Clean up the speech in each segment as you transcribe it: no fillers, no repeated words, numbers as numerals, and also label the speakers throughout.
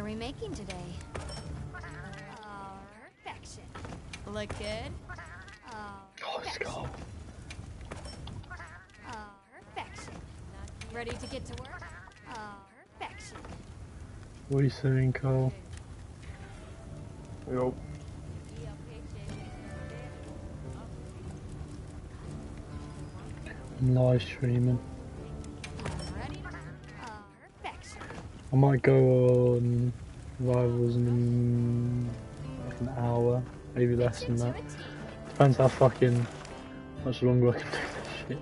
Speaker 1: we making today? Oh, perfection. Look good? Oh,
Speaker 2: let's go.
Speaker 1: Oh, perfection. Ready to get to work? Oh, perfection.
Speaker 2: What are you saying, Cole?
Speaker 3: Yo.
Speaker 2: I'm live streaming.
Speaker 1: Ready? Oh, perfection.
Speaker 2: I might go on Rivals in like an hour, maybe less than that. Depends how fucking much longer I can do this shit.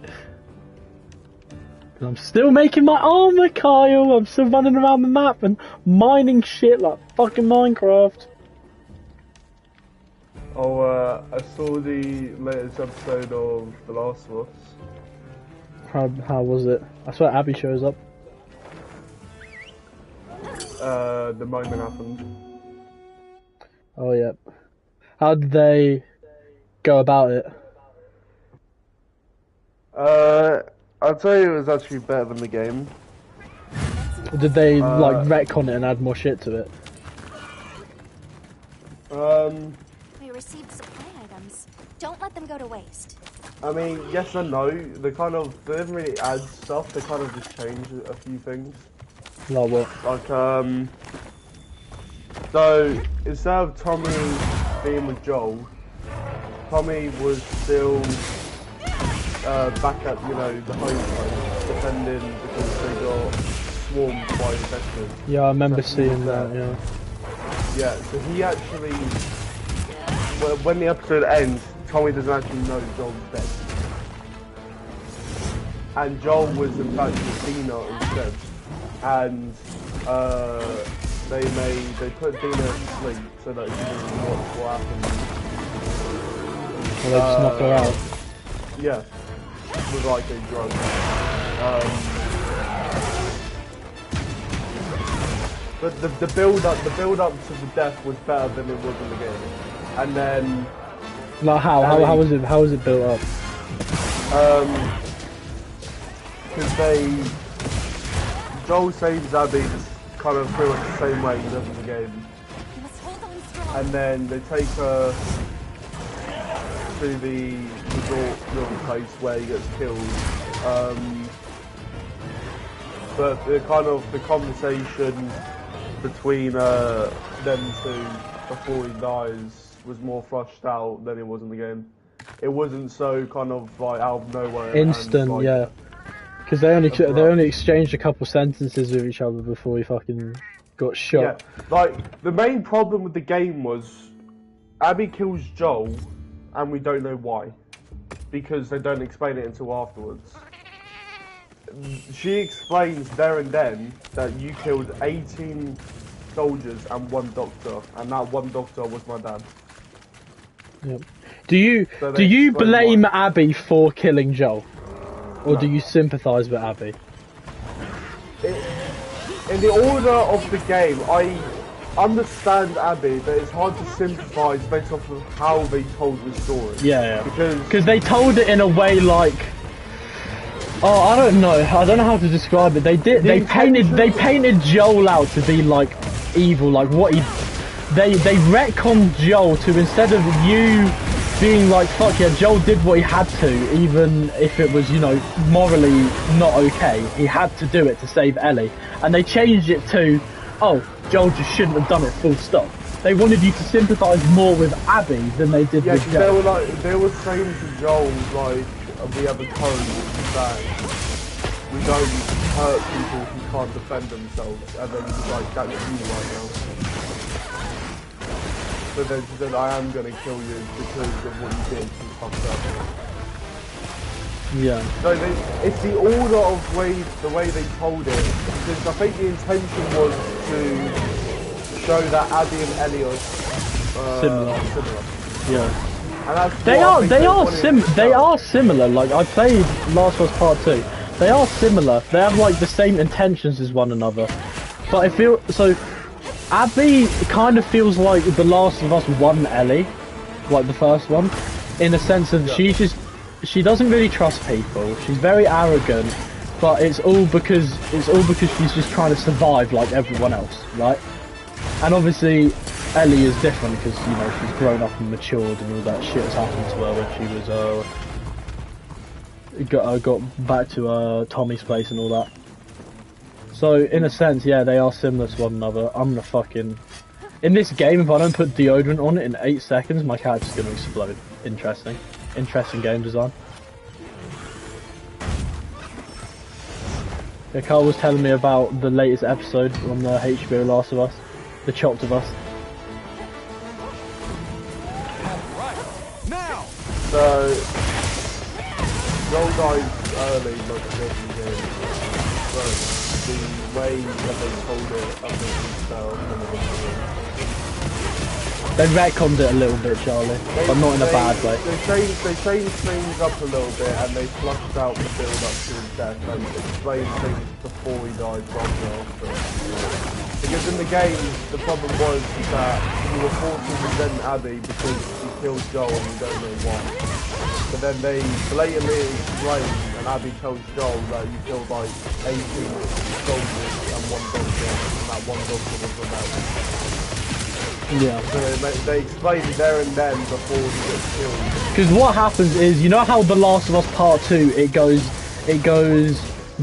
Speaker 2: Cause I'm still making my armor, Kyle! I'm still running around the map and mining shit like fucking Minecraft.
Speaker 3: Oh, I saw the latest episode of The Last of Us.
Speaker 2: How was it? I swear Abby shows up.
Speaker 3: The moment happened.
Speaker 2: Oh yeah. How did they go about it?
Speaker 3: I'd say it was actually better than the game.
Speaker 2: Did they like retcon it and add more shit to it?
Speaker 4: We received supply items. Don't let them go to waste.
Speaker 3: I mean, yes and no. They didn't really add stuff. They kind of just changed a few things.
Speaker 2: Like what?
Speaker 3: Like so instead of Tommy being with Joel, Tommy was still back at the home post defending because they got swarmed by infected.
Speaker 2: Yeah, I remember seeing that. Yeah.
Speaker 3: Yeah. So he actually, when the episode ends, Tommy doesn't actually know Joel's dead. And Joel was in fact with Dina instead. And they put Dina to sleep so that she doesn't watch what happened.
Speaker 2: Well, they just knocked her out.
Speaker 3: Yeah. With like a drug. But the build up to the death was better than it was in the game. And then
Speaker 2: Like how was it built up?
Speaker 3: Because Joel saves Abby just kind of pretty much the same way he does in the game. And then they take her to the resort little place where he gets killed. But the conversation between them two before he dies was more flushed out than it was in the game. It wasn't so kind of like out of nowhere.
Speaker 2: Instant,
Speaker 3: like,
Speaker 2: yeah. Because they only exchanged a couple sentences with each other before he fucking got shot.
Speaker 3: Yeah, like the main problem with the game was Abby kills Joel, and we don't know why, because they don't explain it until afterwards. She explains there and then that you killed 18 soldiers and 1 doctor, and that 1 doctor was my dad.
Speaker 2: Yep. Do you blame Abby for killing Joel, or
Speaker 3: No.
Speaker 2: do you sympathise with Abby?
Speaker 3: In the order of the game, I understand Abby, but it's hard to sympathise based off of how they told the story.
Speaker 2: Yeah.
Speaker 3: Because
Speaker 2: they told it in a way like, oh, I don't know how to describe it. They painted Joel out to be like evil, like what they retconned Joel to, instead of you being like, fuck yeah, Joel did what he had to, even if it was, morally not okay. He had to do it to save Ellie. And they changed it to, oh, Joel just shouldn't have done it, full stop. They wanted you to sympathise more with Abby than they did with Joel.
Speaker 3: They were saying to Joel, like, we have a code that we don't hurt people who can't defend themselves, and then he's like, that's you right now. But then she said, I am gonna kill you because of what you did, you fucked up.
Speaker 2: Yeah.
Speaker 3: So it's the order of the way they told it, because I think the intention was to show that Abby and Ellie are similar.
Speaker 2: Yeah.
Speaker 3: And that's
Speaker 2: They are similar. Like, I played Last of Us Part 2. They are similar. They have like the same intentions as one another. But I feel so. Abby kind of feels like The Last of Us 1 Ellie, like the first one, in a sense of she doesn't really trust people. She's very arrogant, but it's all because she's just trying to survive like everyone else, right? And obviously, Ellie is different because, you know, she's grown up and matured and all that shit has happened to her when she was, got back to Tommy's place and all that. So, in a sense, yeah, they are similar to one another. I'm gonna fucking... In this game, if I don't put deodorant on it in 8 seconds, my character's gonna explode. Interesting. Interesting game design. Yeah, Carl was telling me about the latest episode on the HBO Last of Us. The Chopped of Us.
Speaker 5: Now!
Speaker 3: So, Joel dies early, like the second game. But the way that they told it, I think
Speaker 2: They retconned it a little bit, Charlie, but not in a bad way.
Speaker 3: They changed things up a little bit and they flushed out the build up to his death and explained things before he died rather than after. Because in the game, the problem was that you were forced to resent Abby because you killed Joel and you don't know why. But then they blatantly explained and Abby tells Joel that you killed like 18 soldiers and one doctor and that one doctor was rebellion.
Speaker 2: Yeah.
Speaker 3: So they explained it there and then before he gets killed.
Speaker 2: Because what happens is, you know how The Last of Us Part 2, it goes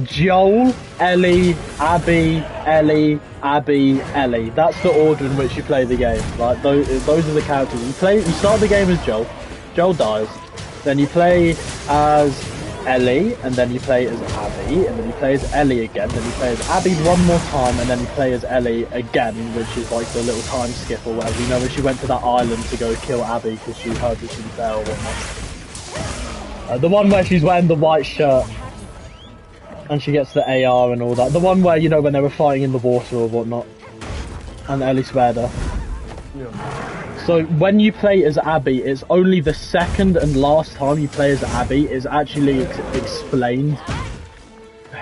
Speaker 2: Joel, Ellie, Abby, Ellie, Abby, Ellie. That's the order in which you play the game. Like those are the characters. You start the game as Joel. Joel dies. Then you play as Ellie, and then you play as Abby, and then you play as Ellie again, then you play as Abby one more time, and then you play as Ellie again, which is like the little time skip or whatever. You know, when she went to that island to go kill Abby because she heard that she was there or whatnot. The one where she's wearing the white shirt, and she gets the AR and all that. The one where, you know, when they were fighting in the water or whatnot, and Ellie spared her.
Speaker 3: Yeah.
Speaker 2: So when you play as Abby, it's only the second and last time you play as Abby is actually explained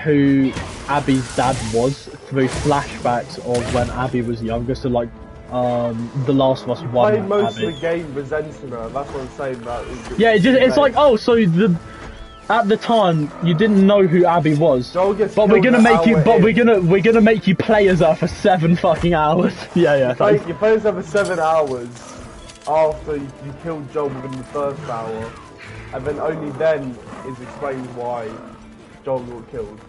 Speaker 2: who Abby's dad was through flashbacks of when Abby was younger. So like, The Last of Us 1.
Speaker 3: Play most
Speaker 2: Abby.
Speaker 3: of the game resenting her. That's what I'm saying.
Speaker 2: Yeah, it's like, oh, so at the time you didn't know who Abby was, but we're gonna make you, we're gonna make you play as her for 7 fucking hours. Yeah.
Speaker 3: You play as her for 7 hours after you killed Joel within the first hour, and then only then is explained why Joel got killed.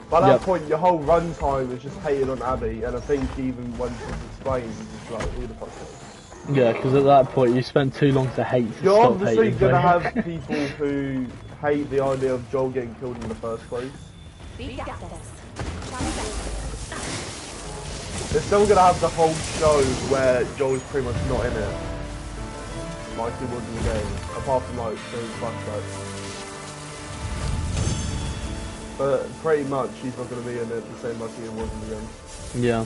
Speaker 3: By that point, your whole runtime is just hating on Abby, and I think even when it's explained, it's just like, who the fuck is it?
Speaker 2: Yeah, because at that point you spent too long to hate.
Speaker 3: You're obviously gonna have people who hate the idea of Joel getting killed in the first place. They're still gonna have the whole show where Joel's pretty much not in it, like he was in the game, apart from like those flashbacks. But pretty much he's not gonna be in it the same as he was in the game.
Speaker 2: Yeah.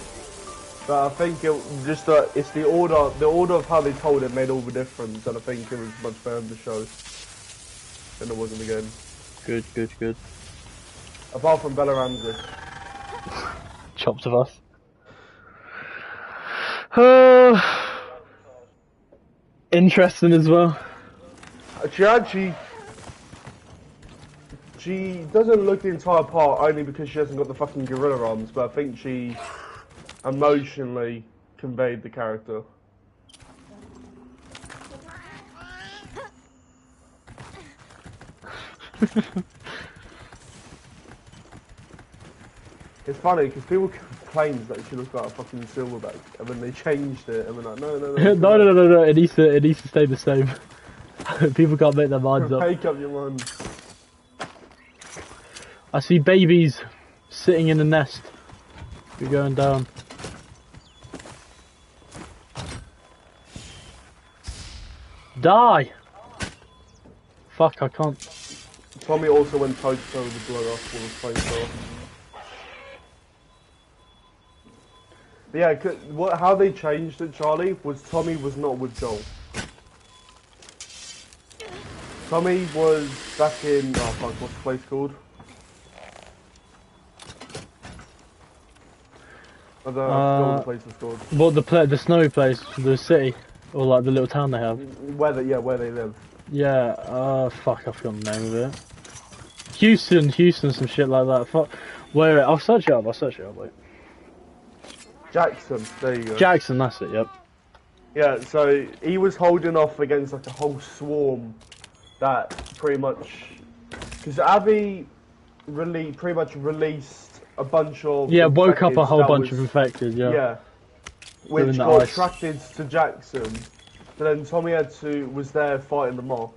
Speaker 3: But I think it's the order of how they told it made all the difference, and I think it was much better in the show than it was in the game.
Speaker 2: Good.
Speaker 3: Apart from Bella Ramsey.
Speaker 2: Chopped of Us. Interesting as well.
Speaker 3: She doesn't look the entire part only because she hasn't got the fucking gorilla arms, but I think she emotionally conveyed the character. It's funny because people complain that she looks like a fucking silverback, and then they changed it, and we're like, no.
Speaker 2: no. It needs to stay the same. People can't make their minds up.
Speaker 3: Make up your mind.
Speaker 2: I see babies sitting in a nest. We're going down. Die! Fuck, I can't.
Speaker 3: Tommy also went toe-to-toe with the blood off with his flamethrower. Yeah, how they changed it, Charlie, was Tommy was not with Joel. Tommy was back in, oh fuck, what's the place called? I don't know what the place is called.
Speaker 2: What, the snowy place, the city? Or like the little town they have?
Speaker 3: Where they live.
Speaker 2: Yeah, fuck, I forgot the name of it. Houston, some shit like that. Fuck. Wait, I'll search it up, wait.
Speaker 3: Jackson, there you go.
Speaker 2: Jackson, that's it. Yep.
Speaker 3: Yeah, so he was holding off against like a whole swarm that pretty much, because Abby really pretty much released a bunch of
Speaker 2: woke up a whole bunch
Speaker 3: was,
Speaker 2: of infected. Yeah.
Speaker 3: Which got attracted to Jackson. So then Tommy was there fighting them off.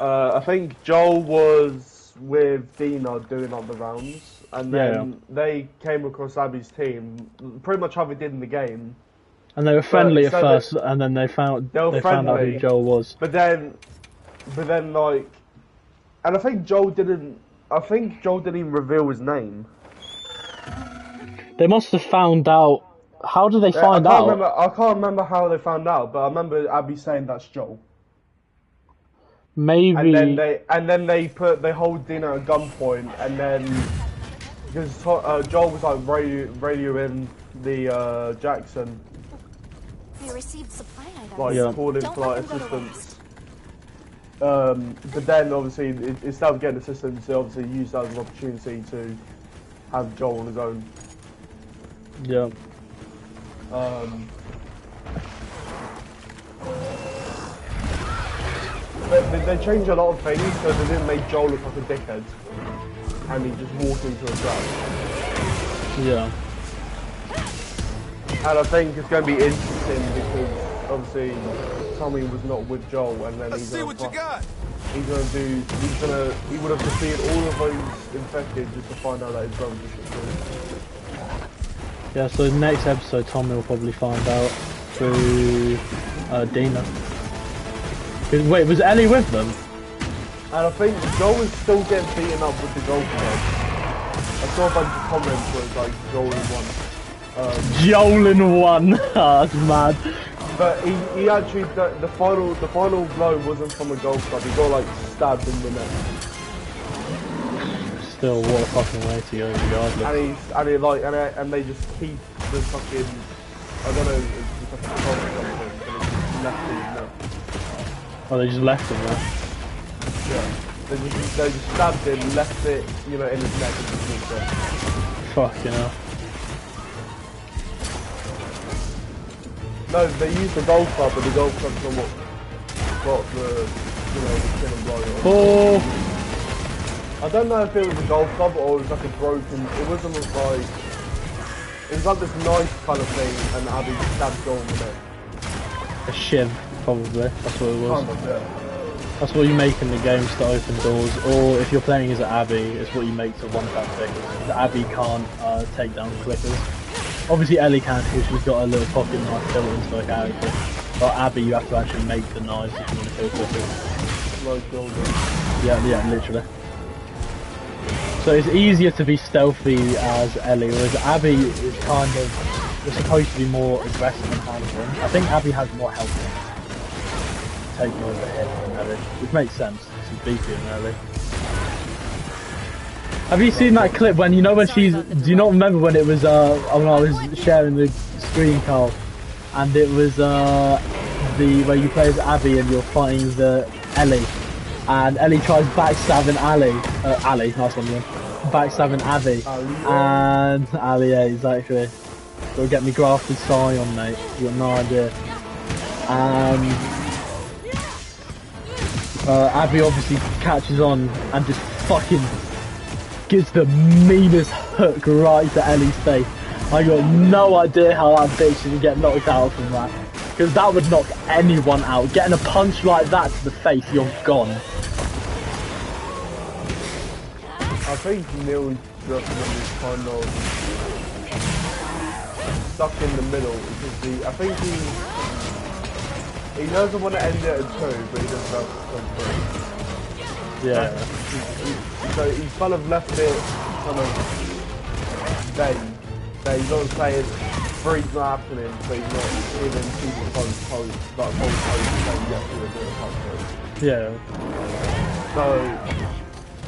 Speaker 3: I think Joel was with Dina doing like the rounds, and then they came across Abby's team, pretty much how they did in the game.
Speaker 2: And they were friendly at first, and then they found out who Joel was.
Speaker 3: But then like, and I think Joel didn't even reveal his name.
Speaker 2: They must have found out. How did they find out?
Speaker 3: I can't remember how they found out, but I remember Abby saying that's Joel.
Speaker 2: Maybe.
Speaker 3: And then they hold Dina at gunpoint, and then because Joel was like radioing the Jackson.
Speaker 4: We received supply items.
Speaker 3: Like calling for like assistance. But then obviously instead of getting assistance, they obviously used that as an opportunity to have Joel on his own.
Speaker 2: Yeah.
Speaker 3: They changed a lot of things, so they didn't make Joel look like a dickhead, and he just walked into a trap.
Speaker 2: Yeah.
Speaker 3: And I think it's going to be interesting because obviously Tommy was not with Joel, and then he's going to he would have defeated all of those infected just to find out that his brother was killed.
Speaker 2: Yeah, so next episode Tommy will probably find out through Dina. Wait, was Ellie with them?
Speaker 3: And I think Joel was still getting beaten up with the golf club. I saw a bunch of comments where it's like Joel in one.
Speaker 2: Joel in one. That's mad.
Speaker 3: But he actually the final blow wasn't from a golf club. He got like stabbed in the neck.
Speaker 2: Still, what a fucking way to go, regardless.
Speaker 3: And they just keep the fucking, I don't know, it's just like a or something, but it's just left him there.
Speaker 2: Oh, they just left him there?
Speaker 3: Yeah. They just stabbed him, left it, in his neck and just moved on.
Speaker 2: Fucking hell.
Speaker 3: No, they used the golf club, but the golf club's not what got the kill and blow.
Speaker 2: Oh!
Speaker 3: I don't know if it was a golf club or it was like a broken. It wasn't like. It was like this knife kind of thing, and Abby stabbed Joel in the neck.
Speaker 2: A shiv, probably. That's what it was.
Speaker 3: Kind of, yeah.
Speaker 2: That's what you make in the games to open doors, or if you're playing as Abby, it's what you make to one-tap clickers. The Abby can't take down clickers. Obviously Ellie can, because she's got a little pocket knife built into her character. But Abby, you have to actually make the knives if you want to kill clickers.
Speaker 3: Like Joel did.
Speaker 2: Yeah, literally. So it's easier to be stealthy as Ellie, whereas Abby is kind of, you're supposed to be more aggressive and handling. I think Abby has more health take more of a hit than Ellie, which makes sense. She's beefier than Ellie. Have you seen that clip when, when she's, do you not remember when it was, when I was sharing the screen, Carl, and it was where you play as Abby and you're fighting the Ellie, and Ellie tries backstabbing Ali, nice one, man. Backstabbing Abby, and Ali, yeah, exactly. Gotta get me grafted Scion, mate. You got no idea. Abby obviously catches on and just fucking gives the meanest hook right to Ellie's face. I got no idea how that bitch didn't get knocked out from that. Because that would knock anyone out. Getting a punch like that to the face, you're gone.
Speaker 3: I think Neil just is kind of stuck in the middle because I think he doesn't want to end it at 2, but he doesn't have to come through.
Speaker 2: Yeah.
Speaker 3: So he's kind of left it kind of vague. So he's not saying three's not happening, but he's not even super close saying yes, we're doing it.
Speaker 2: Yeah.
Speaker 3: So,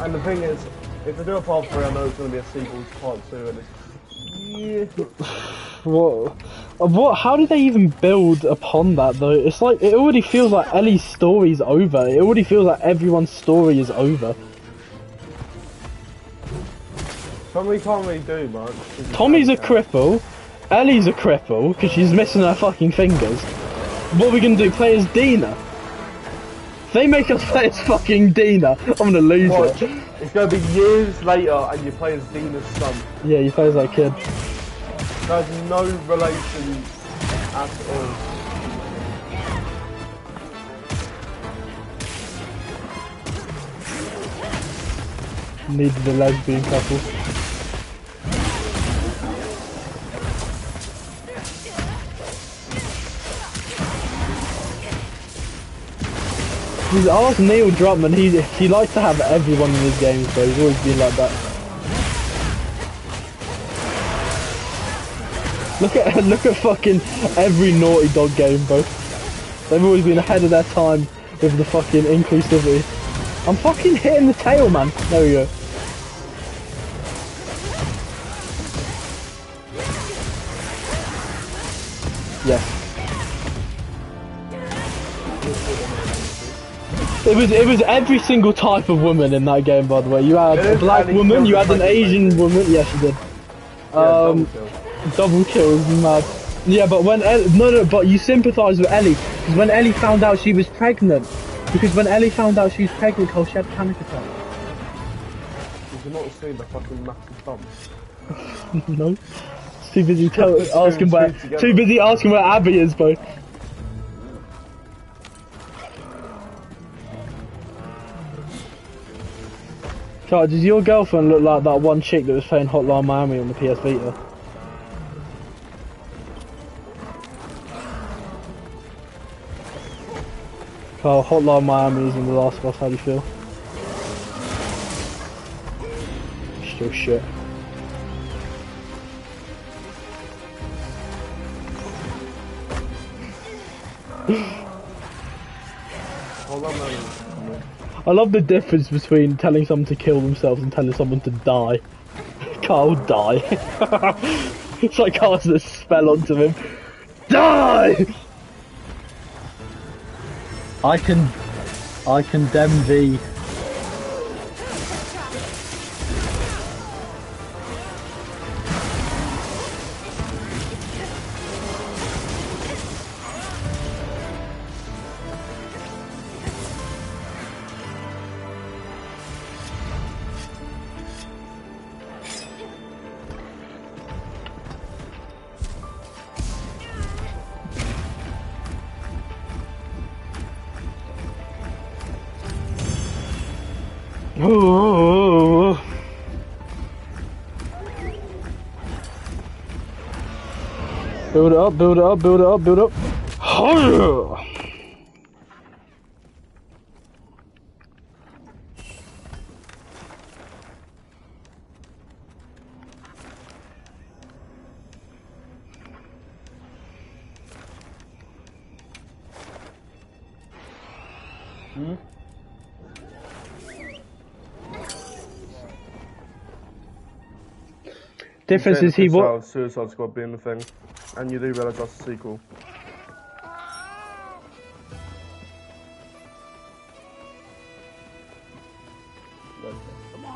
Speaker 3: and the thing is, if they do a part 3, I know it's going to be a sequel to part 2, and it's... Yeah.
Speaker 2: What? How did they even build upon that though? It's like, it already feels like Ellie's story's over. It already feels like everyone's story is over.
Speaker 3: Tommy can't really do much.
Speaker 2: Tommy's a cripple. Ellie's a cripple because she's missing her fucking fingers. What are we gonna do? Play as Dina? If they make us play as fucking Dina, I'm gonna lose
Speaker 3: Watch.
Speaker 2: it.
Speaker 3: It's gonna be years later and you play as Dina's son.
Speaker 2: Yeah, you play as that kid.
Speaker 3: There's no relation at all.
Speaker 2: Needed a lesbian couple. He's asked Neil Druckmann, he likes to have everyone in his games, so he's always been like that. Look at fucking every Naughty Dog game, bro. They've always been ahead of their time with the fucking inclusivity. I'm fucking hitting the tail, man. There we go. Yes. It was every single type of woman in that game, by the way. You had a black woman, you had an Asian woman. Yes, you did. Double kill is mad. Yeah, but when but you sympathise with Ellie because when Ellie found out she was pregnant, Cole, she had a panic attack.
Speaker 3: Did you not see the fucking massive thumb?
Speaker 2: No. Too busy asking where Abby is, bro. Carl, does your girlfriend look like that one chick that was playing Hotline Miami on the PS Vita? Carl, Hotline Miami is in The Last of Us, how do you feel? Still shit. I love the difference between telling someone to kill themselves and telling someone to die. Carl, die. It's like casting a spell onto him. Die! I condemn thee. Build it up, build it up, build it up, build it up. Difference is he what?
Speaker 3: Suicide Squad being the thing, and you do realise that's a sequel.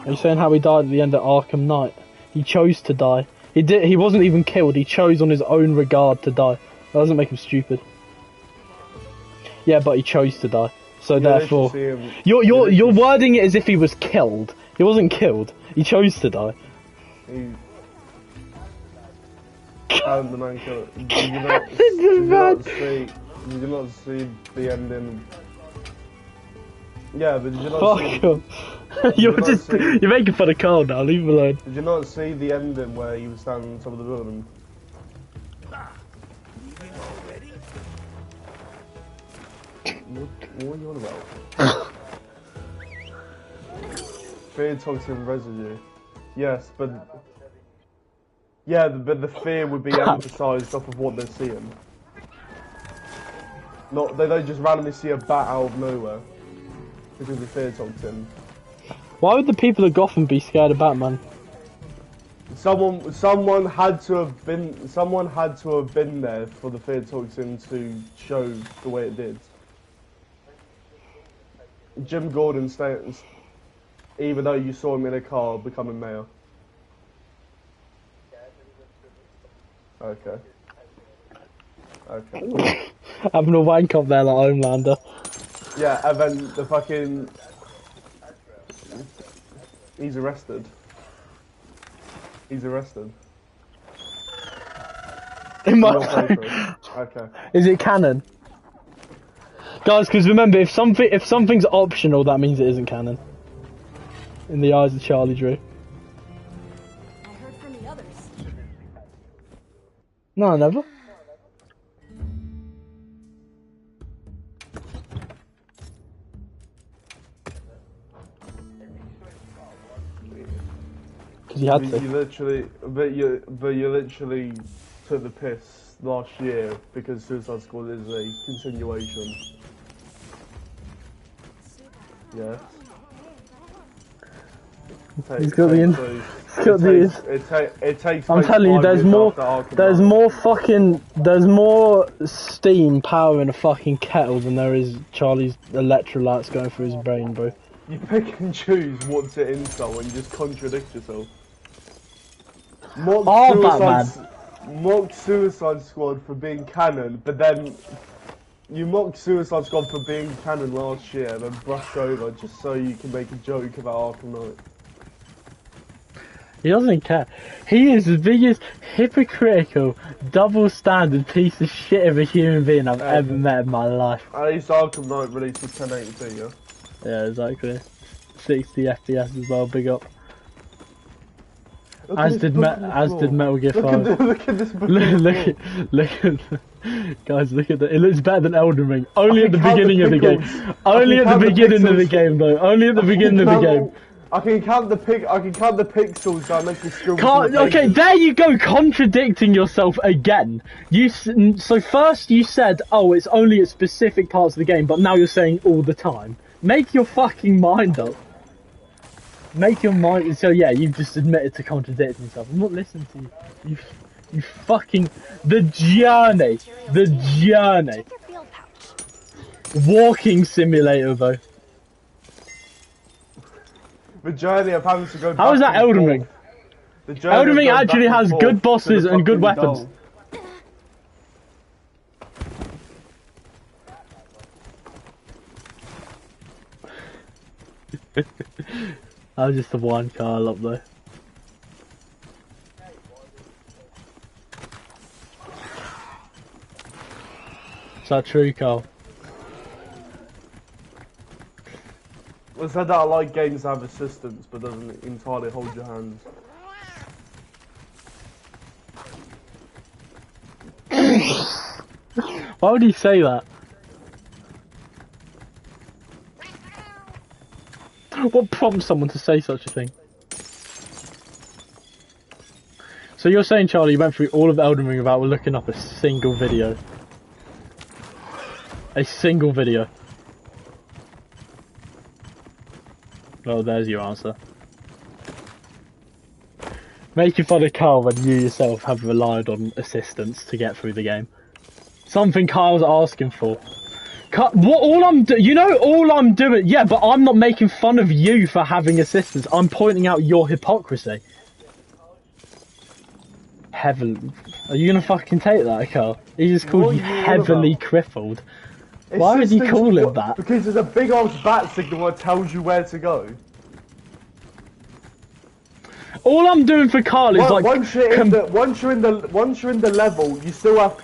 Speaker 2: Are you saying how he died at the end of Arkham Knight? He chose to die. He wasn't even killed. He chose on his own regard to die. That doesn't make him stupid. Yeah, but he chose to die. So therefore, you're wording it as if he was killed. He wasn't killed. He chose to die.
Speaker 3: And the man killed. Did you not see the ending? Yeah, but did you not see?
Speaker 2: Fuck you're making fun of Carl now. Leave him alone.
Speaker 3: Did you not see the ending where he was standing on top of the building? What are you on about? Fear toxin residue. Yes, but the fear would be emphasised off of what they're seeing. Not they don't just randomly see a bat out of nowhere because of fear toxin.
Speaker 2: Why would the people of Gotham be scared of Batman?
Speaker 3: Someone had to have been there for the fear toxin to show the way it did. Jim Gordon states, even though you saw him in a car becoming mayor. Okay. Okay.
Speaker 2: Having a wank up there like Homelander.
Speaker 3: Yeah, and then the fucking... He's arrested. He's arrested.
Speaker 2: In my
Speaker 3: Okay.
Speaker 2: Is it canon? Guys, because remember, if something's optional, that means it isn't canon. In the eyes of Charlie Drew.
Speaker 1: I heard from the others.
Speaker 2: No, I never. Because you had to.
Speaker 3: You literally took the piss last year because Suicide Squad is a continuation. Yeah.
Speaker 2: He's got the
Speaker 3: it takes.
Speaker 2: I'm telling you, there's more steam power in a fucking kettle than there is Charlie's electrolytes going through his brain, bro.
Speaker 3: You pick and choose what to insult and you just contradict yourself. Mock Suicide Squad for being canon, but then you mocked Suicide Squad for being canon last year and then brushed over just so you can make a joke about Arkham Knight.
Speaker 2: He doesn't care. He is the biggest hypocritical, double-standard piece of shit of a human being I've ever met in my life.
Speaker 3: At least Arkham Knight released with 1080p, yeah?
Speaker 2: Yeah, exactly. 60 FPS as well, big up.
Speaker 3: Look
Speaker 2: As did Metal Gear 5.
Speaker 3: Look at this book.
Speaker 2: Look at guys, look at that. It looks better than Elden Ring. Only at the beginning of the game. Only at the beginning of the game though. Only at the beginning of the game.
Speaker 3: I can count the pixels that make me scroll.
Speaker 2: Okay, there you go, contradicting yourself again. So first you said, oh, it's only at specific parts of the game, but now you're saying all the time. Make your fucking mind up. Make your mind. So yeah, you've just admitted to contradicting yourself. I'm not listening to you. You fucking the journey. Walking simulator though.
Speaker 3: The journey of having to go back.
Speaker 2: How is that Elden Ring? Elden Ring actually has good bosses and good weapons. That was just the one car up there. Is that true, Carl?
Speaker 3: I said that I like games that have assistance, but doesn't entirely hold your hands.
Speaker 2: Why would he say that? What prompts someone to say such a thing? So you're saying, Charlie, you went through all of Elden Ring without looking up a single video? A single video? Well, there's your answer. Making fun of Carl when you yourself have relied on assistance to get through the game. Something Carl's asking for. All I'm doing, yeah, but I'm not making fun of you for having assistance. I'm pointing out your hypocrisy. Heavily. Are you gonna fucking take that, Carl? He just called you heavily crippled. Why would you call him that?
Speaker 3: Because there's a big old bat signal that tells you where to go.
Speaker 2: All I'm doing for Carl is
Speaker 3: once you're in the level, you still have.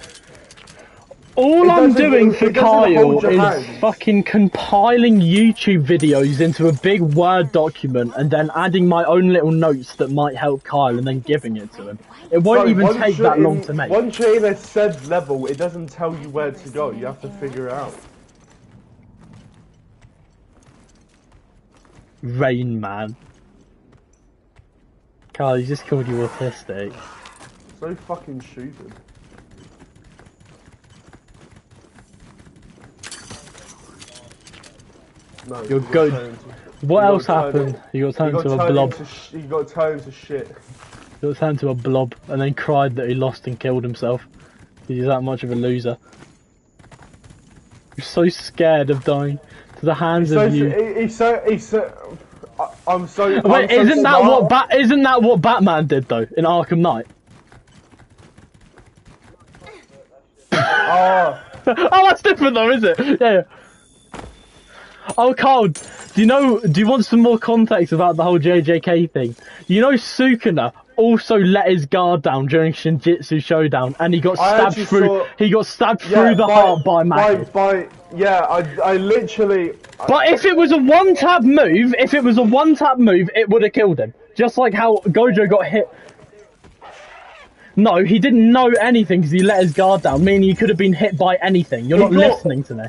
Speaker 2: All I'm doing for Kyle is fucking compiling YouTube videos into a big Word document and then adding my own little notes that might help Kyle and then giving it to him. It won't even take that long to make.
Speaker 3: Once you're in a said level, it doesn't tell you where to go. You have to figure it out.
Speaker 2: Rain Man. Kyle, he just called you autistic.
Speaker 3: So fucking stupid. No,
Speaker 2: you're good. What else happened? You got turned into a blob.
Speaker 3: You got turned to shit.
Speaker 2: You got turned to a blob and then cried that he lost and killed himself. He's that much of a loser. You're so scared of dying to the hands of you.
Speaker 3: I'm so.
Speaker 2: Wait, isn't that what Batman did though in Arkham Knight? Oh, that's different though, is it? Yeah. Oh, Carl, do you want some more context about the whole JJK thing? You know Sukuna also let his guard down during Shinjitsu Showdown, and he got stabbed through the heart by Maki.
Speaker 3: Yeah, I literally...
Speaker 2: But if it was a one-tap move, it would have killed him. Just like how Gojo got hit. No, he didn't know anything because he let his guard down, meaning he could have been hit by anything. You're not listening to me.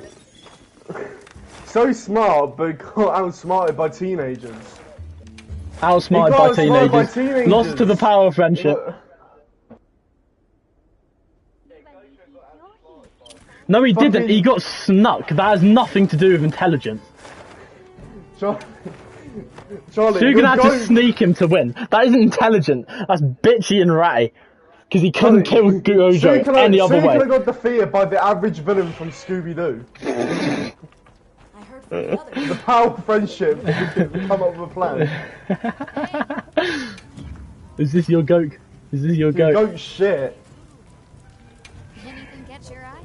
Speaker 3: So smart, but got outsmarted by teenagers.
Speaker 2: Outsmarted by teenagers. Lost to the power of friendship. No, he didn't. He got snuck. That has nothing to do with intelligence.
Speaker 3: Charlie,
Speaker 2: Sukuna had to sneak him to win. That isn't intelligent. That's bitchy and ratty. Because he couldn't kill Gojo any other way.
Speaker 3: Sukuna got defeated by the average villain from Scooby-Doo. The power of friendship. Come up with a plan.
Speaker 2: Is this your goat? Is this your goat?
Speaker 3: Goat shit.
Speaker 1: Anything catch your eye?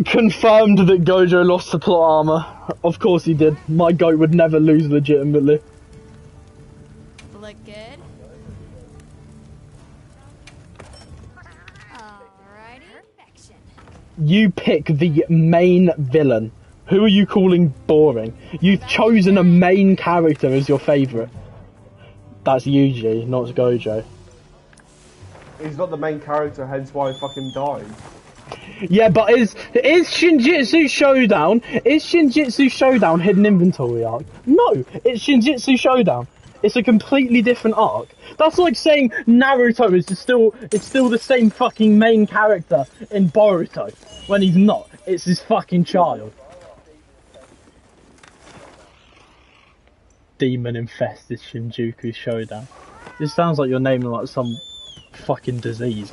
Speaker 2: Confirmed that Gojo lost to plot armor. Of course he did. My goat would never lose legitimately.
Speaker 1: Look good. Alrighty. Perfection.
Speaker 2: You pick the main villain. Who are you calling boring? You've chosen a main character as your favourite. That's Yuji, not Gojo.
Speaker 3: He's not the main character, hence why he fucking died.
Speaker 2: Yeah, but is Shinjitsu Showdown hidden inventory arc? No, it's Shinjitsu Showdown. It's a completely different arc. That's like saying Naruto is still the same fucking main character in Boruto when he's not. It's his fucking child. Demon infested Shinjuku Showdown. This sounds like you're naming like some fucking disease.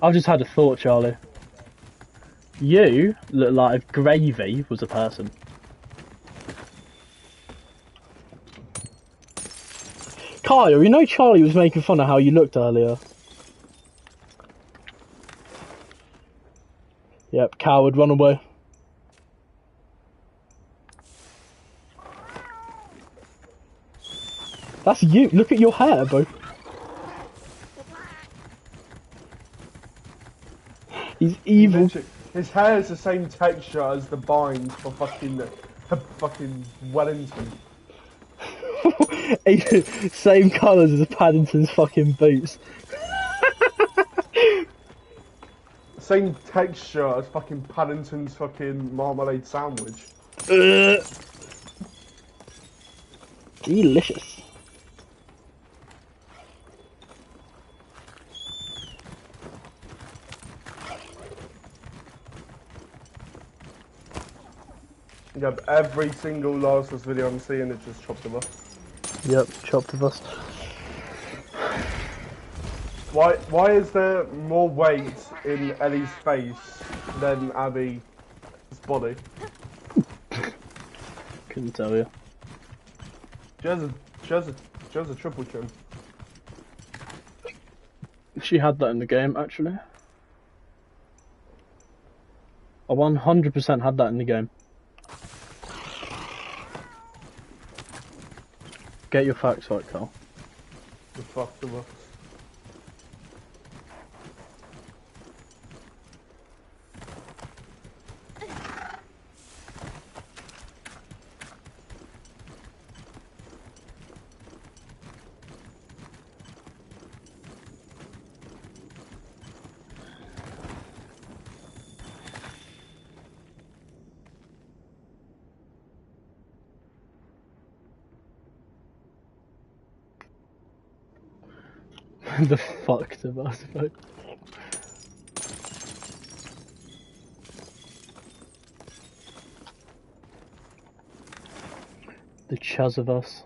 Speaker 2: I've just had a thought, Charlie. You look like if Gravy was a person. Kyle, you know Charlie was making fun of how you looked earlier. Yep, coward, run away. That's you. Look at your hair, bro. He's evil.
Speaker 3: His hair is the same texture as the bind for fucking Wellington.
Speaker 2: Same colours as Paddington's fucking boots.
Speaker 3: Same texture as fucking Paddington's fucking marmalade sandwich.
Speaker 2: Delicious.
Speaker 3: Yep, every single Last of Us video I'm seeing is just chopped of us.
Speaker 2: Yep, chopped of us.
Speaker 3: Why is there more weight in Ellie's face than Abby's body?
Speaker 2: Couldn't tell you.
Speaker 3: She has a triple chin.
Speaker 2: She had that in the game, actually. I 100% had that in the game. Get your facts right, Carl.
Speaker 3: The fuck of us.
Speaker 2: The fuck to us, bro. The chuz of us.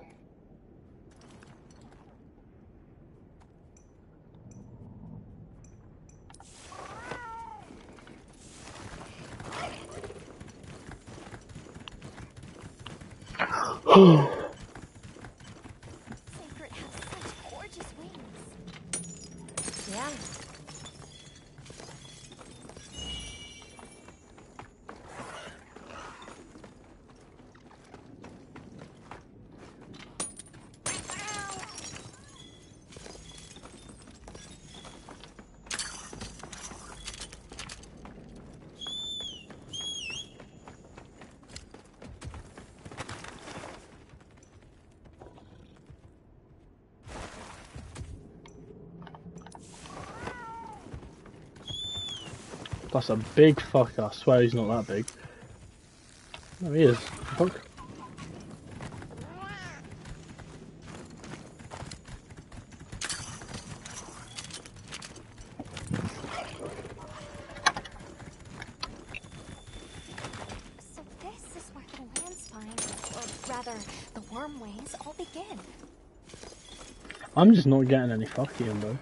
Speaker 2: That's a big fucker. I swear he's not that big. No, he is. Fuck.
Speaker 4: So this is where the land spines, or rather, the wormways, all begin.
Speaker 2: I'm just not getting any fucking, bro.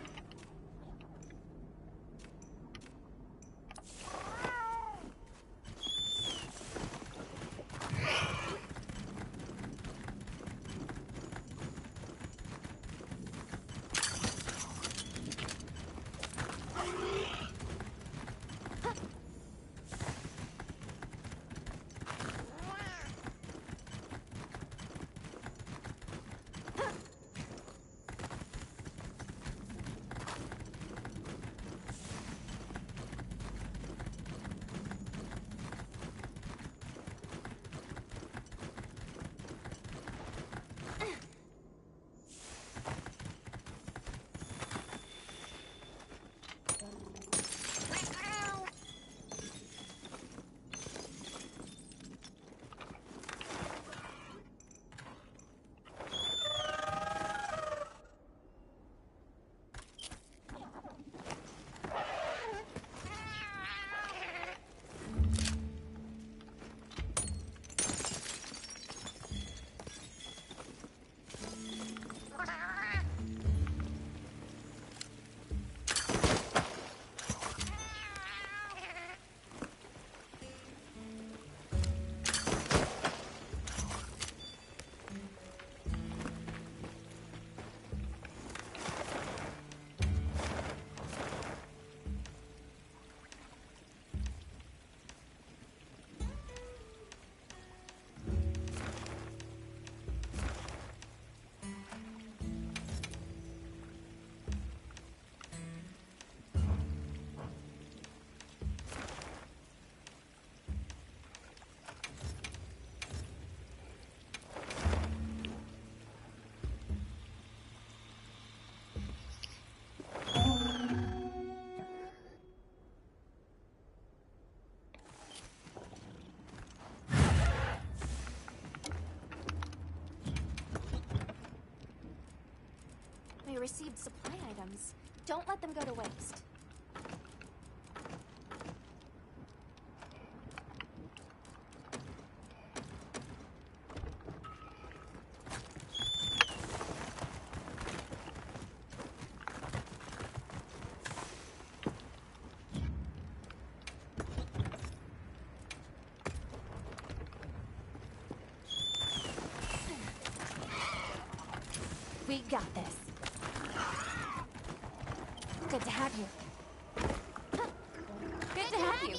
Speaker 4: We received supply items. Don't let them go to waste. We got this. Good to have you. Good to have you.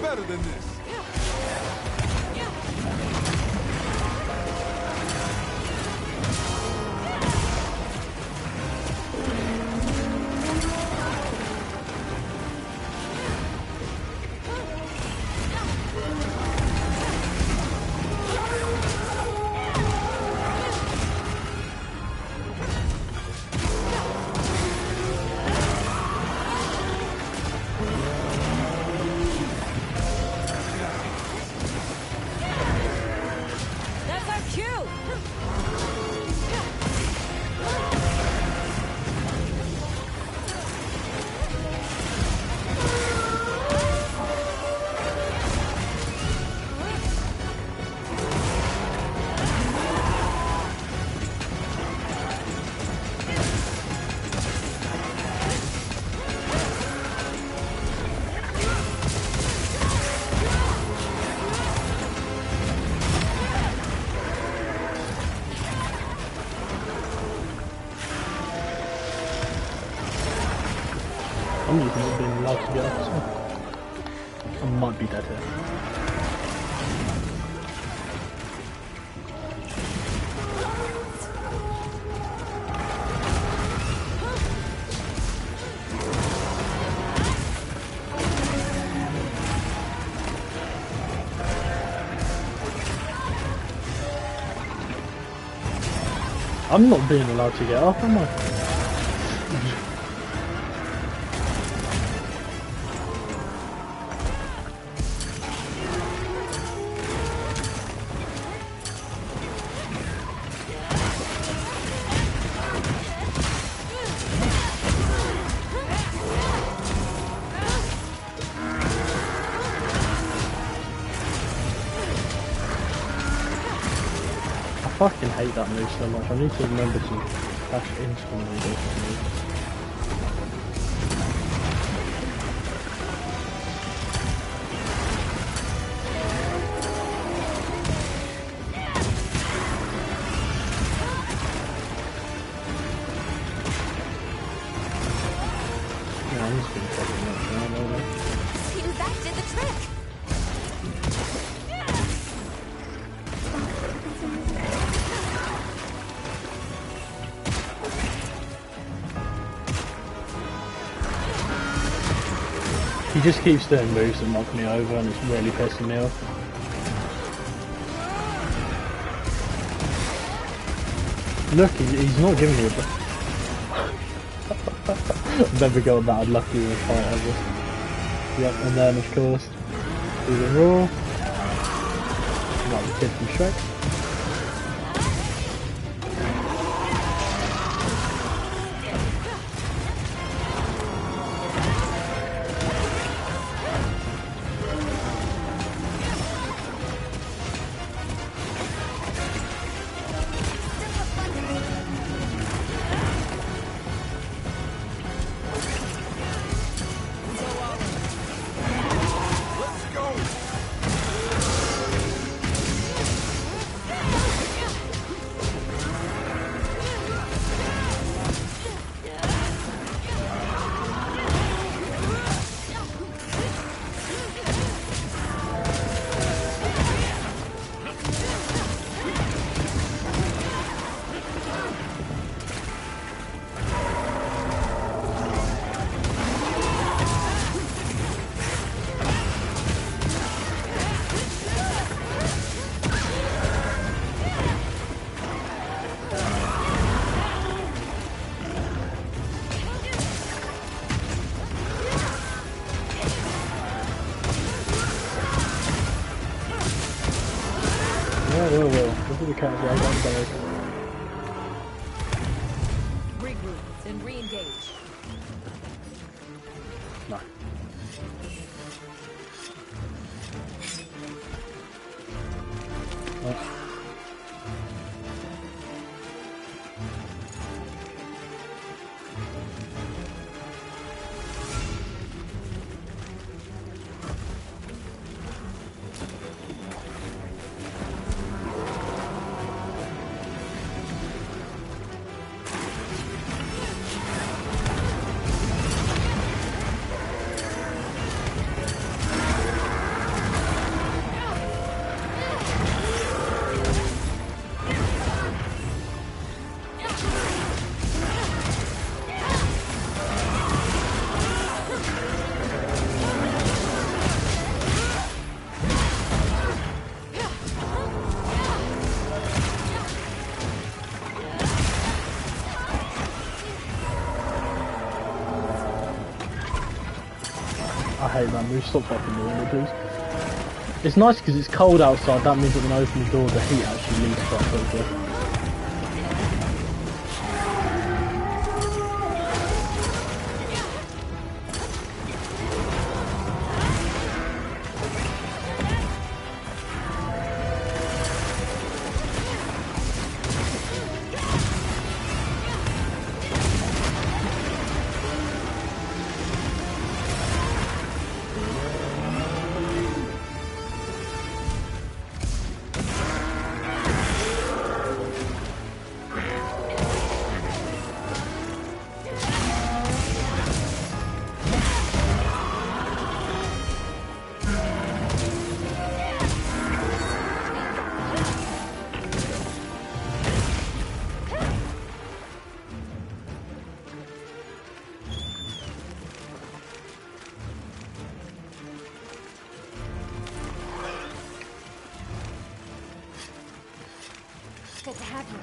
Speaker 5: better than this.
Speaker 1: That's our cue!
Speaker 2: I'm using it being allowed to get up, so I might be dead here. I'm not being allowed to get up, am I? I fucking hate that move so much. I need to remember to dash instantly do that move. Yeah, I'm just gonna fucking knock down, aren't I?
Speaker 4: Phew, that did the trick.
Speaker 2: He just keeps doing moves that knock me over and it's really pissing me off. Look, he's not giving me a I've never got that unlucky in a fight ever. Yep, and then of course, do the raw. Like the kid from Shrek. Yeah, will. Look at the cat right on the back.
Speaker 1: Regroup and re-engage.
Speaker 2: No. Oh. I hate that move. Stop fucking doing it, please. It's nice because it's cold outside. That means that when I open the door, the heat actually leaves quite quickly.
Speaker 4: Good to have you.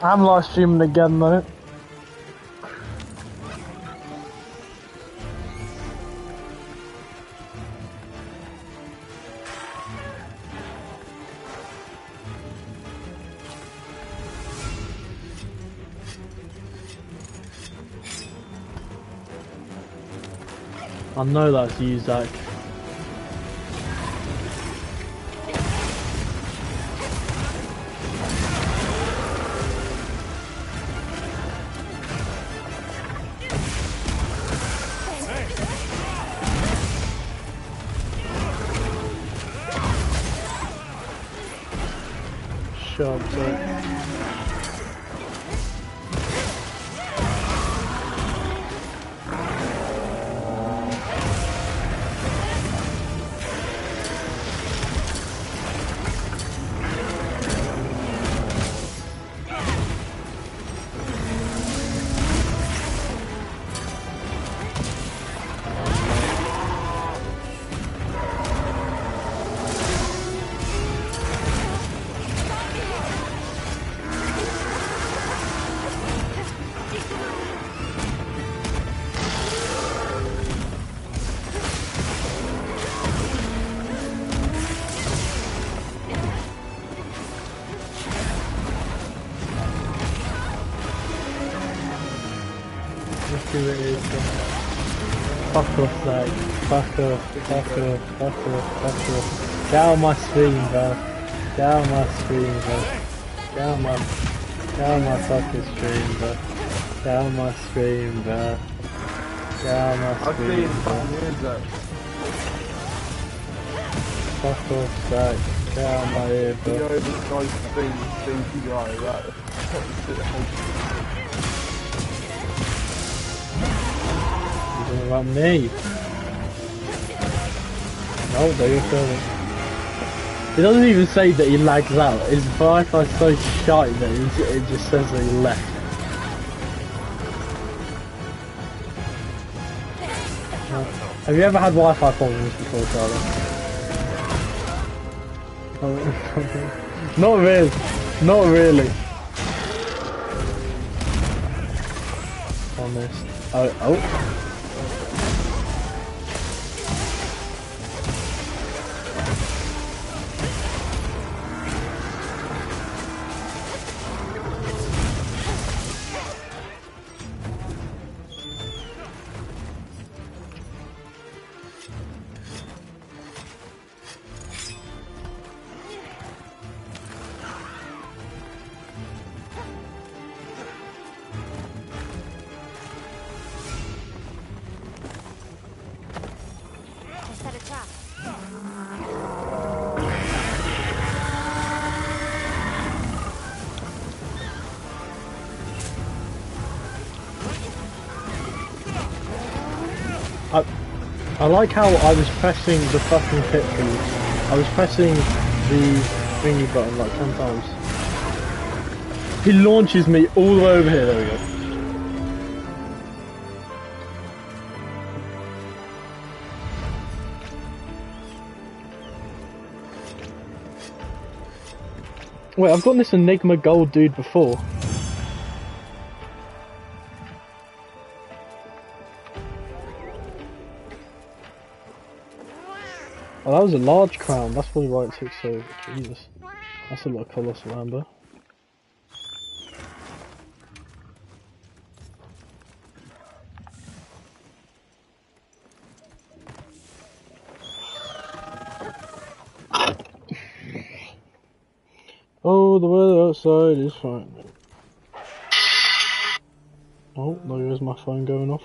Speaker 2: I'm live streaming again, though. I know that's you, Zach. Shut up, Zach. Fuck off, Zach. Fuck off, fuck off, fuck off, fuck off. Get out of my stream, bro. Get out of my stream, bro. Get out of my fucking stream, bro. Get out of my stream, bro. Get out of my stream, bro. Fuck off, Zach. Get out of my ear, bro.
Speaker 3: You know, this guy's thing, right, that.
Speaker 2: About me. No, they were filming. It doesn't even say that he lags out. His Wi-Fi's so shite that it just says that he left. Have you ever had Wi-Fi problems before, Charlie? Oh, not really. Not really. I missed. Oh. I like how I was pressing the fucking hit keys. I was pressing the thingy button like 10 times. He launches me all the way over here, there we go. Wait, I've gotten this Enigma gold dude before. Oh, that was a large crown. That's probably why it took so... Jesus. That's a lot of colossal amber. Oh, the weather outside is fine. Oh, there is my phone going off.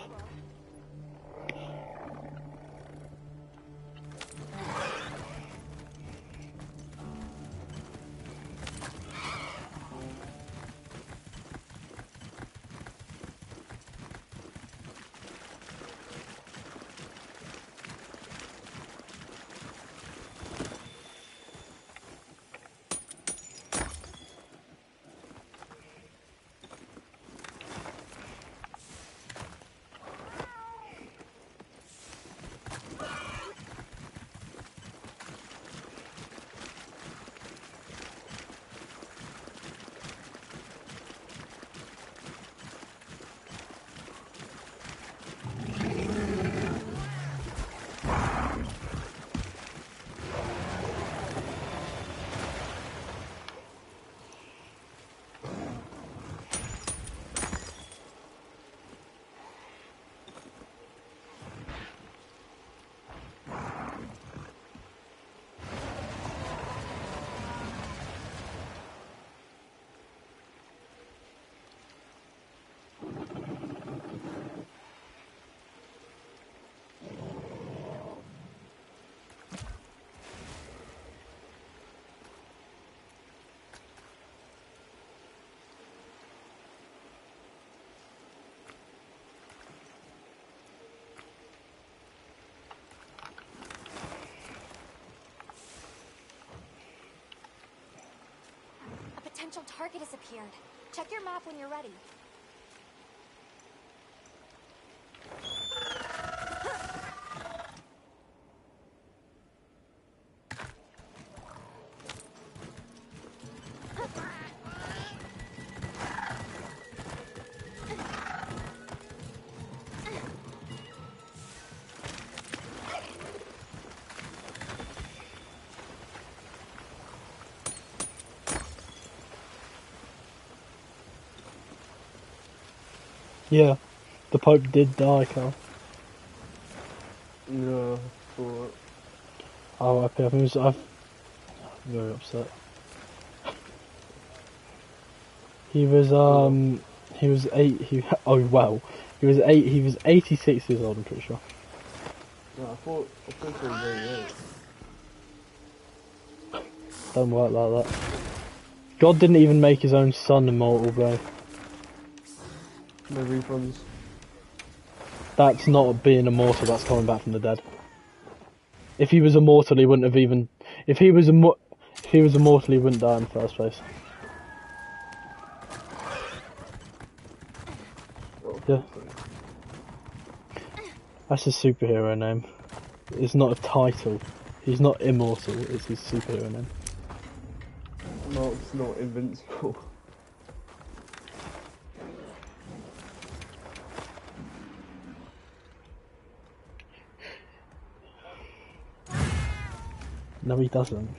Speaker 4: Potential target has appeared. Check your map when you're ready.
Speaker 2: Yeah, the Pope did die, Carl.
Speaker 3: Yeah, but...
Speaker 2: Oh, okay, I'm very upset. He was he was he was 86 years old, I'm pretty sure.
Speaker 3: No, I thought he was very young.
Speaker 2: Don't work like that. God didn't even make his own son immortal, bro.
Speaker 3: No refunds.
Speaker 2: That's not being immortal, that's coming back from the dead. If he was immortal, he wouldn't have even... If he was immortal, he wouldn't die in the first place. Yeah. That's his superhero name. It's not a title. He's not immortal, it's his superhero name.
Speaker 3: No, it's not invincible.
Speaker 2: No, he doesn't.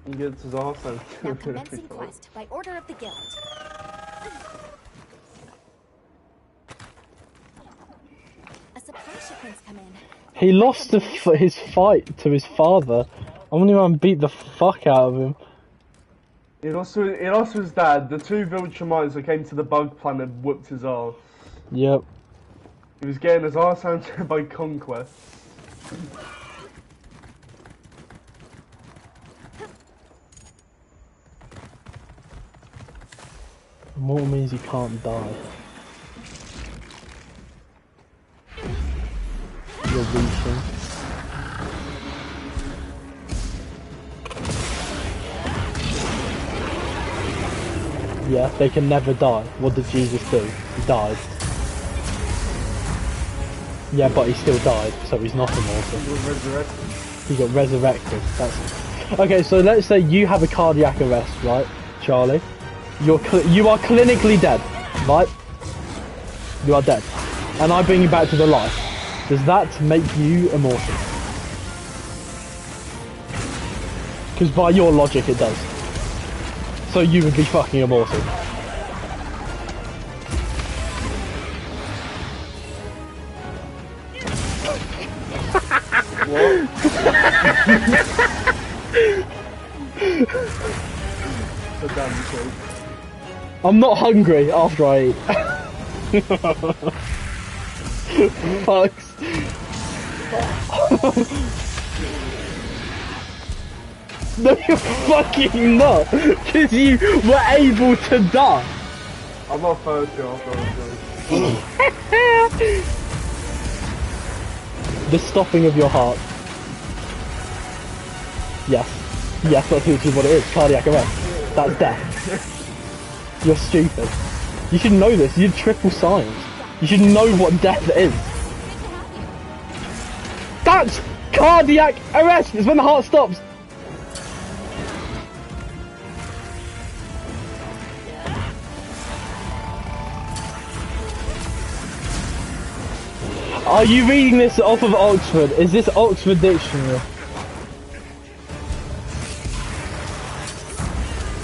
Speaker 3: He gets his arse out.
Speaker 4: Now commencing quest by order of the guild. A supply shipment's come in.
Speaker 2: He lost his fight to his father. I want to beat the fuck out of him.
Speaker 3: He lost to his dad. The two Viltrumites that came to the bug planet whooped his ass.
Speaker 2: Yep.
Speaker 3: He was getting his arse handed by Conquest.
Speaker 2: Immortal means you can't die. You're reaching. Yeah, they can never die. What did Jesus do? He died. Yeah, but he still died, so he's not immortal.
Speaker 3: He was resurrected.
Speaker 2: He got resurrected. That's okay. So let's say you have a cardiac arrest, right, Charlie? You are clinically dead, right? You are dead, and I bring you back to the life. Does that make you immortal? Because by your logic, it does. So you would be fucking immortal.
Speaker 3: What? The damn joke.
Speaker 2: I'm not hungry after I eat. Fucks. No, you're fucking not, because you were able to die.
Speaker 3: I'm not thirsty after I was
Speaker 2: The stopping of your heart. Yes. Yes, that's literally what it is. Cardiac arrest. That's death. You're stupid. You should know this. You're triple science. You should know what death is. That's cardiac arrest. It's when the heart stops. Are you reading this off of Oxford? Is this Oxford Dictionary?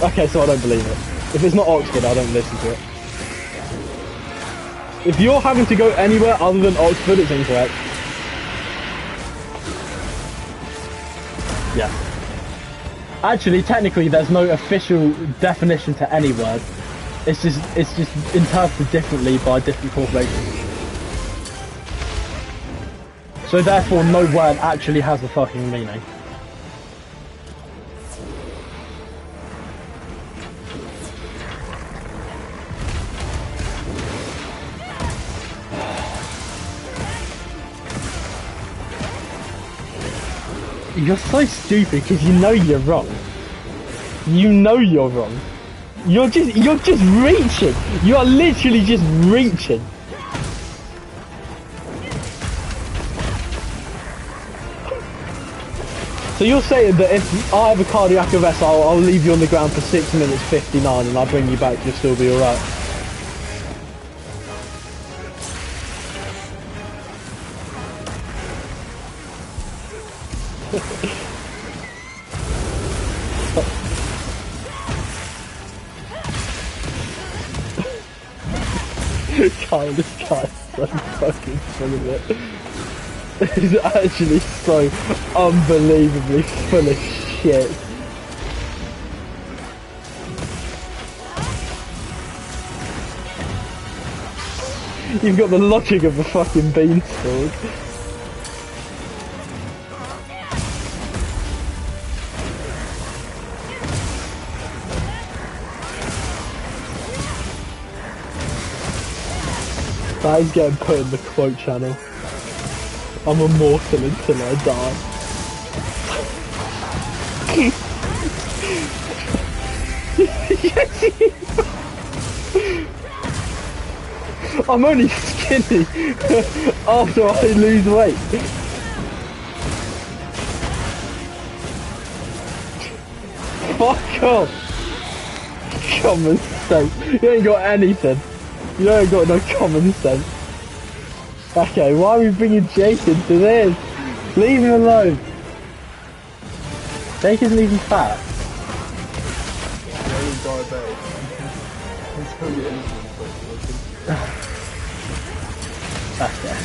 Speaker 2: Okay, so I don't believe it. If it's not Oxford, I don't listen to it. If you're having to go anywhere other than Oxford, it's incorrect. Yeah. Actually, technically, there's no official definition to any word. It's just interpreted differently by different corporations. So therefore, no word actually has a fucking meaning. You're so stupid because you know you're wrong. You know you're wrong. You're just reaching. You are literally just reaching. So you're saying that if I have a cardiac arrest, I'll leave you on the ground for 6 minutes 59 and I'll bring you back, you'll still be alright? God, this guy's so fucking full of it. He's actually so unbelievably full of shit. You've got the logic of a fucking beanstalk. That is getting put in the quote channel. I'm immortal until I die. I'm only skinny after I lose weight. Fuck off. Common sense. You ain't got anything. You ain't got no common sense. Okay, why are we bringing Jake into this? Leave him alone. Jake isn't even fat.
Speaker 3: Yeah, he's diabetic. He's totally innocent.
Speaker 2: Okay.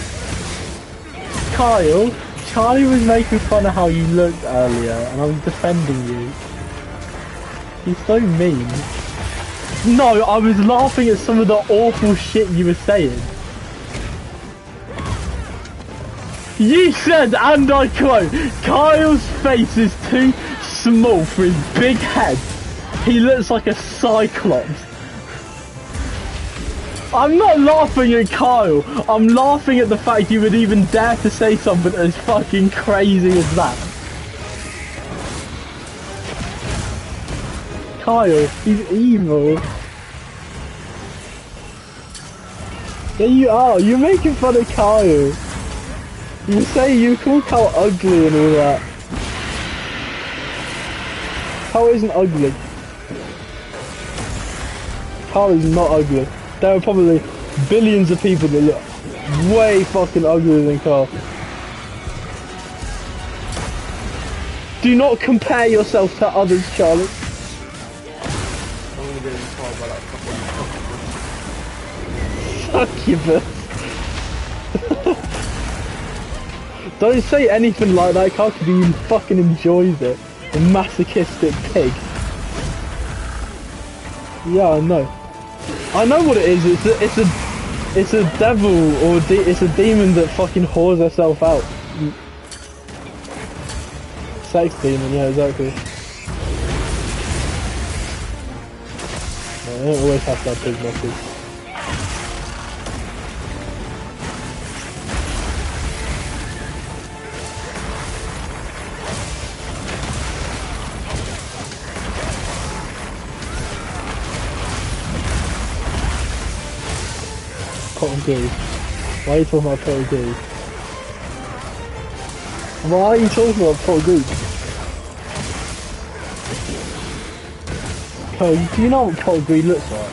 Speaker 2: Kyle, Charlie was making fun of how you looked earlier, and I was defending you. He's so mean. No, I was laughing at some of the awful shit you were saying. You said, and I quote, Kyle's face is too small for his big head. He looks like a cyclops. I'm not laughing at Kyle. I'm laughing at the fact you would even dare to say something as fucking crazy as that. Kyle, he's evil. There you are. You're making fun of Kyle. You say you call Kyle ugly and all that. Kyle isn't ugly. Kyle is not ugly. There are probably billions of people that look way fucking uglier than Kyle. Do not compare yourself to others, Charlie.
Speaker 3: I'm gonna get inspired by that
Speaker 2: Succubus. Don't say anything like that, Kyle, because he fucking enjoys it. A masochistic pig. Yeah, I know. I know what it is. It's a devil or it's a demon that fucking whores herself out. Sex demon, yeah, exactly. I don't always have to have big muscles. Pot of goo. Why are you talking about pot of goo? Why are you talking about pot of goo? Cole, do you know what pot of goo looks like?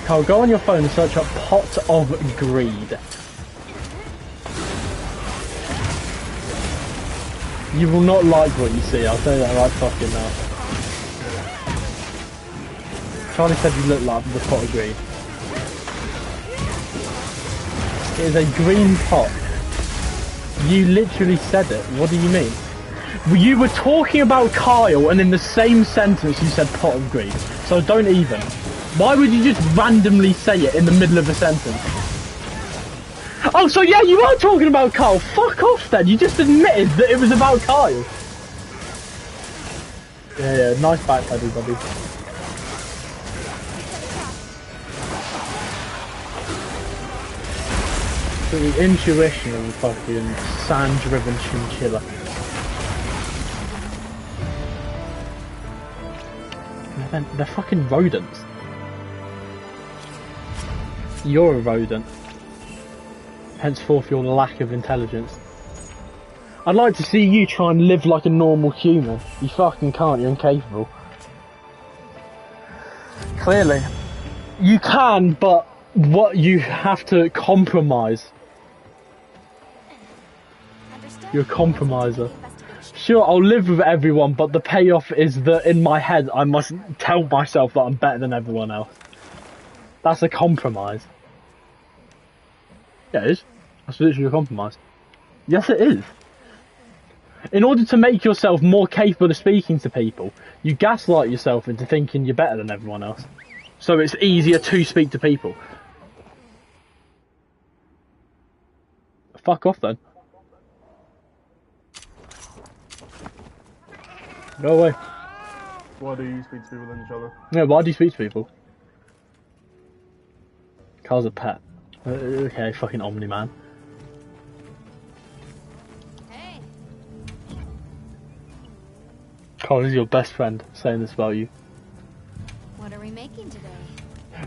Speaker 2: Cole, go on your phone and search up pot of greed. You will not like what you see, I'll tell you that right fucking now. Charlie said you look like the pot of greed. It is a green pot. You literally said it. What do you mean? You were talking about Kyle and in the same sentence you said pot of greed. So don't even. Why would you just randomly say it in the middle of a sentence? Oh, so yeah, you are talking about Kyle. Fuck off then. You just admitted that it was about Kyle. Yeah, nice back, everybody. The intuition of the fucking sand-driven chinchilla. They're fucking rodents. You're a rodent. Henceforth your lack of intelligence. I'd like to see you try and live like a normal human. You fucking can't, you're incapable. Clearly. You can, but what you have to compromise. You're a compromiser. Sure, I'll live with everyone, but the payoff is that in my head I must tell myself that I'm better than everyone else. That's a compromise. Yeah, it is. That's literally a compromise. Yes, it is. In order to make yourself more capable of speaking to people, you gaslight yourself into thinking you're better than everyone else. So it's easier to speak to people. Fuck off then. Go away.
Speaker 3: Why do you speak to people than each other?
Speaker 2: Yeah, why do you speak to people? Carl's a pet. Okay, fucking Omni-Man.
Speaker 1: Hey.
Speaker 2: Carl is your best friend saying this about you.
Speaker 1: cooking today?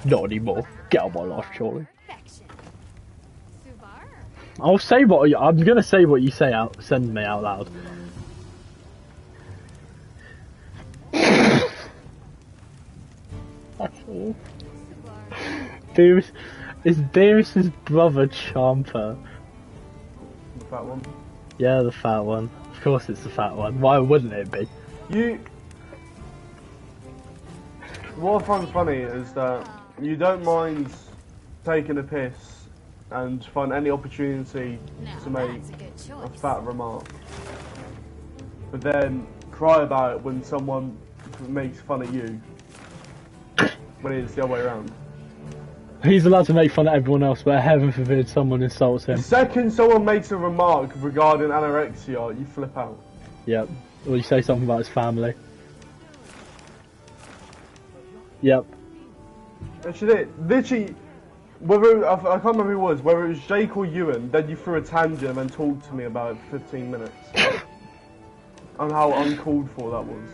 Speaker 2: Not anymore. Get out of my life, Charlie.
Speaker 1: Perfection. Suvar.
Speaker 2: I'll say what I'm gonna say. What you say out. Send me out loud. That's all.
Speaker 1: Suvar.
Speaker 2: Is Beerus's brother Champa?
Speaker 3: The fat one.
Speaker 2: Yeah, the fat one. Of course it's the fat one. Why wouldn't it be?
Speaker 3: What I find funny is that you don't mind taking a piss and find any opportunity to
Speaker 1: Now,
Speaker 3: make
Speaker 1: that's a good
Speaker 3: a
Speaker 1: choice.
Speaker 3: fat remark, but then cry about it when someone makes fun of you when it's the other way around.
Speaker 2: He's allowed to make fun of everyone else, but heaven forbid someone insults
Speaker 3: The
Speaker 2: him.
Speaker 3: second someone makes a remark regarding anorexia, you flip out.
Speaker 2: Yep. Or you say something about his family. Yep.
Speaker 3: That's it. Literally, whether I can't remember who it was, whether it was Jake or Ewan, then you threw a tangent and then talked to me about it for 15 minutes. And how uncalled for that was.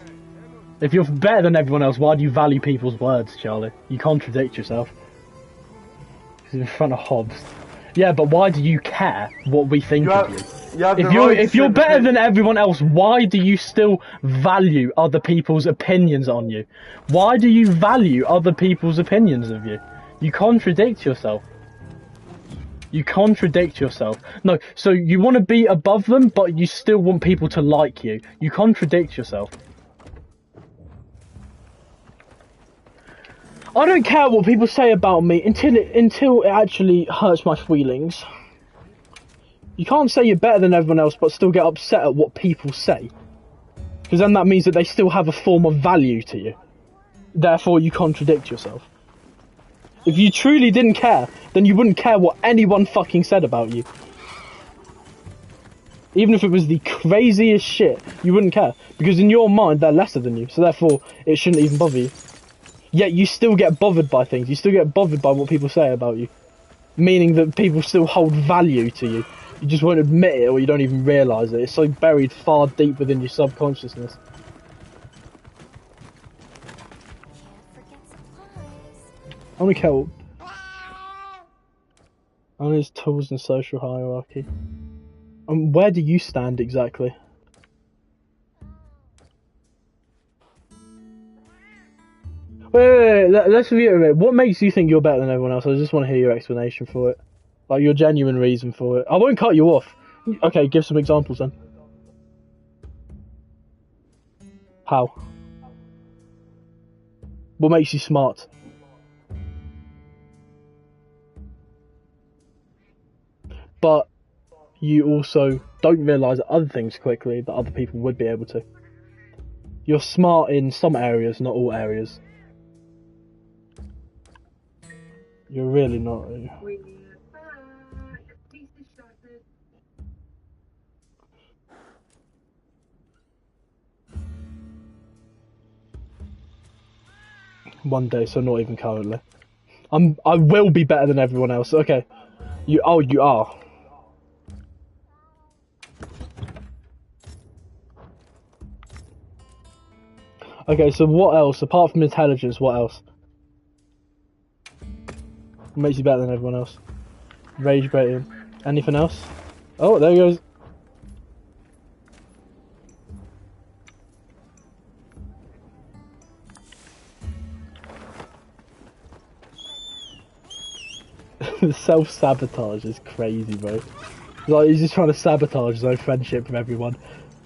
Speaker 2: If you're better than everyone else, why do you value people's words, Charlie? You contradict yourself. Because in front of Hobbs. Yeah, but why do you care what we think of you? If you're better than everyone else, why do you still value other people's opinions on you? Why do you value other people's opinions of you? You contradict yourself. You contradict yourself. No, so you want to be above them, but you still want people to like you. You contradict yourself. I don't care what people say about me until it actually hurts my feelings. You can't say you're better than everyone else but still get upset at what people say. Because then that means that they still have a form of value to you. Therefore you contradict yourself. If you truly didn't care, then you wouldn't care what anyone fucking said about you. Even if it was the craziest shit, you wouldn't care. Because in your mind, they're lesser than you. So therefore, it shouldn't even bother you. Yet you still get bothered by things. You still get bothered by what people say about you. Meaning that people still hold value to you. You just won't admit it or you don't even realise it. It's so buried far deep within your subconsciousness.
Speaker 4: Can't forget supplies.
Speaker 2: I want to kill... On his tools and social hierarchy. Where do you stand exactly? Wait, let's reiterate. What makes you think you're better than everyone else? I just want to hear your explanation for it. Like, your genuine reason for it. I won't cut you off. Okay, give some examples then. How? What makes you smart? But you also don't realise other things quickly that other people would be able to. You're smart in some areas, not all areas. You're really not. One day, so not even currently. I will be better than everyone else. Okay. You are. Okay, so what else? Apart from intelligence, what else? What makes you better than everyone else? Rage baiting. Anything else? Oh, there he goes. Self-sabotage is crazy, bro. Like, he's just trying to sabotage his own friendship with everyone.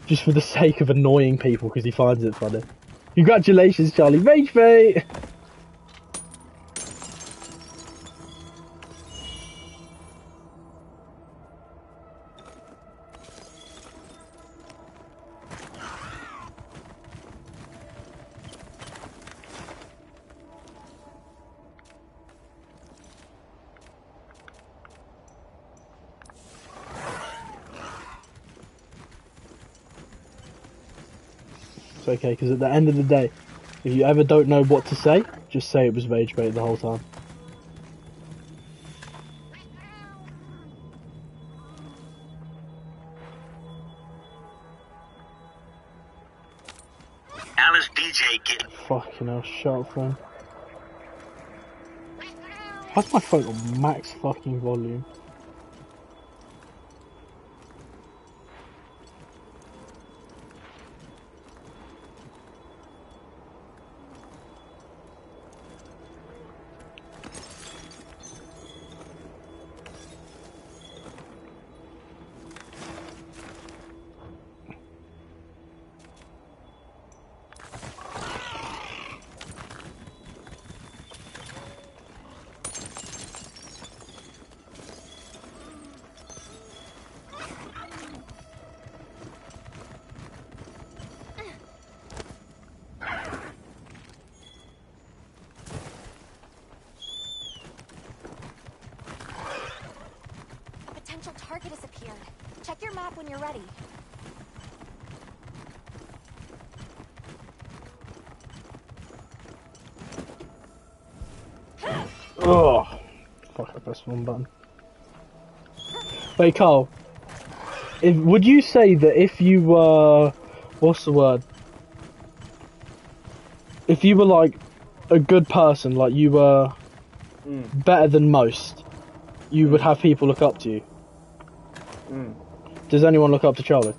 Speaker 2: Just for the sake of annoying people because he finds it funny. Congratulations, Charlie. Rage bait! It's okay, because at the end of the day, if you ever don't know what to say, just say it was rage bait the whole time.
Speaker 5: Alice DJ getting
Speaker 2: Fucking hell, shut up, friend. Why's my phone on max fucking volume?
Speaker 4: Potential target has appeared. Check your map when you're ready.
Speaker 2: Ugh. Fuck, I pressed one button. Wait, Carl. Would you say that if you were... What's the word? If you were, like, a good person, like you were better than most, you would have people look up to you? Does anyone look up to Charlie?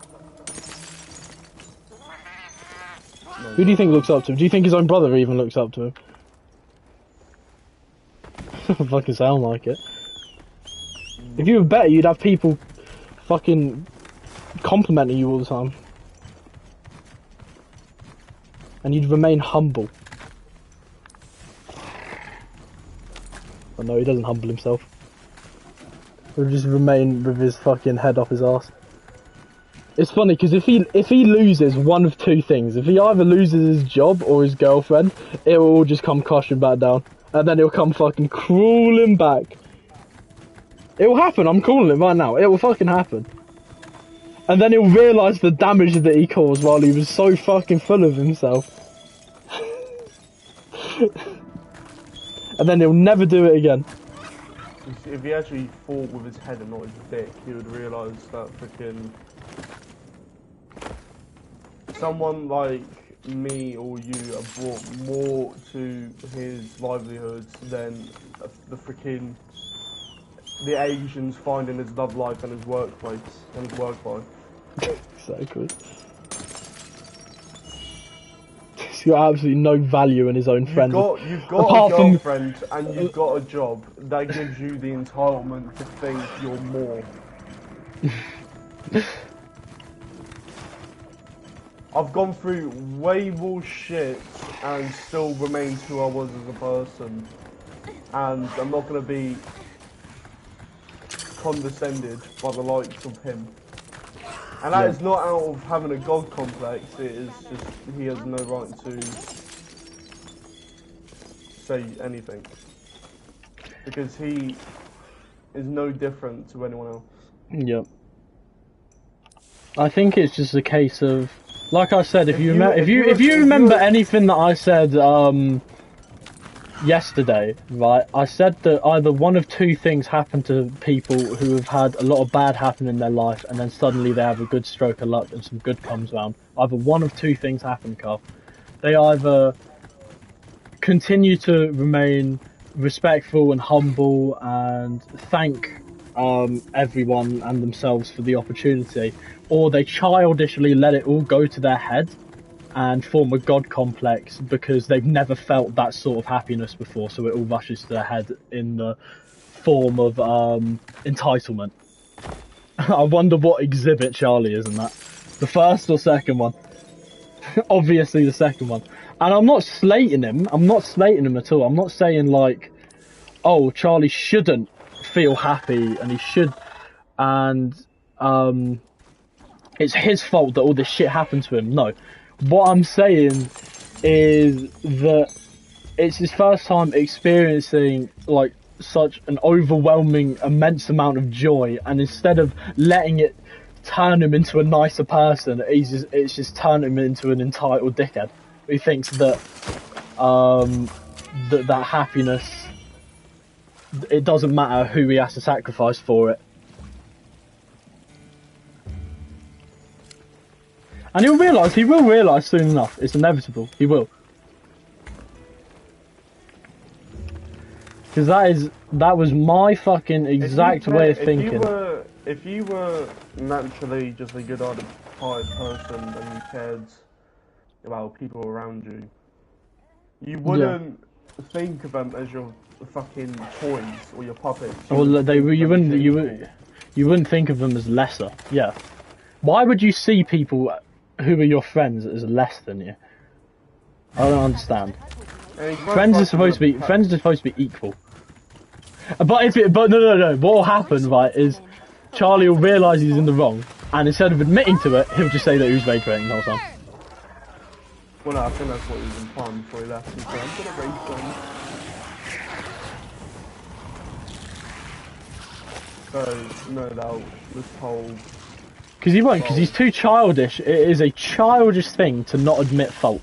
Speaker 3: No.
Speaker 2: Who do you think looks up to him? Do you think his own brother even looks up to him? Fucking sound like it. If you were better, you'd have people fucking complimenting you all the time. And you'd remain humble. But no, he doesn't humble himself. He'll just remain with his fucking head off his ass. It's funny because if he loses one of two things, if he either loses his job or his girlfriend, it will all just come crashing back down, and then he'll come fucking crawling back. It will happen. I'm calling it right now. It will fucking happen. And then he'll realise the damage that he caused while he was so fucking full of himself. And then he'll never do it again.
Speaker 3: If he actually fought with his head and not his dick, he would realise that freaking someone like me or you have brought more to his livelihoods than the Asians finding his love life and his workplace and his work life.
Speaker 2: Exactly. He's got absolutely no value in his own friends.
Speaker 3: You've got a girlfriend and you've got a job. That gives you the entitlement to think you're more. I've gone through way more shit and still remained who I was as a person. And I'm not going to be condescended by the likes of him. And that is not out of having a god complex, it is just he has no right to say anything. Because he is no different to anyone else.
Speaker 2: Yep. I think it's just a case of, like I said, if you remember anything that I said yesterday, right? I said that either one of two things happen to people who have had a lot of bad happen in their life, and then suddenly they have a good stroke of luck and some good comes around. Either one of two things happen, Carl. They either continue to remain respectful and humble and thank everyone and themselves for the opportunity, or they childishly let it all go to their head and form a god complex because they've never felt that sort of happiness before, so it all rushes to their head in the form of entitlement. I wonder what exhibit Charlie is in that. The first or second one? Obviously the second one. And I'm not slating him. I'm not slating him at all. I'm not saying like, oh, Charlie shouldn't feel happy and he should, and it's his fault that all this shit happened to him. No. What I'm saying is that it's his first time experiencing like such an overwhelming, immense amount of joy, and instead of letting it turn him into a nicer person, it's just turned him into an entitled dickhead. He thinks that that happiness, it doesn't matter who he has to sacrifice for it. And he will realise soon enough. It's inevitable. He will. Because that was my fucking exact way of thinking.
Speaker 3: If you were naturally just a good-hearted person and you cared about people around you, you wouldn't think of them as your fucking toys or your puppets.
Speaker 2: You wouldn't think of them as lesser. Yeah. Why would you see people who are your friends as less than you? I don't understand. Friends are supposed to be equal. But no. What will happen, right, is Charlie will realise he's in the wrong, and instead of admitting to it, he'll just say that he was rage baiting the whole time.
Speaker 3: Well, no, I think that's what he was implying before he left. He said, I'm gonna rage bait. So, no doubt, this whole...
Speaker 2: Because he won't, because he's too childish. It is a childish thing to not admit fault.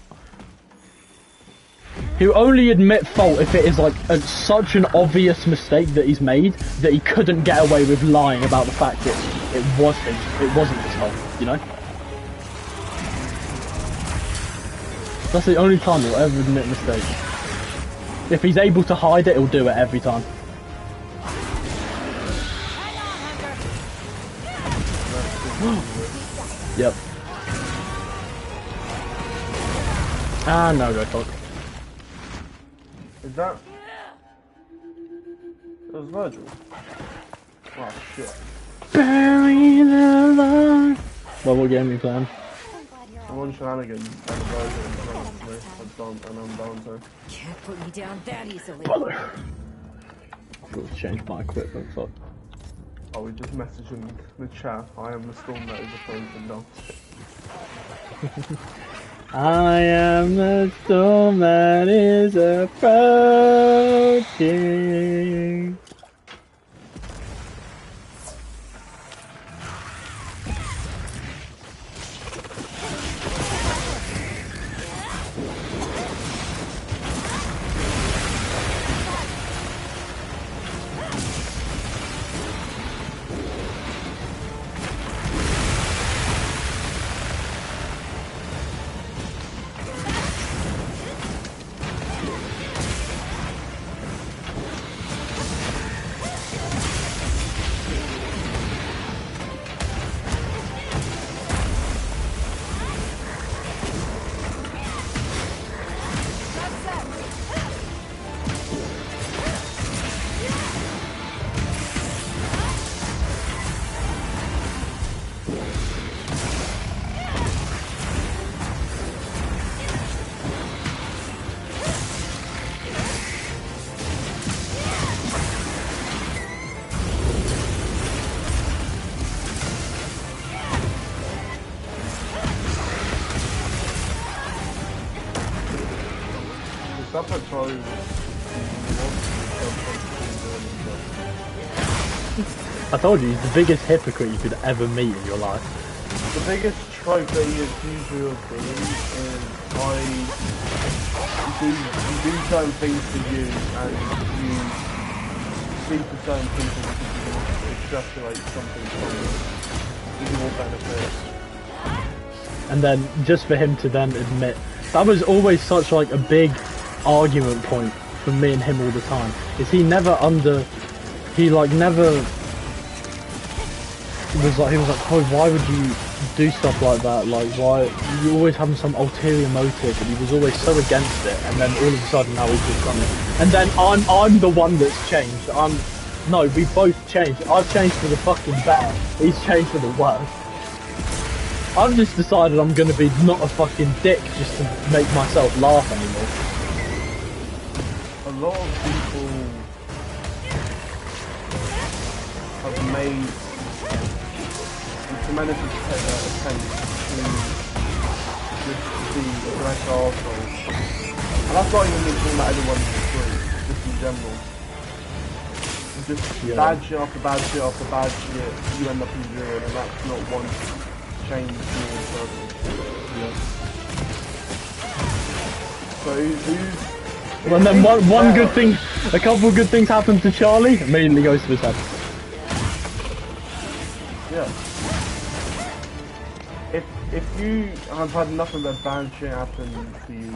Speaker 2: He'll only admit fault if it is like such an obvious mistake that he's made that he couldn't get away with lying about the fact that it wasn't his fault, you know? That's the only time he'll ever admit mistakes. If he's able to hide it, he'll do it every time. Yep. Ah, no, go talk.
Speaker 3: Is that... It was Virgil. Oh shit.
Speaker 2: Buried alive. Well, what game are you playing?
Speaker 3: I'm on Shenanigans and Virgil and I'm Dante.
Speaker 1: Can't put me down that easily.
Speaker 2: Brother. I've got to change my equipment, fuck.
Speaker 3: Oh, we just messaged in the chat. I am the storm that is approaching now.
Speaker 2: I am the storm that is approaching.
Speaker 3: Stuff like Charlie
Speaker 2: I told you, he's the biggest hypocrite you could ever meet in your life.
Speaker 3: The biggest trope that he accused you of being is you do certain things for you and you speak to certain people because you want to extrapolate something from your benefit.
Speaker 2: And then just for him to then admit, that was always such like a big argument point for me and him all the time, is he never was like, oh, why would you do stuff like that, like why, you always having some ulterior motive, and he was always so against it, and then all of a sudden now he's just done it. And then I'm the one that's changed. No, we both changed. I've changed for the fucking better, he's changed for the worse. I've just decided I'm gonna be not a fucking dick just to make myself laugh anymore.
Speaker 3: A lot of people have made a tremendous attempt to just be aggressive arseholes. And that's not even talking about anyone in the group, just in general. Just bad shit after bad shit after bad shit, you end up enduring, and that's not one change your circle. Yeah. So who's...
Speaker 2: And then one good thing, a couple of good things happen to Charlie, immediately goes to his head.
Speaker 3: Yeah. If you have had nothing but bad shit happen to you,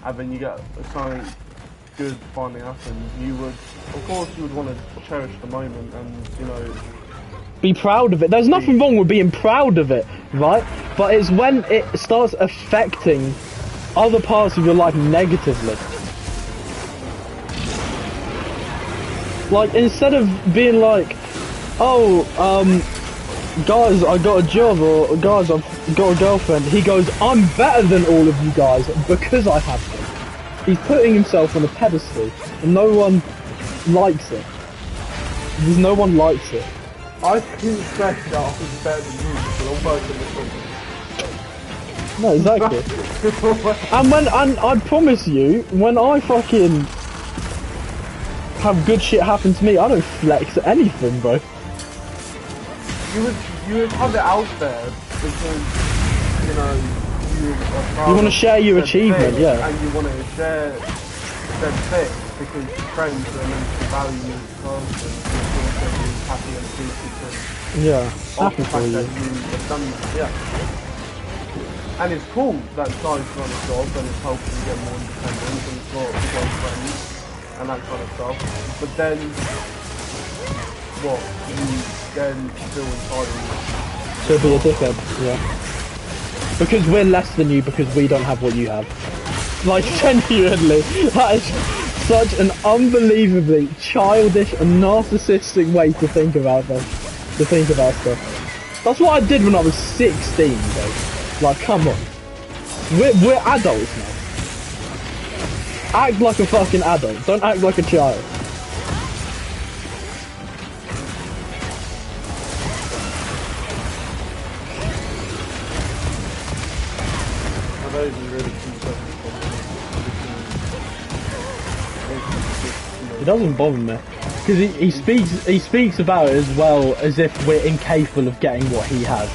Speaker 3: and then you get something good finally happened, you would, of course, you would want to cherish the moment and, you know,
Speaker 2: be proud of it. There's nothing wrong with being proud of it, right? But it's when it starts affecting other parts of your life negatively. Like, instead of being like, oh, guys, I got a job, or guys, I've got a girlfriend, he goes, I'm better than all of you guys because I have them. He's putting himself on a pedestal, and no one likes it. Because no one likes it.
Speaker 3: I can say that I was better than you, but I'm working the
Speaker 2: No, exactly. and I promise you, when I fucking have good shit happen to me, I don't flex anything, bro.
Speaker 3: You would have it out there because, you know, you are proud.
Speaker 2: You want to share your achievement,
Speaker 3: thing,
Speaker 2: yeah.
Speaker 3: And you want to share said thing because your friends are meant to value you as a person. You're happy and appreciative.
Speaker 2: Yeah,
Speaker 3: Of
Speaker 2: happy
Speaker 3: the
Speaker 2: for
Speaker 3: fact
Speaker 2: you.
Speaker 3: that you have done that, yeah. And it's cool that Sky's got a job and it's helping you get more independent and it's got friends and that kind of stuff. But then, what? You then feel entitled
Speaker 2: To be a dickhead, yeah. Because we're less than you because we don't have what you have. Like, genuinely, that is such an unbelievably childish and narcissistic way to think about this. To think about stuff. That's what I did when I was 16, though. Like, come on. We're adults now. Act like a fucking adult. Don't act like a child.
Speaker 3: I don't even really consider
Speaker 2: It doesn't bother me. Because he speaks about it as well as if we're incapable of getting what he has.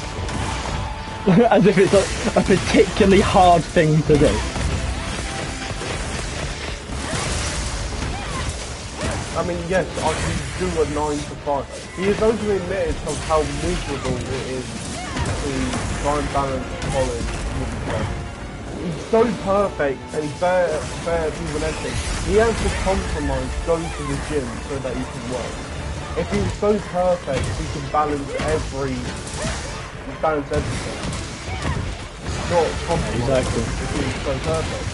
Speaker 2: As if it's a particularly hard thing to do.
Speaker 3: I mean, yes, I can do a 9 to 5. He has openly admitted of how miserable it is to try and balance college with his life. He's so perfect and he's fair people and everything. He has to compromise going to the gym so that he can work. If he was so perfect, he could balance everything. Not compromise if he was so perfect.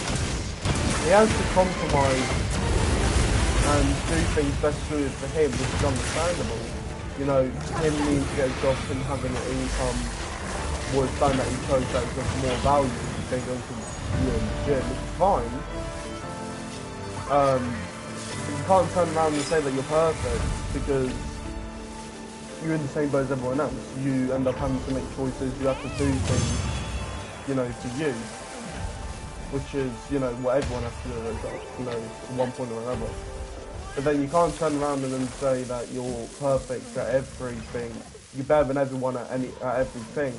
Speaker 3: He has to compromise and do things best suited for him, which is understandable. You know, him needing to get a job and having an income was something that he chose that was of more value than going to the gym, which is fine. You can't turn around and say that you're perfect because you're in the same boat as everyone else. You end up having to make choices, you have to do things, you know, for you. Which is, you know, what everyone has to do, you know, at one point or another. But then you can't turn around and then say that you're perfect at everything. You're better than everyone at everything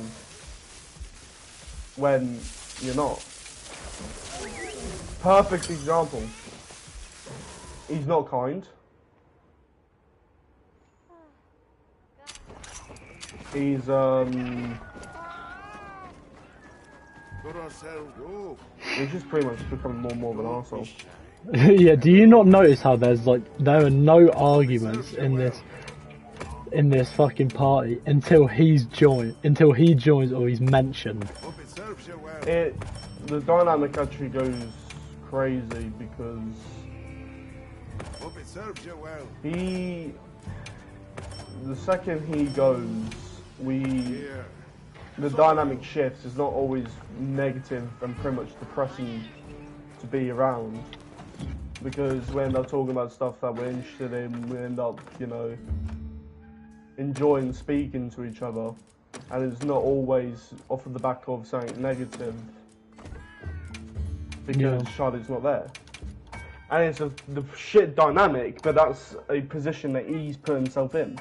Speaker 3: when you're not. Perfect example. He's not kind. He's he's just pretty much becoming more and more of an arsehole.
Speaker 2: Yeah, do you not notice how there are no arguments in this fucking party until he joins or he's mentioned.
Speaker 3: The dynamic actually goes crazy because the second he goes, the dynamic shifts. Is not always negative and pretty much depressing to be around. Because we end up talking about stuff that we're interested in, we end up, you know, enjoying speaking to each other, and it's not always off of the back of something negative, because Charlotte's not there. And it's the shit dynamic, but that's a position that he's put himself in.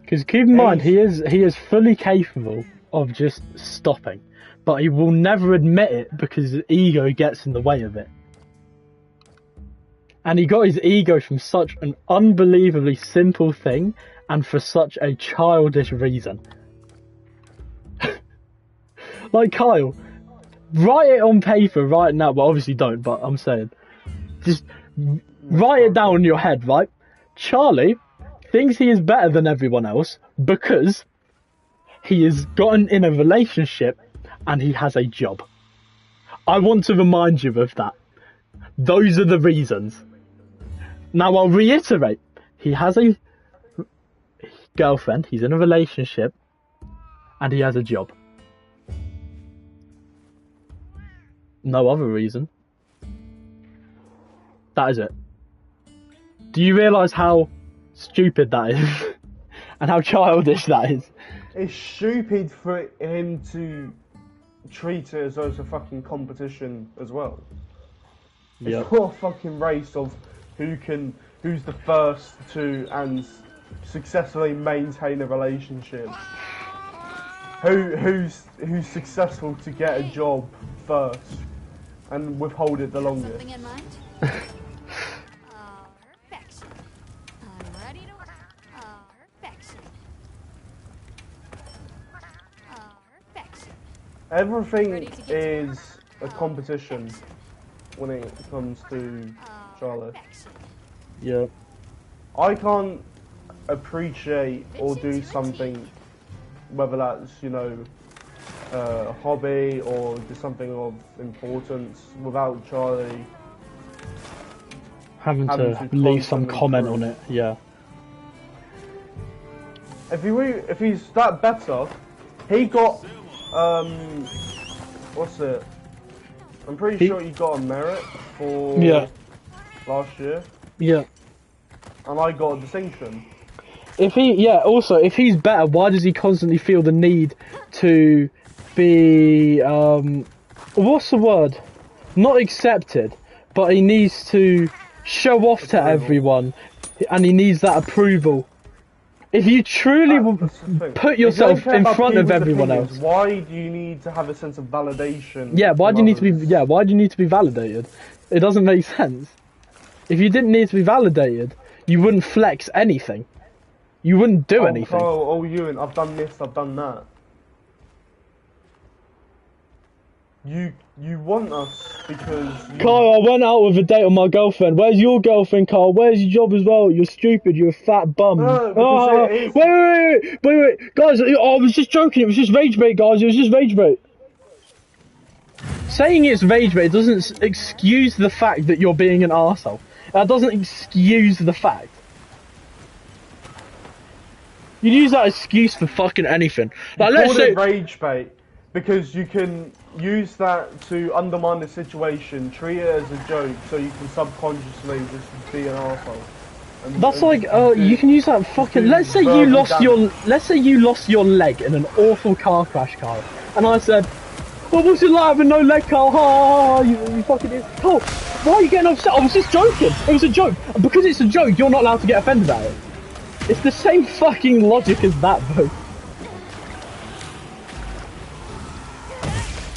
Speaker 2: Because keep in mind, he is fully capable of just stopping, but he will never admit it because his ego gets in the way of it. And he got his ego from such an unbelievably simple thing and for such a childish reason. Like, Kyle, write it on paper right now, but obviously don't, but I'm saying, just write it down in your head, right? Charlie thinks he is better than everyone else because he has gotten in a relationship and he has a job. I want to remind you of that. Those are the reasons. Now I'll reiterate. He has a girlfriend, he's in a relationship, and he has a job. No other reason. That is it. Do you realise how stupid that is? And how childish that is?
Speaker 3: It's stupid for him to treat it as though it's a fucking competition as well.
Speaker 2: Yep.
Speaker 3: It's not a fucking race of who's the first to and successfully maintain a relationship. Who's successful to get a job first and withhold it the longest.
Speaker 1: Something in mind? Perfection. I'm ready to work. Perfection. Perfection.
Speaker 3: Everything is a competition when it comes to Charlotte.
Speaker 2: Yeah.
Speaker 3: I can't appreciate or do something, whether that's, you know, a hobby or just something of importance, without Charlie
Speaker 2: Having to leave some comment on it, yeah.
Speaker 3: If he's that better, he got what's it? I'm pretty sure he got a merit for last year.
Speaker 2: Yeah.
Speaker 3: And I got a distinction.
Speaker 2: Also, if he's better, why does he constantly feel the need to be, what's the word? Not accepted, but he needs to show off to everyone, and he needs that approval. If you truly put yourself in front of everyone else,
Speaker 3: why do you need to have a sense of validation?
Speaker 2: Yeah, why do you need to be? Yeah, why do you need to be validated? It doesn't make sense. If you didn't need to be validated, you wouldn't flex anything. You wouldn't do anything.
Speaker 3: Oh, Ewan, I've done this, I've done that. You want us because
Speaker 2: Kyle, I went out with a date with my girlfriend. Where's your girlfriend, Kyle? Where's your job as well? You're stupid, you're a fat bum.
Speaker 3: No,
Speaker 2: Wait, guys, I was just joking, it was just rage bait, guys, it was just rage bait. Saying it's rage bait doesn't excuse the fact that you're being an arsehole. That doesn't excuse the fact. You use that excuse for fucking anything. Like, let's say
Speaker 3: rage bait because you can use that to undermine the situation, treat it as a joke, so you can subconsciously just be an arsehole.
Speaker 2: That's like, you can use that fucking. Let's say you lost your leg in an awful car crash, Carl, and I said, "Well, what's it like having no leg, Carl? Ha, you fucking idiot." Carl, why are you getting upset? I was just joking. It was a joke. And because it's a joke, you're not allowed to get offended at it. It's the same fucking logic as that, bro.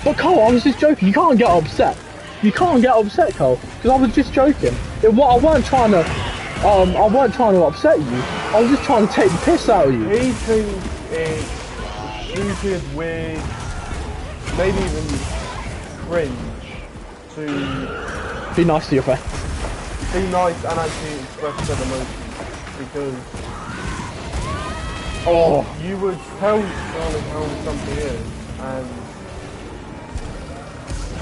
Speaker 2: But Cole, I was just joking. You can't get upset. You can't get upset, Cole, because I was just joking. I weren't trying to upset you. I was just trying to take the piss out of you.
Speaker 3: He thinks it's stupid, weird, maybe even cringe to
Speaker 2: be nice to your friends.
Speaker 3: Be nice and actually express their emotions, because you would tell Charlie how something is, and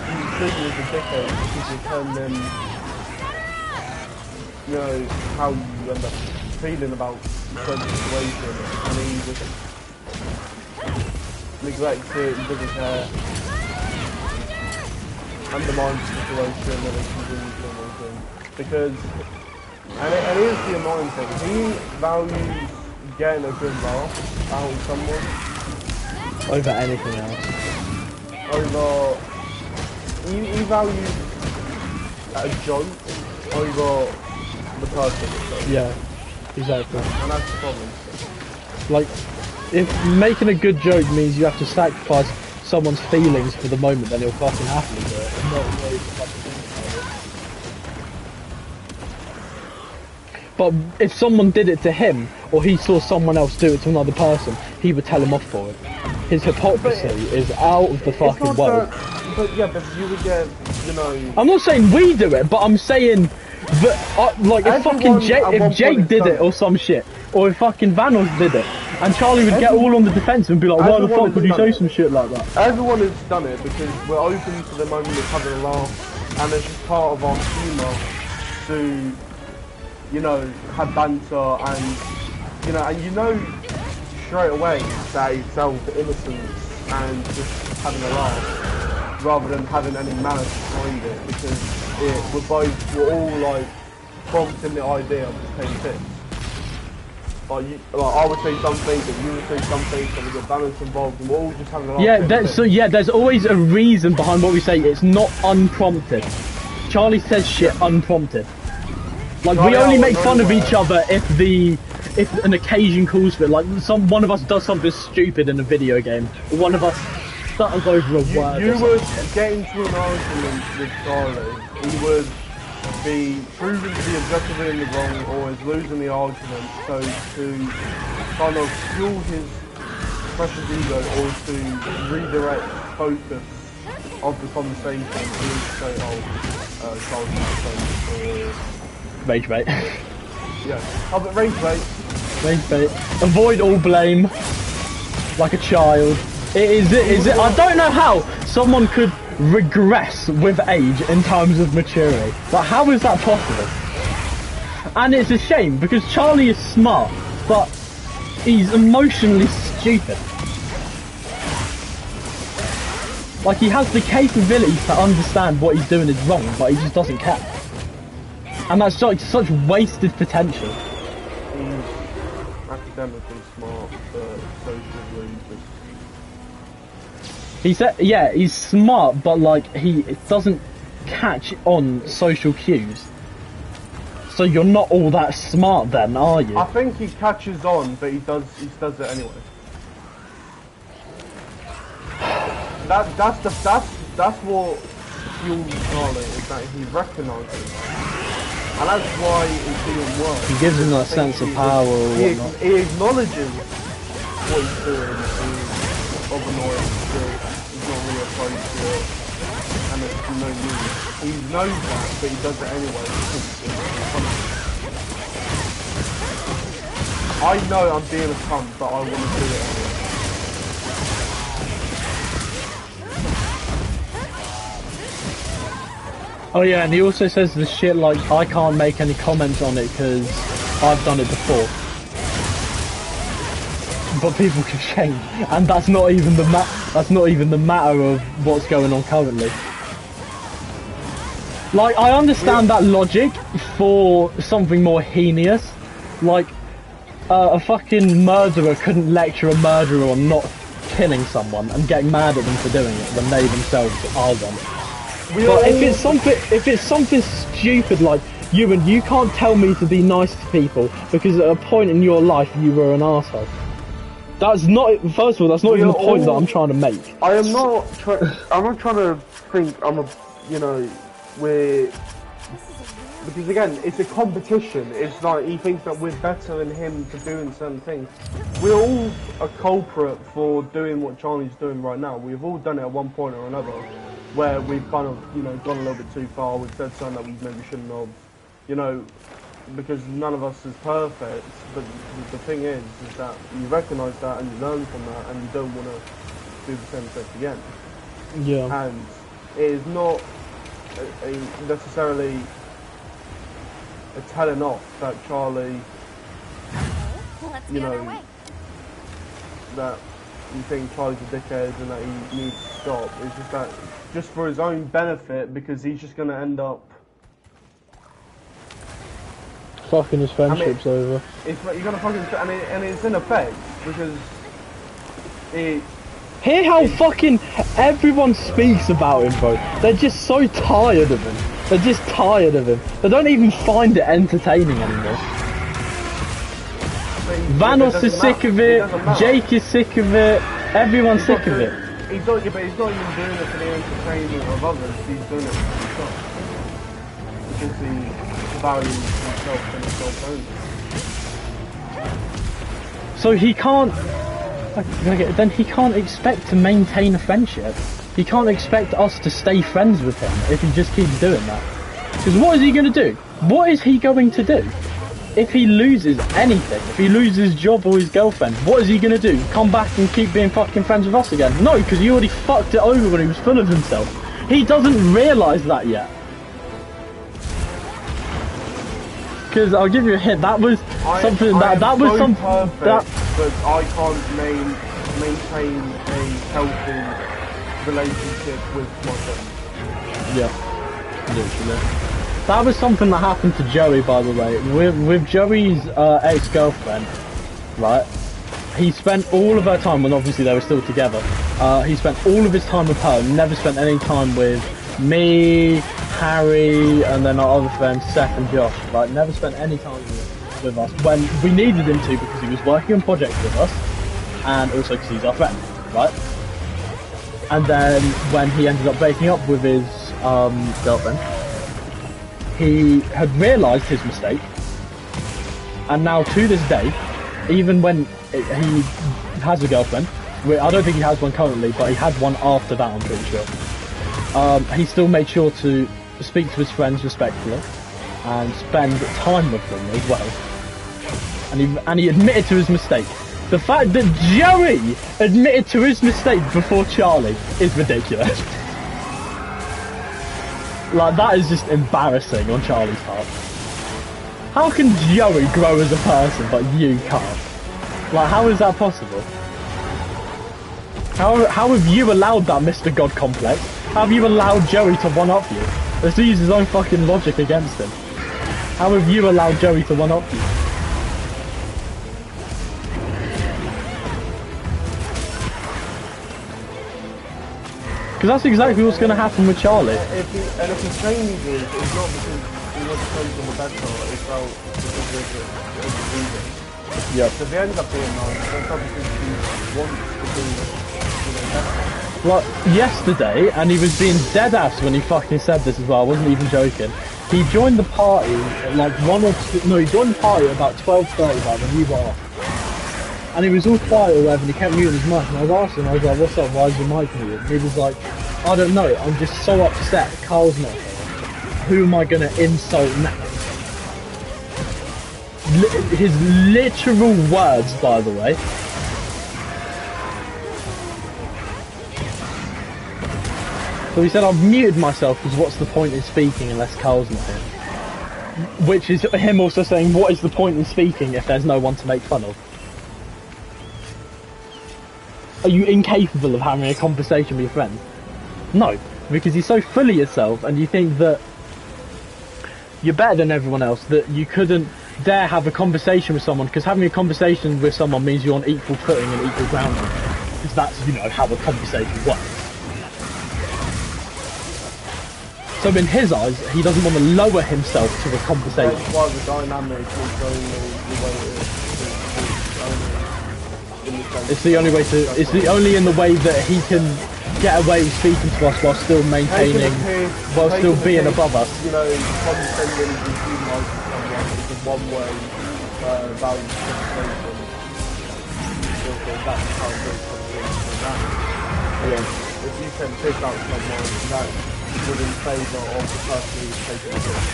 Speaker 3: you treat you as a dickhead because you tell them, you know, how you end up feeling about the certain situation, and he just neglects it, he doesn't care, undermines the situation, and it continues to everything. Because, and it is the annoying thing, he values getting a good laugh out of someone
Speaker 2: over anything else.
Speaker 3: He values a joke over the person.
Speaker 2: Yeah, exactly.
Speaker 3: And that's the problem.
Speaker 2: Like, if making a good joke means you have to sacrifice someone's feelings for the moment, then he'll fucking happily do it. And not worry about the But if someone did it to him, or he saw someone else do it to another person, he would tell him off for it. His hypocrisy is out of the fucking world.
Speaker 3: But you would get you know.
Speaker 2: I'm not saying we do it, but I'm saying that, like, if fucking Jake did it or some shit, or if fucking Vanos did it, and Charlie would get all on the defense and be like, why the fuck would you say some shit like that?
Speaker 3: Everyone has done it because we're open to the moment of having a laugh, and it's just part of our humour to, you know, have banter and you know straight away that it's self-innocence and just having a laugh, rather than having any malice behind it, because we're all like prompting the idea of the same thing. Like I would say something, and you would say something, and we get balance involved, and we're all just having a laugh.
Speaker 2: Yeah, there's always a reason behind what we say. It's not unprompted. Charlie says shit unprompted. Like, we only make fun of each other if an occasion calls for it. Like, one of us does something stupid in a video game, or one of us stutters over a word.
Speaker 3: You would get into an argument with Charlie. He would be proven to be objectively in the wrong, or is losing the argument. So to kind of fuel his precious ego, or to redirect focus of the conversation, he would say, Charlie's
Speaker 2: Rage bait.
Speaker 3: Yeah. Oh, but rage bait.
Speaker 2: Rage bait. Avoid all blame. Like a child. Is it? I don't know how someone could regress with age in terms of maturity. Like, how is that possible? And it's a shame because Charlie is smart, but he's emotionally stupid. Like, he has the capability to understand what he's doing is wrong, but he just doesn't care. And that's like such wasted potential.
Speaker 3: He's academically smart, but socially
Speaker 2: He said, yeah, he's smart, but like he doesn't catch on social cues. So you're not all that smart then, are you?
Speaker 3: I think he catches on, but he does it anyway. That's what fuels Charlie, is that he recognises. And that's why it didn't work.
Speaker 2: He gives him that sense of power or whatnot.
Speaker 3: He acknowledges what he's doing is of annoyance, he's not really appropriate, and it's no use. He knows that, but he does it anyway because it's funny. I know I'm being a cunt, but I want to do it anyway.
Speaker 2: Oh yeah, and he also says the shit like, I can't make any comments on it because I've done it before. But people can change, and that's not even the matter of what's going on currently. Like, I understand that logic for something more heinous. Like, a fucking murderer couldn't lecture a murderer on not killing someone and getting mad at them for doing it when they themselves are one. But if it's something stupid like you can't tell me to be nice to people because at a point in your life you were an arsehole. That's not, first of all, that's not even the point that I'm trying to make.
Speaker 3: I'm not trying to think because again, it's a competition. It's like he thinks that we're better than him for doing certain things. We're all a culprit for doing what Charlie's doing right now. We've all done it at one point or another, where we've kind of, gone a little bit too far. We've said something that we maybe shouldn't have, because none of us is perfect. But the thing is that you recognise that and you learn from that, and you don't want to do the same mistake again.
Speaker 2: Yeah.
Speaker 3: And it is not necessarily a telling off that Charlie, that you think Charlie's a dickhead and that he needs to stop. It's just that, just for his own benefit, because he's just going to end up
Speaker 2: fucking his friendship's over.
Speaker 3: You're gonna fucking, and it's in effect because it.
Speaker 2: Hear how fucking everyone speaks about him, bro. They're just so tired of him. They're just tired of him. They don't even find it entertaining anymore. Vanos is sick of it. Jake is sick of it. Everyone's sick of it.
Speaker 3: He's not even doing it for the entertainment of others. He's doing it for himself because he values himself and himself only.
Speaker 2: So he can't. Then he can't expect to maintain a friendship. he can't expect us to stay friends with him if he just keeps doing that. Because what is he going to do? What is he going to do? If he loses anything, if he loses his job or his girlfriend, what is he going to do? Come back and keep being fucking friends with us again? No, because he already fucked it over when he was full of himself. He doesn't realise that yet. Because I'll give you a hint, that was something that was something that...
Speaker 3: But I can't maintain a healthy relationship with my friends.
Speaker 2: Yeah, literally. That was something that happened to Joey, by the way. With Joey's ex-girlfriend, right? He spent all of her time, when obviously they were still together, he spent all of his time with her, never spent any time with me, Harry, and then our other friends, Seth and Josh. Like, never spent any time with us when we needed him to, because he was working on projects with us, and also because he's our friend, right? And then when he ended up breaking up with his girlfriend, he had realised his mistake, and now to this day, even when he has a girlfriend, I don't think he has one currently, but he had one after that, I'm pretty sure, he still made sure to speak to his friends respectfully and spend time with them as well. And he admitted to his mistake. The fact that Joey admitted to his mistake before Charlie is ridiculous. Like, that is just embarrassing on Charlie's part. How can Joey grow as a person, but you can't? Like, how is that possible? How have you allowed that Mr. God complex? How have you allowed Joey to one-up you? Let's use his own fucking logic against him. How have you allowed Joey to one-up you? Because that's exactly what's going to happen with Charlie.
Speaker 3: If he changes, it's not because he wants to change on the bad side, it's because there's a reason.
Speaker 2: Yep.
Speaker 3: So if he ends up being nice, then probably because he wants to be, better.
Speaker 2: Like, yesterday, and he was being dead-ass when he fucking said this as well, I wasn't even joking. He joined the party at like he joined the party at about 12:30, like when you were off. And he was all quiet or whatever, and he kept muting his mic, and I was asking him, I was like, what's up, why is your mic muted? And he was like, I don't know, I'm just so upset, Carl's not here. Who am I gonna insult now? His literal words, by the way. So he said, I've muted myself because what's the point in speaking unless Carl's not here? Which is him also saying, what is the point in speaking if there's no one to make fun of? Are you incapable of having a conversation with your friend? No, because you're so full of yourself and you think that you're better than everyone else, that you couldn't dare have a conversation with someone, because having a conversation with someone means you're on equal footing and equal ground. Because that's, you know, how a conversation works. So in his eyes, he doesn't want to lower himself to a conversation.
Speaker 3: That's why the dynamic is only the way it is.
Speaker 2: It's the only way to. It's the only in the way that he can get away with speaking to us while still maintaining, while still being above us.
Speaker 3: You know, condescending and dehumanising someone is a one-way value conversation. That's how it goes from that. Yeah. If you can pick out someone that would in favour of the person who's taking the piss.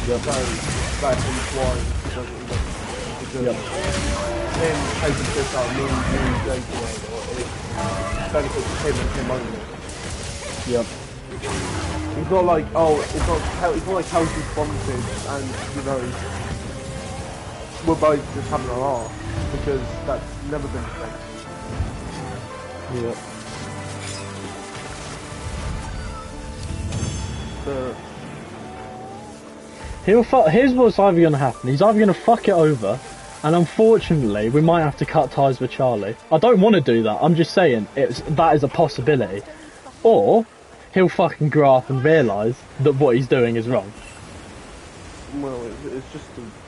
Speaker 3: Yep. So that is why he doesn't look because him taking piss out means you dating or it benefits him and him only.
Speaker 2: Yep.
Speaker 3: He's not like, oh, it's not like healthy bondage and, you know, we're both just having a laugh, because that's never been the case.
Speaker 2: Yep. Here's what's either going to happen. He's either going to fuck it over, and unfortunately, we might have to cut ties with Charlie. I don't want to do that. I'm just saying that is a possibility. Or he'll fucking grow up and realise that what he's doing is wrong.
Speaker 3: Well, it's just...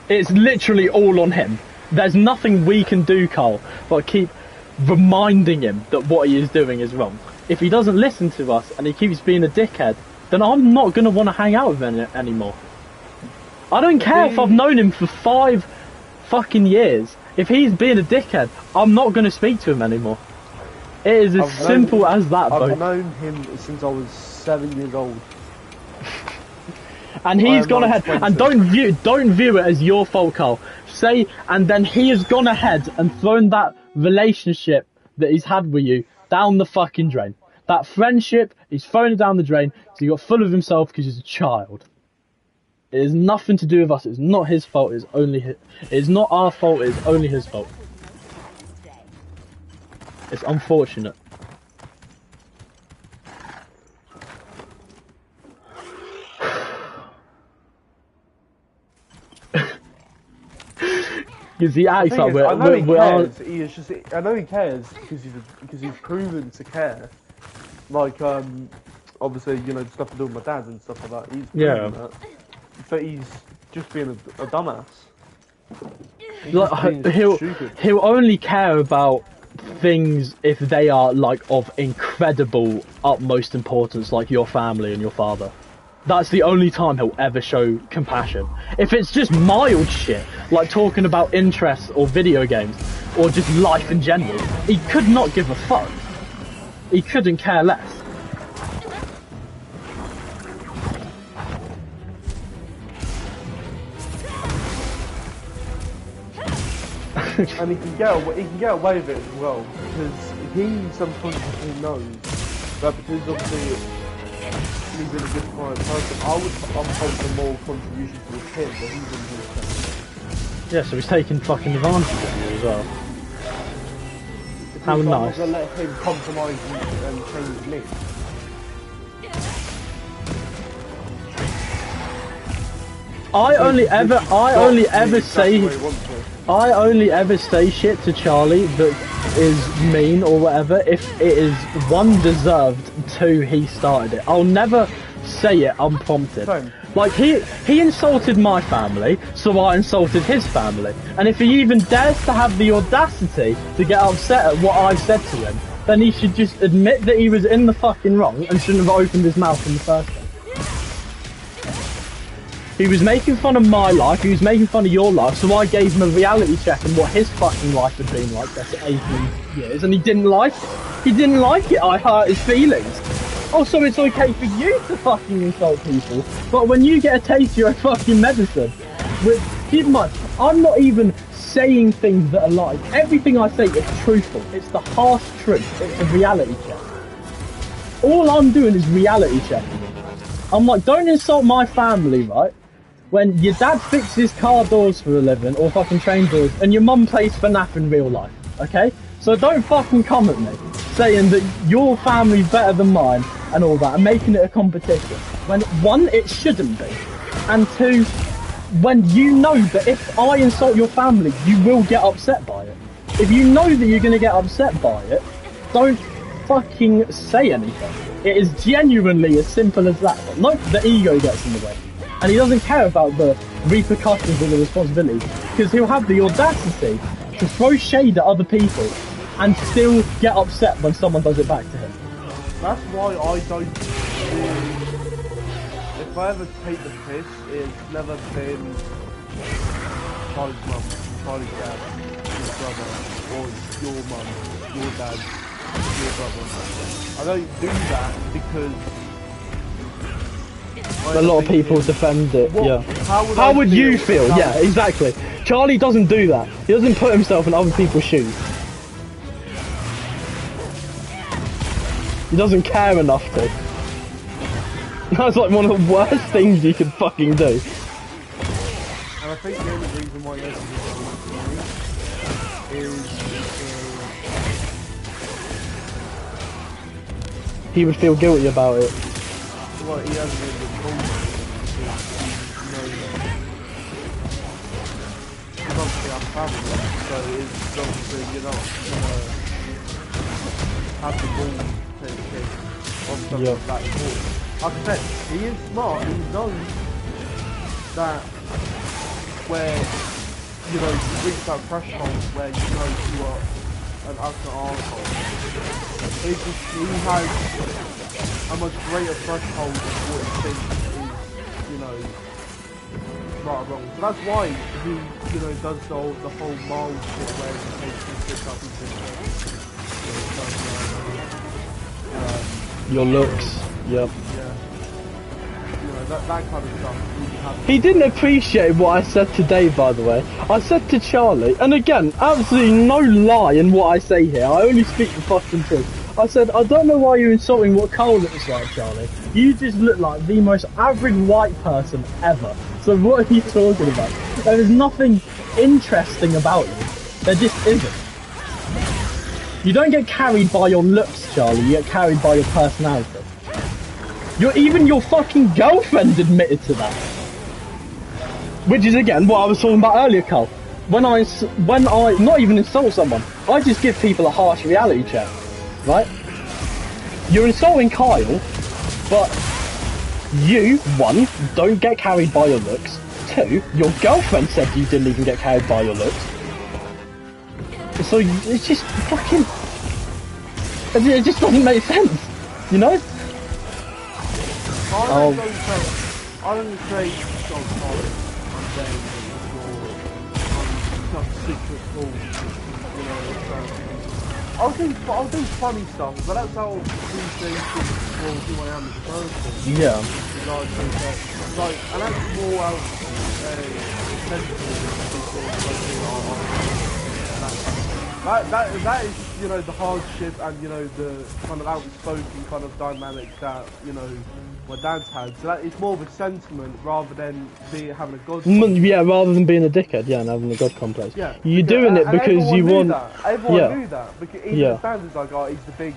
Speaker 2: It's literally all on him. There's nothing we can do, Carl, but keep reminding him that what he is doing is wrong. If he doesn't listen to us and he keeps being a dickhead, then I'm not going to want to hang out with him anymore. I don't care if I've known him for 5 fucking years. If he's being a dickhead, I'm not going to speak to him anymore. It is as
Speaker 3: I've
Speaker 2: simple
Speaker 3: known-
Speaker 2: as that,
Speaker 3: I've
Speaker 2: bro.
Speaker 3: known him since I was 7 years old.
Speaker 2: And he's
Speaker 3: am
Speaker 2: gone
Speaker 3: not
Speaker 2: ahead, and
Speaker 3: expensive.
Speaker 2: don't view it as your fault, Carl. Say, and then he has gone ahead and thrown that relationship that he's had with you down the fucking drain. That friendship, he's thrown it down the drain because he got full of himself because he's a child. It is nothing to do with us. It's not his fault. It's only his. It's not our fault. It's only his fault. It's unfortunate. Because he acts like
Speaker 3: I know he
Speaker 2: we are.
Speaker 3: cares. He is just. I know he cares because he's proven to care. Like obviously stuff to do with my dad and stuff like that. He's proven that. But he's just being a dumbass. He's just being stupid.
Speaker 2: He'll only care about things if they are like of incredible utmost importance, like your family and your father. That's the only time he'll ever show compassion. If it's just mild shit, like talking about interests or video games, or just life in general, he could not give a fuck. He couldn't care less.
Speaker 3: And he can get away with it as well, because he subconsciously knows that because obviously he's been a good person, I would uphold the more contribution to his kid, but he's in his sense.
Speaker 2: Yeah, so he's taking fucking advantage of you as well. How
Speaker 3: I'm
Speaker 2: nice.
Speaker 3: not gonna let him compromise and change me.
Speaker 2: I only ever say shit to Charlie that is mean or whatever if it is one deserved, two he started it. I'll never say it unprompted.
Speaker 3: Same.
Speaker 2: Like he insulted my family, so I insulted his family. And if he even dares to have the audacity to get upset at what I said to him, then he should just admit that he was in the fucking wrong and shouldn't have opened his mouth in the first place. He was making fun of my life, he was making fun of your life, so I gave him a reality check on what his fucking life had been like after 18 years, and he didn't like it. He didn't like it, I hurt his feelings. Oh, so it's okay for you to fucking insult people, but when you get a taste of your fucking medicine, keep in mind, I'm not even saying things that are lies. Everything I say is truthful. It's the harsh truth. It's a reality check. All I'm doing is reality checking. I'm like, don't insult my family, right? When your dad fixes car doors for a living, or fucking train doors, and your mum plays FNAF in real life, okay? So don't fucking come at me, saying that your family's better than mine, and all that, and making it a competition. When, one, it shouldn't be, and two, when you know that if I insult your family, you will get upset by it. If you know that you're gonna get upset by it, don't fucking say anything. It is genuinely as simple as that. Nope, the ego gets in the way. And he doesn't care about the repercussions or the responsibilities, because he'll have the audacity to throw shade at other people and still get upset when someone does it back to him.
Speaker 3: That's why I don't really, if I ever take the piss, it's never been Charlie's mum, Charlie's dad, your brother, or your mum, your dad, your brother. I don't do that because
Speaker 2: a lot of people defend it, yeah.
Speaker 3: How
Speaker 2: would you feel? Yeah, exactly. Charlie doesn't do that. He doesn't put himself in other people's shoes. He doesn't care enough to. That's like one of the worst things you could fucking do.
Speaker 3: And I think the only reason why this is
Speaker 2: he would feel guilty about it.
Speaker 3: Well, he hasn't really been told because obviously I'm family, so it's obviously you're not gonna have the ball to take the case on something that important. Like I said, he is smart, he knows that where you reach that threshold where you know you are an utter arsehole. He has a much greater threshold of what he thinks is, right or wrong. So that's why he, does the whole mild shit where he takes his shit up and things.
Speaker 2: Your looks. Yep.
Speaker 3: Yeah. You know, that kind of stuff. You have
Speaker 2: He didn't appreciate what I said today, by the way. I said to Charlie, and again, absolutely no lie in what I say here. I only speak the fucking truth. I said, I don't know why you're insulting what Cole looks like, Charlie. You just look like the most average white person ever. So what are you talking about? There is nothing interesting about you. There just isn't. You don't get carried by your looks, Charlie. You get carried by your personality. Even your fucking girlfriend admitted to that. Which is again what I was talking about earlier, Carl. When I not even insult someone, I just give people a harsh reality check, right? You're insulting Kyle, but you, one, don't get carried by your looks. Two, your girlfriend said you didn't even get carried by your looks. So it's just fucking, it just doesn't make sense, you know?
Speaker 3: I don't say John Collins and then you're some secret call, you know, I'll do funny stuff, but that's how these things well, who I am as a person.
Speaker 2: Yeah.
Speaker 3: Like, and that's more out that is, you know, the hardship and, you know, the kind of outspoken kind of dynamic that, you know, my dad's had. So that it's more of a sentiment rather than having a god complex.
Speaker 2: Yeah, rather than being a dickhead, yeah, and having a god complex.
Speaker 3: Yeah.
Speaker 2: You're doing it because you want.
Speaker 3: Everyone knew that. Because even the fans is like, oh, he's the big,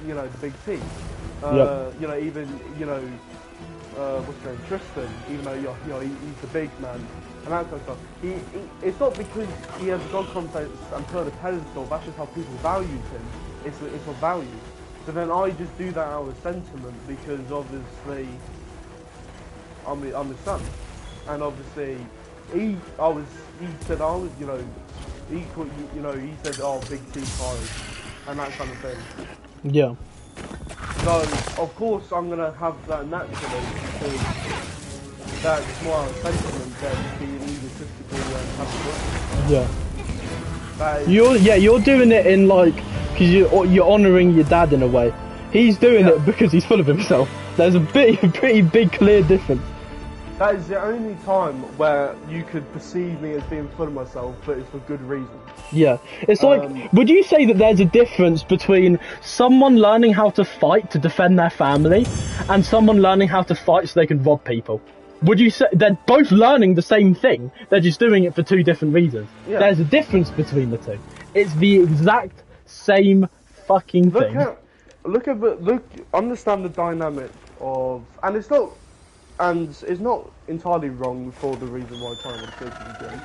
Speaker 3: you know, the big T. You know, even, you know, what's his name, Tristan, even though you know he's the big man and that kind of stuff. It's not because he has a god complex and put on a pedestal. That's just how people value him. It's for value. So then I just do that out of sentiment because obviously I'm his son, and obviously he said I was, you know, he said, oh, big T Kyle and that kind of thing.
Speaker 2: Yeah.
Speaker 3: So of course I'm gonna have that naturally because that's more of sentiment than being egotistical and having.
Speaker 2: Yeah. You're doing it in like, because you're honouring your dad in a way. He's doing it because he's full of himself. There's a pretty big clear difference.
Speaker 3: That is the only time where you could perceive me as being full of myself, but it's for good reason.
Speaker 2: Yeah, it's like, would you say that there's a difference between someone learning how to fight to defend their family and someone learning how to fight so they can rob people? Would you say they're both learning the same thing? They're just doing it for two different reasons. Yeah. There's a difference between the two. It's the exact same fucking thing.
Speaker 3: Understand the dynamic of, and it's not entirely wrong for the reason why Kyle wants to go to the gym.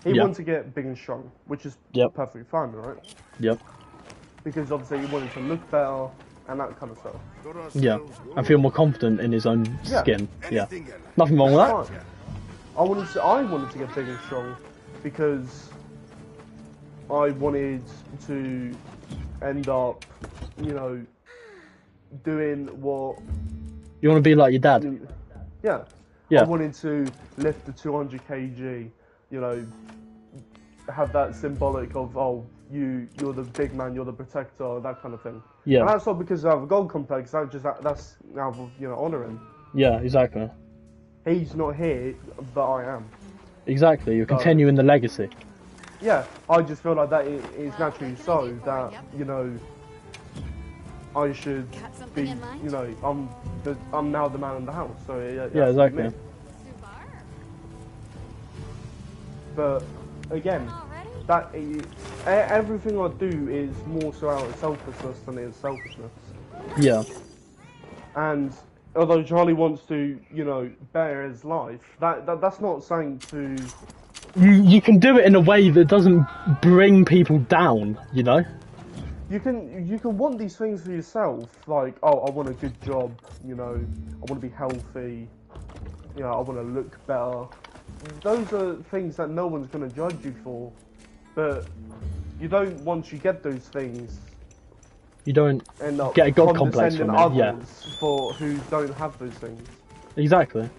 Speaker 3: He wants to get big and strong, which is perfectly fine, right?
Speaker 2: Yep.
Speaker 3: Because obviously he wanted to look better and that kind of stuff.
Speaker 2: Yeah, and feel more confident in his own skin. Yeah, nothing wrong with that.
Speaker 3: I wanted to get big and strong because I wanted to end up, you know, doing what.
Speaker 2: You want to be like your dad?
Speaker 3: Yeah. I wanted to lift the 200 kg, you know, have that symbolic of, oh, you're the big man, you're the protector, that kind of thing. Yeah. And that's not because I have a god complex, that's now, you know, honour him.
Speaker 2: Yeah, exactly.
Speaker 3: He's not here, but I am.
Speaker 2: Exactly, you're continuing the legacy.
Speaker 3: Yeah, I just feel like that is naturally so, that, you know, I should be, you know, I'm now the man in the house, so yeah,
Speaker 2: exactly.
Speaker 3: Me. But again, everything I do is more so out of selflessness than it is selfishness.
Speaker 2: Yeah.
Speaker 3: And although Charlie wants to, you know, better his life, that's not saying to.
Speaker 2: You can do it in a way that doesn't bring people down, you know.
Speaker 3: You can want these things for yourself, like, oh, I want a good job, you know, I want to be healthy, you know, I want to look better. Those are things that no one's going to judge you for, but you don't, once you get those things,
Speaker 2: you don't
Speaker 3: end up
Speaker 2: get a god complex from it,
Speaker 3: others for who don't have those things.
Speaker 2: Exactly.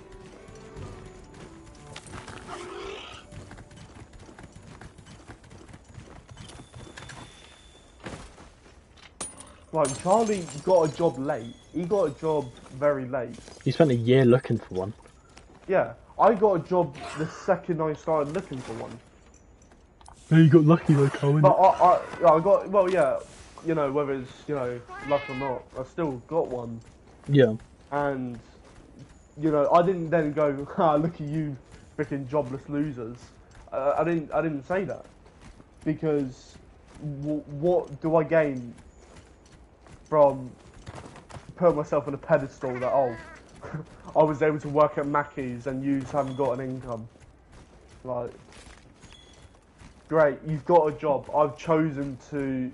Speaker 3: Like, Charlie got a job late. He got a job very late.
Speaker 2: He spent a year looking for one.
Speaker 3: Yeah, I got a job the second I started looking for one.
Speaker 2: No, you got lucky though, Cohen.
Speaker 3: But I got, well, yeah, you know, whether it's, you know, luck or not, I still got one.
Speaker 2: Yeah.
Speaker 3: And, you know, I didn't then go, ah, look at you, freaking jobless losers. I didn't say that. Because, what do I gain from putting myself on a pedestal that, oh, I was able to work at Mackey's and you haven't got an income? Like, great, you've got a job. I've chosen to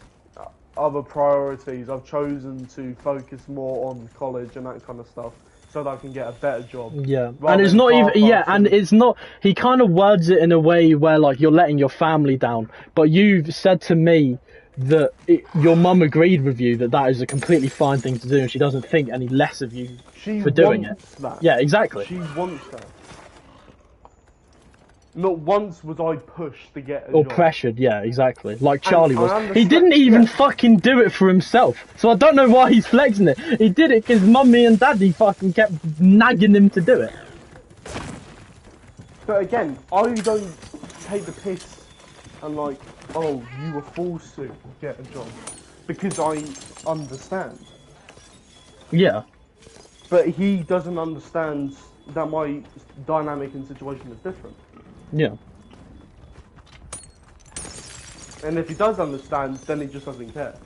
Speaker 3: other priorities. I've chosen to focus more on college and that kind of stuff so that I can get a better job.
Speaker 2: Yeah, and it's not even, yeah, and it's not, he kind of words it in a way where, like, you're letting your family down, but you've said to me that your mum agreed with you that that is a completely fine thing to do, and she doesn't think any less of you for doing it.
Speaker 3: That.
Speaker 2: Yeah, exactly.
Speaker 3: She wants that. Not once was I pushed to get a
Speaker 2: or
Speaker 3: job.
Speaker 2: pressured, yeah, exactly. Like Charlie was.
Speaker 3: understand-
Speaker 2: He didn't even
Speaker 3: yeah.
Speaker 2: fucking do it for himself. So I don't know why he's flexing it. He did it because mummy and daddy fucking kept nagging him to do it.
Speaker 3: But again, I don't take the piss and like, oh, you were forced to get a job. Because I understand.
Speaker 2: Yeah.
Speaker 3: But he doesn't understand that my dynamic and situation is different.
Speaker 2: Yeah.
Speaker 3: And if he does understand, then he just doesn't care.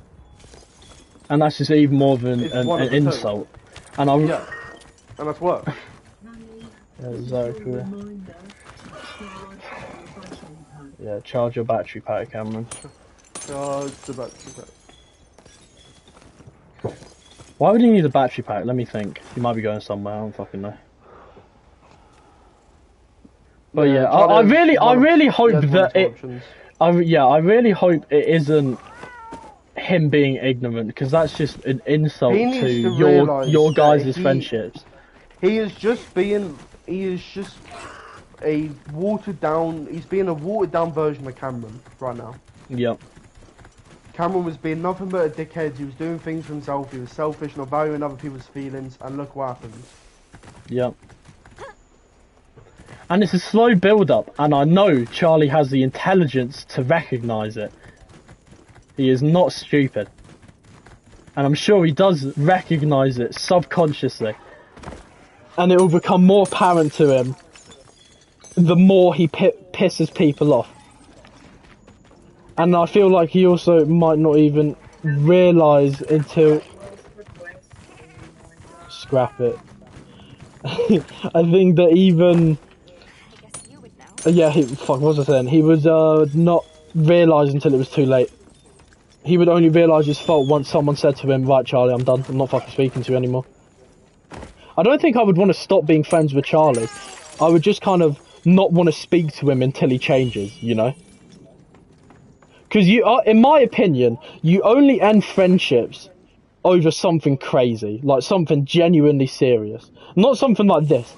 Speaker 2: And that's just even more of an
Speaker 3: one of the
Speaker 2: insult. And I
Speaker 3: Yeah. And that's work.
Speaker 2: Exactly. Yeah, charge your battery pack, Cameron.
Speaker 3: Charge the battery pack.
Speaker 2: Why would you need a battery pack? Let me think. You might be going somewhere, I don't fucking know. But yeah, I really hope that it. I really hope it isn't him being ignorant, because that's just an insult to your guys' friendships.
Speaker 3: He is just a watered down. He's being a watered down version of Cameron right now.
Speaker 2: Yep.
Speaker 3: Cameron was being nothing but a dickhead. He was doing things for himself. He was selfish, not valuing other people's feelings, and look what happens.
Speaker 2: Yep. And it's a slow build-up, and I know Charlie has the intelligence to recognise it. He is not stupid. And I'm sure he does recognise it subconsciously. And it will become more apparent to him the more he pisses people off. And I feel like he also might not even realise until... Scrap it. I think that even... Yeah, fuck, what was I saying? He would not realise until it was too late. He would only realise his fault once someone said to him, right, Charlie, I'm done. I'm not fucking speaking to you anymore. I don't think I would want to stop being friends with Charlie. I would just kind of not want to speak to him until he changes, you know? Because you are, in my opinion, you only end friendships over something crazy, like something genuinely serious. Not something like this.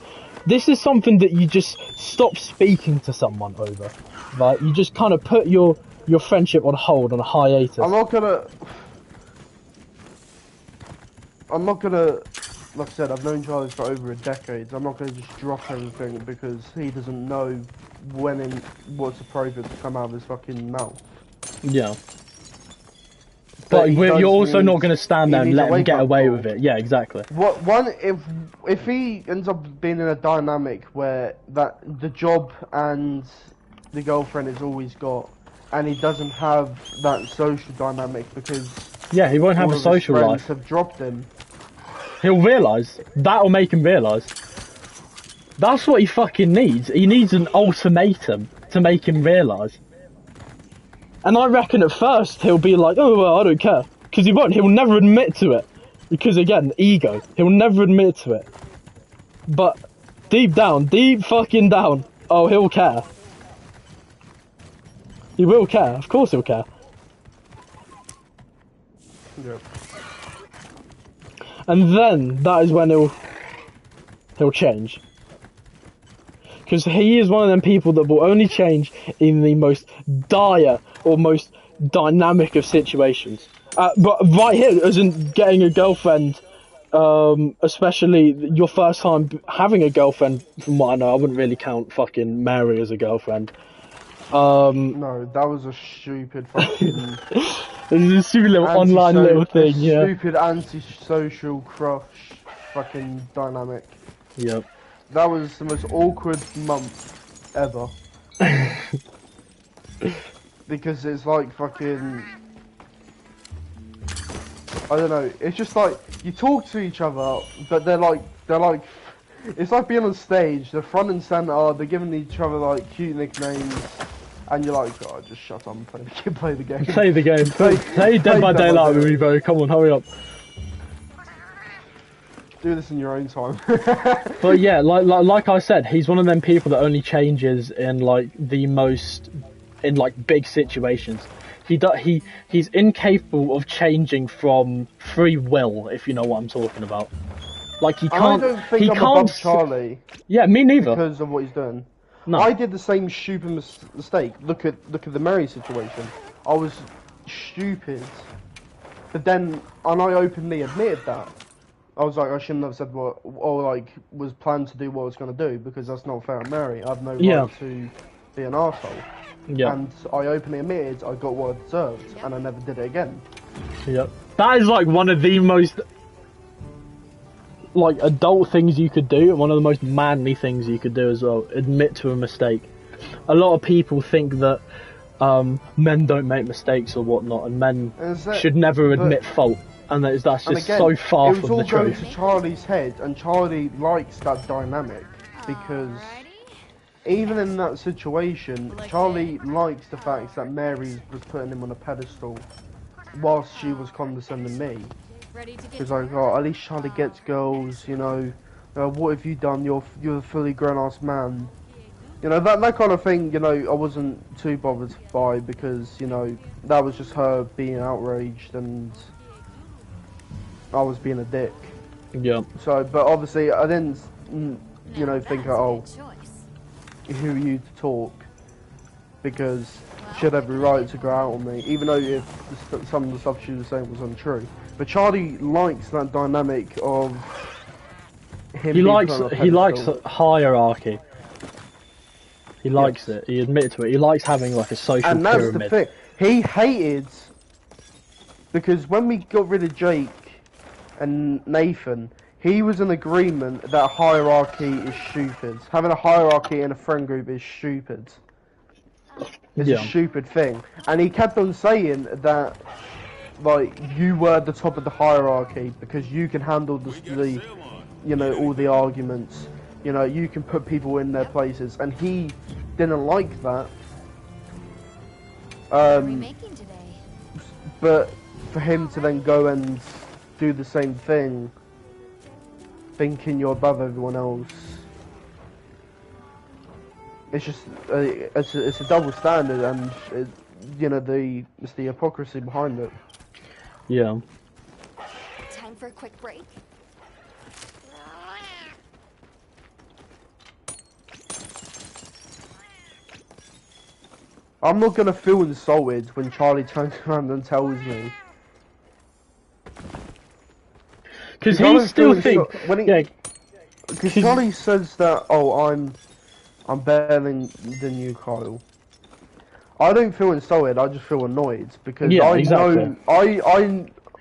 Speaker 2: This is something that you just stop speaking to someone over, right? You just kind of put your friendship on hold, on a hiatus.
Speaker 3: I'm not gonna, like I said, I've known Charlie for over a decade. I'm not gonna just drop everything because he doesn't know when and what's appropriate to come out of his fucking mouth.
Speaker 2: Yeah. But you're also not going to stand there and let him get away with it. Yeah, exactly.
Speaker 3: If he ends up being in a dynamic where the job and the girlfriend is all he's got, and he doesn't have that social dynamic because
Speaker 2: he won't have a social life.
Speaker 3: His friends have dropped him.
Speaker 2: He'll realise. That'll make him realise. That's what he fucking needs. He needs an ultimatum to make him realise. And I reckon at first he'll be like, oh, well, I don't care. Because he won't. He'll never admit to it. Because, again, ego. He'll never admit to it. But deep fucking down, oh, he'll care. He will care. Of course he'll care.
Speaker 3: Yeah.
Speaker 2: And then that is when he'll change. Because he is one of them people that will only change in the most dire or most dynamic of situations. But right here, as in getting a girlfriend, especially your first time having a girlfriend, from what I know, I wouldn't really count fucking Mary as a girlfriend.
Speaker 3: No, that was a stupid fucking
Speaker 2: It's a stupid little online little thing, yeah.
Speaker 3: stupid anti-social crush fucking dynamic.
Speaker 2: Yep.
Speaker 3: That was the most awkward month ever. Because it's like fucking, I don't know, it's just like, you talk to each other, but they're like, it's like being on stage, they're front and centre, they're giving each other like cute nicknames, and you're like, oh, just shut up and play the game.
Speaker 2: Play the game. Play Dead by Daylight with me, bro. Come on, hurry up.
Speaker 3: Do this in your own time.
Speaker 2: But yeah, like I said, he's one of them people that only changes in like in like big situations. He's incapable of changing from free will, if you know what I'm talking about. Like he can't.
Speaker 3: I don't think
Speaker 2: he
Speaker 3: I'm
Speaker 2: can't.
Speaker 3: above Charlie.
Speaker 2: Yeah, me neither.
Speaker 3: Because of what he's done.
Speaker 2: No.
Speaker 3: I did the same stupid mistake. Look at the Mary situation. I was stupid, but then and I openly admitted that. I was like, I shouldn't have said what, or like was planned to do what I was going to do because that's not fair on Mary. I have no right to be an arsehole.
Speaker 2: Yeah.
Speaker 3: And I openly admitted I got what I deserved, and I never did it again.
Speaker 2: Yep. That is like one of the most like adult things you could do, and one of the most manly things you could do as well. Admit to a mistake. A lot of people think that men don't make mistakes or whatnot, and men should never admit fault, and that's just again, so far from the truth. It was all going to
Speaker 3: Charlie's head, and Charlie likes that dynamic because even in that situation, Charlie likes the fact that Mary was putting him on a pedestal whilst she was condescending me. Because like, oh, at least Charlie gets girls, you know. What have you done? You're a fully grown-ass man. You know, that kind of thing, you know, I wasn't too bothered by because, you know, that was just her being outraged and I was being a dick.
Speaker 2: Yeah.
Speaker 3: So, but obviously I didn't, you know, think, oh, who are you to talk? Because she had every right to go out on me, even though if some of the stuff she was saying was untrue. But Charlie likes that dynamic of him. He
Speaker 2: likes hierarchy. He likes it. He admitted to it. He likes having like a social pyramid. And that's the thing.
Speaker 3: He hated because when we got rid of Jake and Nathan, he was in agreement that hierarchy is stupid. Having a hierarchy in a friend group is stupid. It's a stupid thing. And he kept on saying that, like, you were at the top of the hierarchy because you can handle the you know, all the arguments. You know, you can put people in their places. And he didn't like that. But for him to then go and do the same thing, thinking you're above everyone else, it's just it's a double standard, and you know it's the hypocrisy behind it.
Speaker 2: Yeah.
Speaker 4: Time for a quick break.
Speaker 3: I'm not gonna feel insulted when Charlie turns around and tells me.
Speaker 2: Because he still thinks.
Speaker 3: Because Charlie says that, oh, I'm better than you, Kyle. I don't feel insulted. I just feel annoyed because I know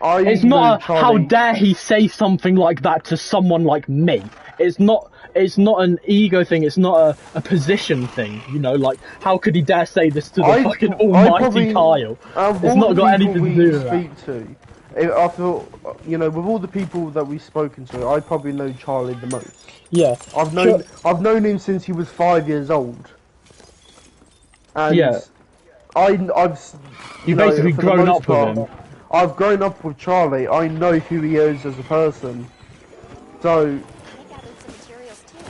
Speaker 2: It's not how dare he say something like that to someone like me. It's not an ego thing. It's not a position thing. You know, like how could he dare say this to the fucking almighty Kyle? It's not got anything to do with that.
Speaker 3: I feel, you know, with all the people that we've spoken to, I probably know Charlie the most.
Speaker 2: Yeah.
Speaker 3: I've known him since he was 5 years old. And
Speaker 2: You've basically grown up with him.
Speaker 3: I've grown up with Charlie. I know who he is as a person. So,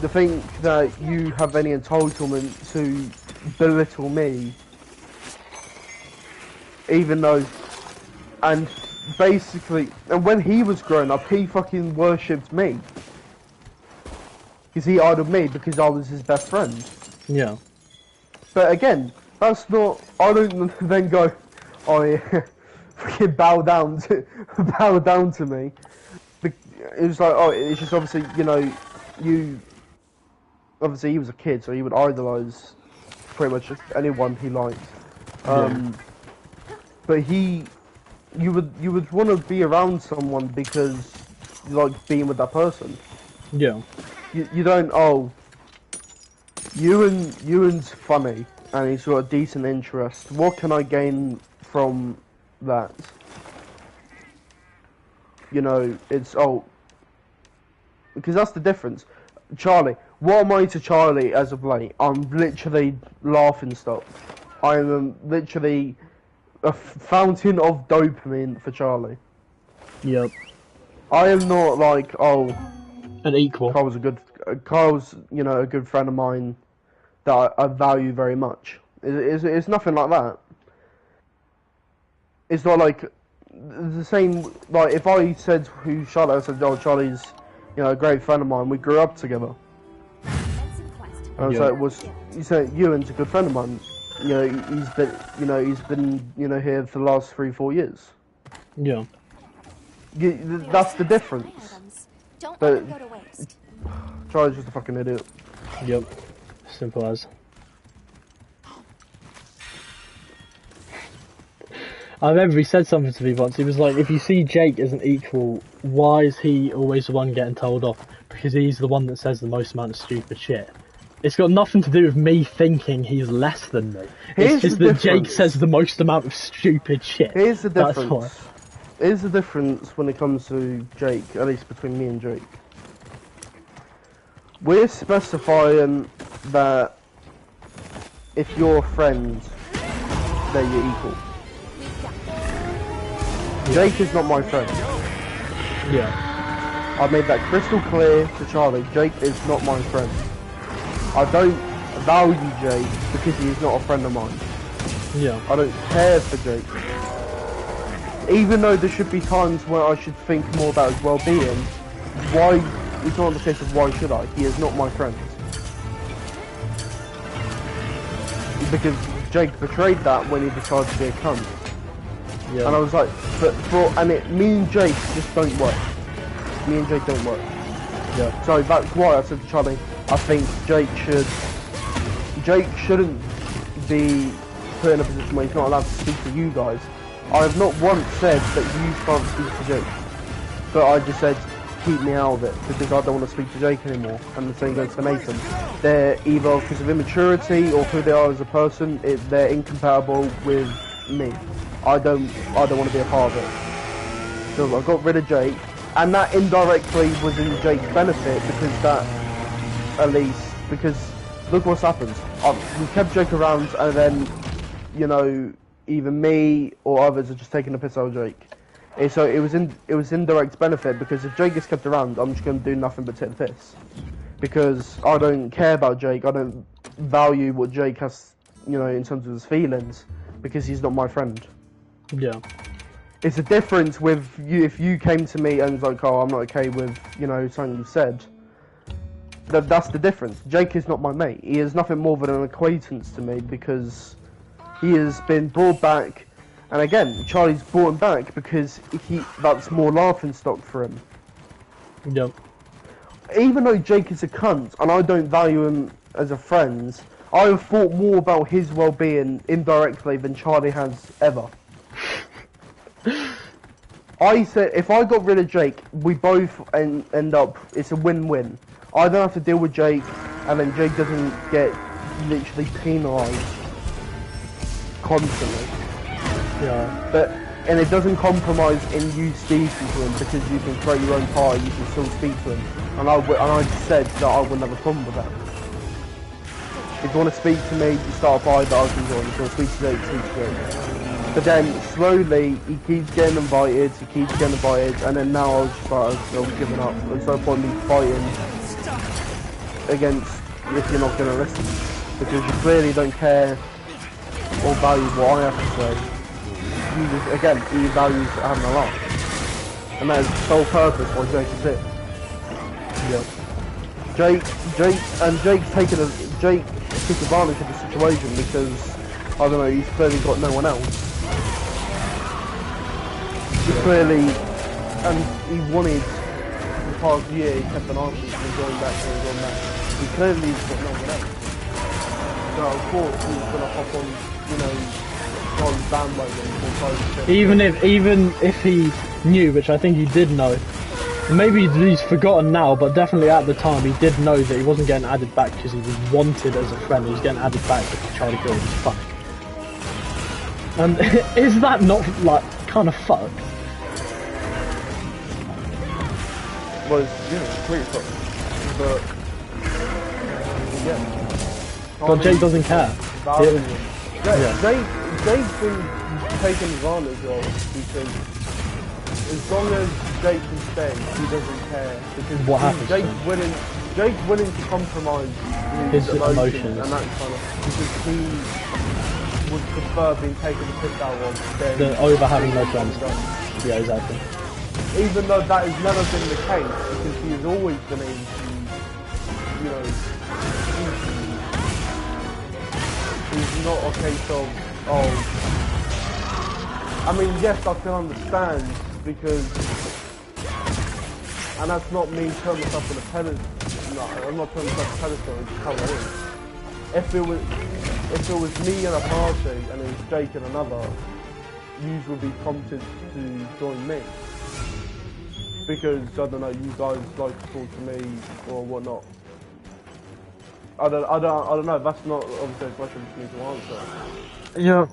Speaker 3: to think that you have any entitlement to belittle me, even though, and basically, and when he was growing up, he fucking worshipped me. Because he idoled me because I was his best friend.
Speaker 2: Yeah.
Speaker 3: But again, that's not, I don't then go, oh yeah, freaking bow down to me. It was like, oh, it's just obviously, you know, obviously he was a kid, so he would idolise pretty much anyone he liked. But you would want to be around someone because you like being with that person.
Speaker 2: Yeah.
Speaker 3: You don't, oh, Ewan's funny and he's got a decent interest. What can I gain from that? You know, it's, oh, because that's the difference. Charlie, what am I to Charlie as of late? I'm literally laughing stock. I'm literally a fountain of dopamine for Charlie.
Speaker 2: Yep.
Speaker 3: I am not like, oh,
Speaker 2: An equal.
Speaker 3: Carl's, you know, a good friend of mine that I value very much. It's nothing like that. It's not like the same. Like if I said who Charlie, I said, oh, Charlie's, you know, a great friend of mine. We grew up together. And I was like, you said Ewan's a good friend of mine. You know, he's been, you know, here for the last 3-4 years.
Speaker 2: Yeah.
Speaker 3: That's the difference.
Speaker 4: Don't
Speaker 3: But
Speaker 4: let them go to waste.
Speaker 3: Charlie's just a fucking idiot.
Speaker 2: Yep. Simple as. I remember he said something to me once. He was like, if you see Jake as an equal, why is he always the one getting told off? Because he's the one that says the most amount of stupid shit. It's got nothing to do with me thinking he's less than me. It's just that Jake says the most amount of stupid shit.
Speaker 3: Here's the
Speaker 2: That's
Speaker 3: difference.
Speaker 2: why.
Speaker 3: Here's the difference when it comes to Jake, at least between me and Jake. We're specifying that if you're friends, then you're equal. Jake is not my friend.
Speaker 2: Yeah.
Speaker 3: I made that crystal clear to Charlie. Jake is not my friend. I don't value Jake because he is not a friend of mine.
Speaker 2: Yeah.
Speaker 3: I don't care for Jake. Even though there should be times where I should think more about his well-being, why? It's not the case of why should I? He is not my friend. Because Jake betrayed that when he decided to be a cunt.
Speaker 2: Yeah.
Speaker 3: And I was like, me and Jake just don't work. Me and Jake don't work.
Speaker 2: Yeah.
Speaker 3: So that's why I said to Charlie, I think Jake shouldn't be put in a position where he's not allowed to speak to you guys. I have not once said that you can't speak to Jake, but I just said keep me out of it because I don't want to speak to Jake anymore. And the same goes for Nathan. They're either because of immaturity or who they are as a person, they're incompatible with me. I don't want to be a part of it. So I got rid of Jake, and that indirectly was in Jake's benefit because that, at least, because look what's happened. We kept Jake around, and then, you know, either me or others are just taking the piss out of Jake. So it was indirect benefit because if Jake gets kept around, I'm just going to do nothing but take the piss. Because I don't care about Jake, I don't value what Jake has, you know, in terms of his feelings, because he's not my friend.
Speaker 2: Yeah.
Speaker 3: It's a difference with you if you came to me and was like, oh, I'm not okay with, you know, something you said. That's the difference. Jake is not my mate. He is nothing more than an acquaintance to me because he has been brought back, and again, Charlie's brought him back because that's more laughing stock for him.
Speaker 2: Yep.
Speaker 3: Even though Jake is a cunt and I don't value him as a friend, I have thought more about his well-being indirectly than Charlie has ever. I said if I got rid of Jake, we both end up, it's a win-win. I don't have to deal with Jake, and then Jake doesn't get literally penalised constantly.
Speaker 2: Yeah.
Speaker 3: And it doesn't compromise in you speaking to him because you can create your own party, you can still speak to him. And I said that I wouldn't have a problem with that. If you want to speak to me, you start by the argument, or if you want to speak to Jake, speak to Jake. But then slowly he keeps getting invited, and then now I was just like, I'm giving up. There's no point in me fighting against if you're not going to listen. Because you clearly don't care or value what I have to say. You just, again, he values having a laugh. And that is the sole purpose why Jake is here. Yeah. Jake took advantage of the situation because, I don't know, he's clearly got no one else. clearly, and he wanted the past year, he kept an answer and going back and going back. He clearly has got no one else. So of course he's gonna hop on, you know, John's bandwagon and try to
Speaker 2: even if he knew, which I think he did know. Maybe he's forgotten now, but definitely at the time he did know that he wasn't getting added back because he was wanted as a friend. He was getting added back because he tried to kill his fuck. And is that not like kind of fucked?
Speaker 3: Was pretty fucked. But yeah.
Speaker 2: But Jake doesn't care.
Speaker 3: Jake's been taken advantage of because as long as Jake can stay, he doesn't care. Because
Speaker 2: what happens?
Speaker 3: Jake's willing to compromise his emotions and that kind of, because he would prefer being taken the piss out of than
Speaker 2: over having no friends. Yeah, exactly.
Speaker 3: Even though that has never been the case, because he has always been able to, you know, he's not a case of, oh, I mean, yes, I can understand, because, and that's not me putting myself on a pedestal, no, I'm not putting myself on a pedestal, it's how it is. If it was me and a party, and it was Jake and another, you would be prompted to join me. Because, I don't know, you guys like to talk to me, or whatnot. I don't know, that's not obviously a question for me to answer.
Speaker 2: Yeah.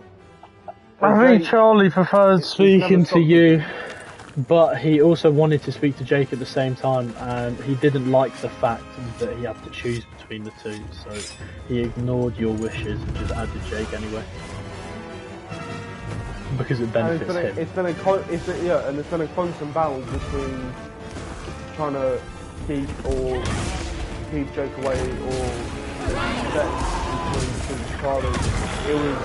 Speaker 2: I think Charlie preferred speaking to you, but he also wanted to speak to Jake at the same time, and he didn't like the fact that he had to choose between the two, so he ignored your wishes and just added Jake anyway. Because it benefits him.
Speaker 3: It's been a constant battle between trying to keep Jake away or set between Charlie. It was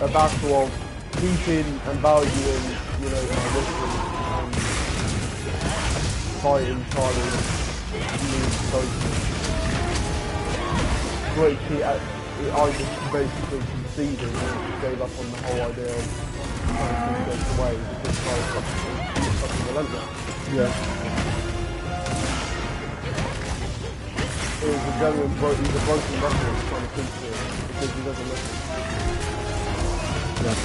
Speaker 3: a battle of keeping and valuing, you know, wishes and fighting Charlie. I just basically conceded and gave up on the whole idea of trying to keep Jake away because Charlie was fucking relentless.
Speaker 2: Yeah.
Speaker 3: It was a genuine he's a broken record trying to preach to him because he doesn't listen.
Speaker 2: Yeah.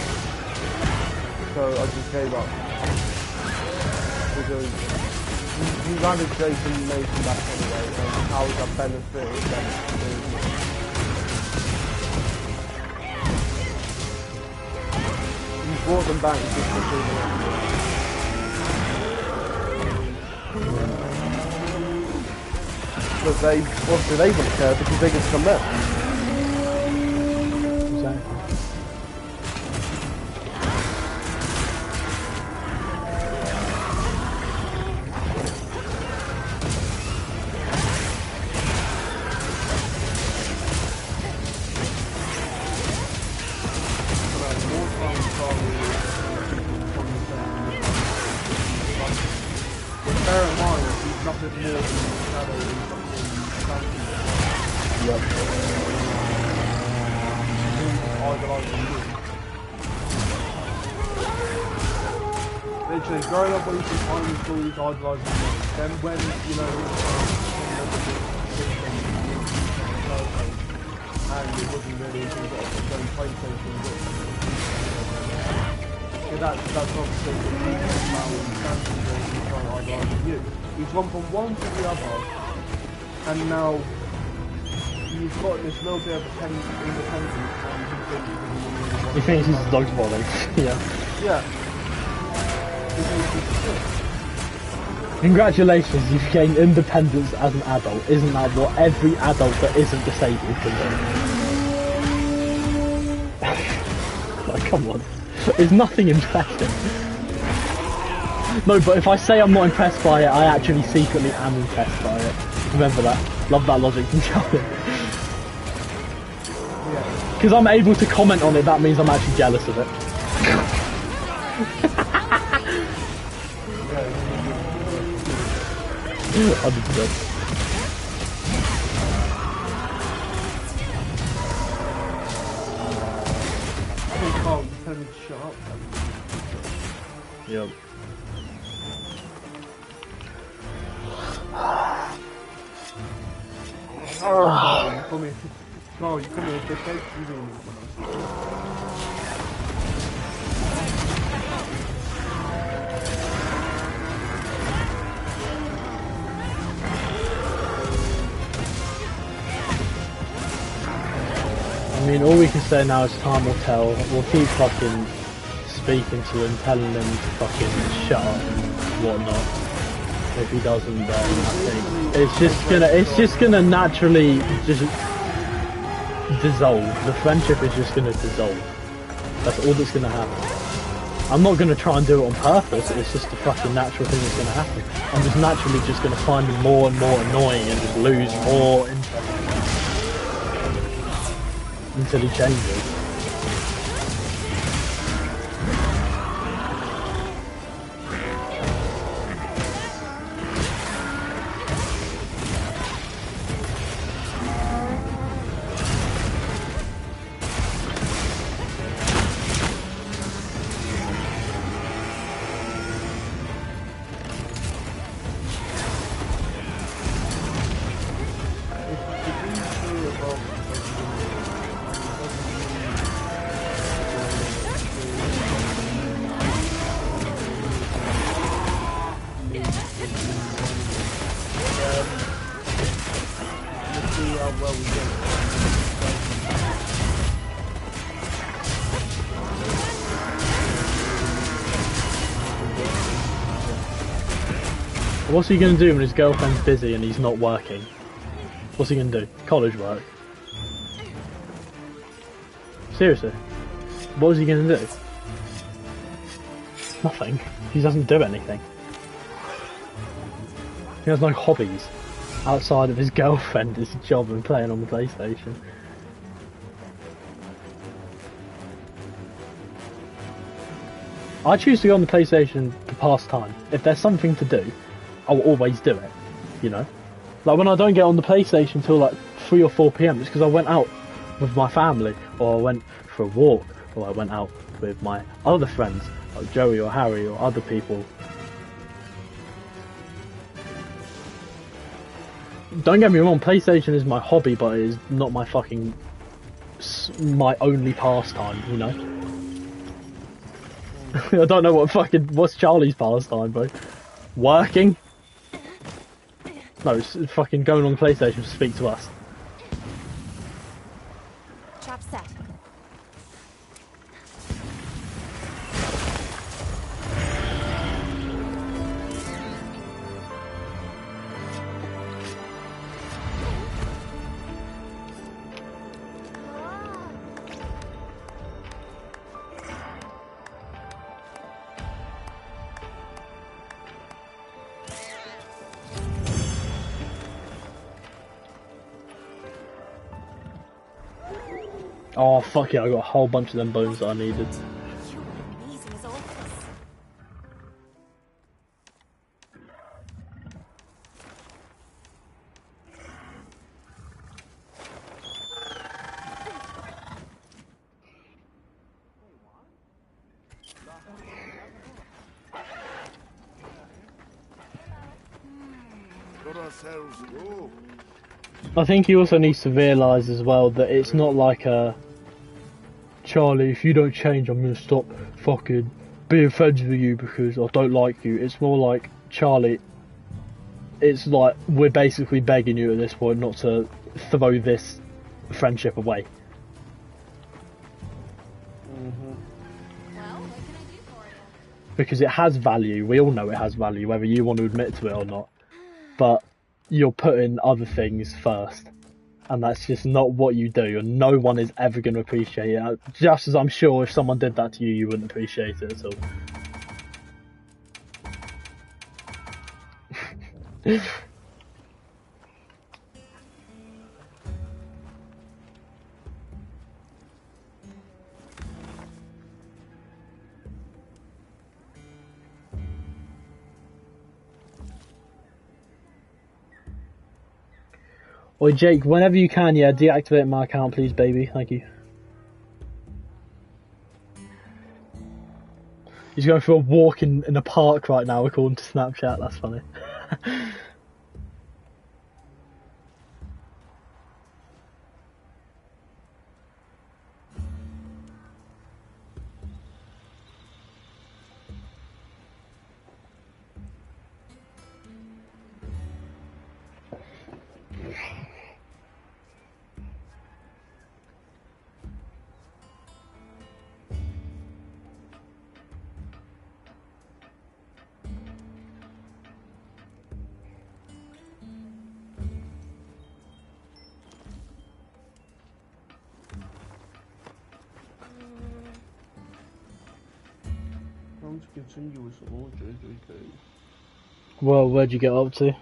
Speaker 3: So I just gave up. Because you landed Jason Mason back anyway, and how would that benefit them? You brought them back just to do But they wouldn't care because they just come back.
Speaker 2: Exactly.
Speaker 3: Bear in mind, he's nothing more than a shadow and something. Yep. Idolising you. Literally, growing up when he's in primary school, he's idolising you. Then when, you know, and it wasn't really until he got off his own PlayStation. That's obviously the reason about when he's trying to idolise you. He's gone from one to the other, and now he's got this little bit of independence, and
Speaker 2: He thinks he's a dog's body. Yeah.
Speaker 3: Yeah.
Speaker 2: Congratulations, you've gained independence as an adult. Isn't that what every adult that isn't disabled can do? Like, come on. There's nothing impressive. No, but if I say I'm not impressed by it, I actually secretly am impressed by it. Remember that. Love that logic from Charlie. Because I'm able to comment on it, that means I'm actually jealous of it. 100%.
Speaker 3: I can't tell him to shut up.
Speaker 2: Yep.
Speaker 3: Oh, you come here. No, you come here, dickhead. You doing
Speaker 2: I mean, all we can say now is time will tell. We'll keep fucking speaking to him, telling him to fucking shut up and whatnot. If he doesn't, then I think it's just gonna naturally just dissolve. The friendship is just gonna dissolve. That's all that's gonna happen. I'm not gonna try and do it on purpose. It's just a fucking natural thing that's gonna happen. I'm just naturally just gonna find him more and more annoying and just lose more interest until he changes. What's he gonna do when his girlfriend's busy and he's not working? What's he gonna do? College work? Seriously? What is he gonna do? Nothing. He doesn't do anything. He has no hobbies outside of his girlfriend, his job and playing on the PlayStation. I choose to go on the PlayStation to pass time. If there's something to do, I'll always do it, you know? Like when I don't get on the PlayStation till like 3 or 4 PM, it's because I went out with my family, or I went for a walk, or I went out with my other friends, like Joey or Harry or other people. Don't get me wrong, PlayStation is my hobby, but it is not my fucking... my only pastime, you know? I don't know what's Charlie's pastime, bro? Working? No, it's fucking going on the PlayStation to speak to us.
Speaker 4: Trap set.
Speaker 2: Oh fuck yeah, I got a whole bunch of them bones that I needed.
Speaker 4: You were amazing as always.
Speaker 2: I think he also needs to realise as well that it's not like a Charlie, if you don't change I'm gonna stop fucking being friends with you because I don't like you. It's more like, Charlie, it's like we're basically begging you at this point not to throw this friendship away.
Speaker 1: Well, what can I do for you?
Speaker 2: Because it has value, we all know it has value, whether you want to admit to it or not. But you're putting other things first. And that's just not what you do, and no one is ever going to appreciate it. Just as I'm sure if someone did that to you, you wouldn't appreciate it at all. Oi Jake, whenever you can, yeah, deactivate my account please, baby. Thank you. He's going for a walk in a park right now according to Snapchat, that's funny.
Speaker 3: to continue with some more JJK.
Speaker 2: Well, where'd you get up to?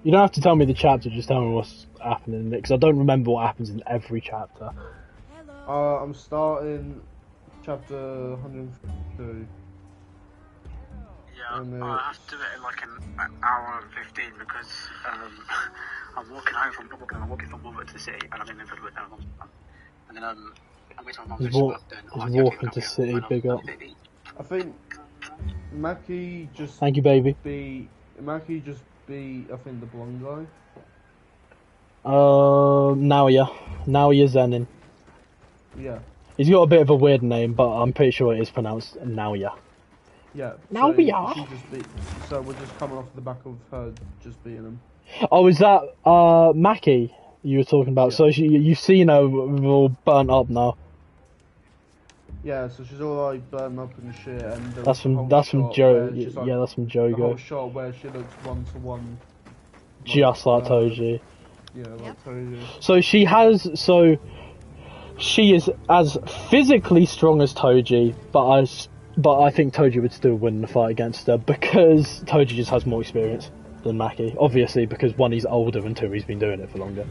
Speaker 2: You don't have to tell me the chapter, just tell me what's happening in it, because I don't remember what happens in every chapter.
Speaker 1: Hello.
Speaker 3: I'm starting chapter 152.
Speaker 5: Yeah, I have to do it in like an hour and 15 because I'm walking home from I'm walking from Woolwich to the city and I'm in Linford with my mum. And then I'm waiting for my mum to show up then.
Speaker 2: He's walking to city, big up.
Speaker 3: I think Mackie just
Speaker 2: Thank you, baby.
Speaker 3: I think the blonde guy.
Speaker 2: Naoya Zenin.
Speaker 3: Yeah.
Speaker 2: He's got a bit of a weird name, but I'm pretty sure it is pronounced Naoya.
Speaker 3: Yeah.
Speaker 2: Naoya.
Speaker 3: So we're just coming off the back of her just beating him.
Speaker 2: Oh, is that Mackie you were talking about?
Speaker 3: Yeah.
Speaker 2: So you've seen her all burnt up now.
Speaker 3: Yeah, so she's all like burnt up and shit, and
Speaker 2: That's from Joe. Yeah, that's from
Speaker 3: the whole
Speaker 2: Jogo.
Speaker 3: shot where she looks 1-to-1,
Speaker 2: Just like Toji.
Speaker 3: yeah, like
Speaker 1: Yep.
Speaker 3: Toji.
Speaker 2: So she is as physically strong as Toji, but I think Toji would still win the fight against her because Toji just has more experience than Mackie. Obviously, because one, he's older, and two, he's been doing it for longer.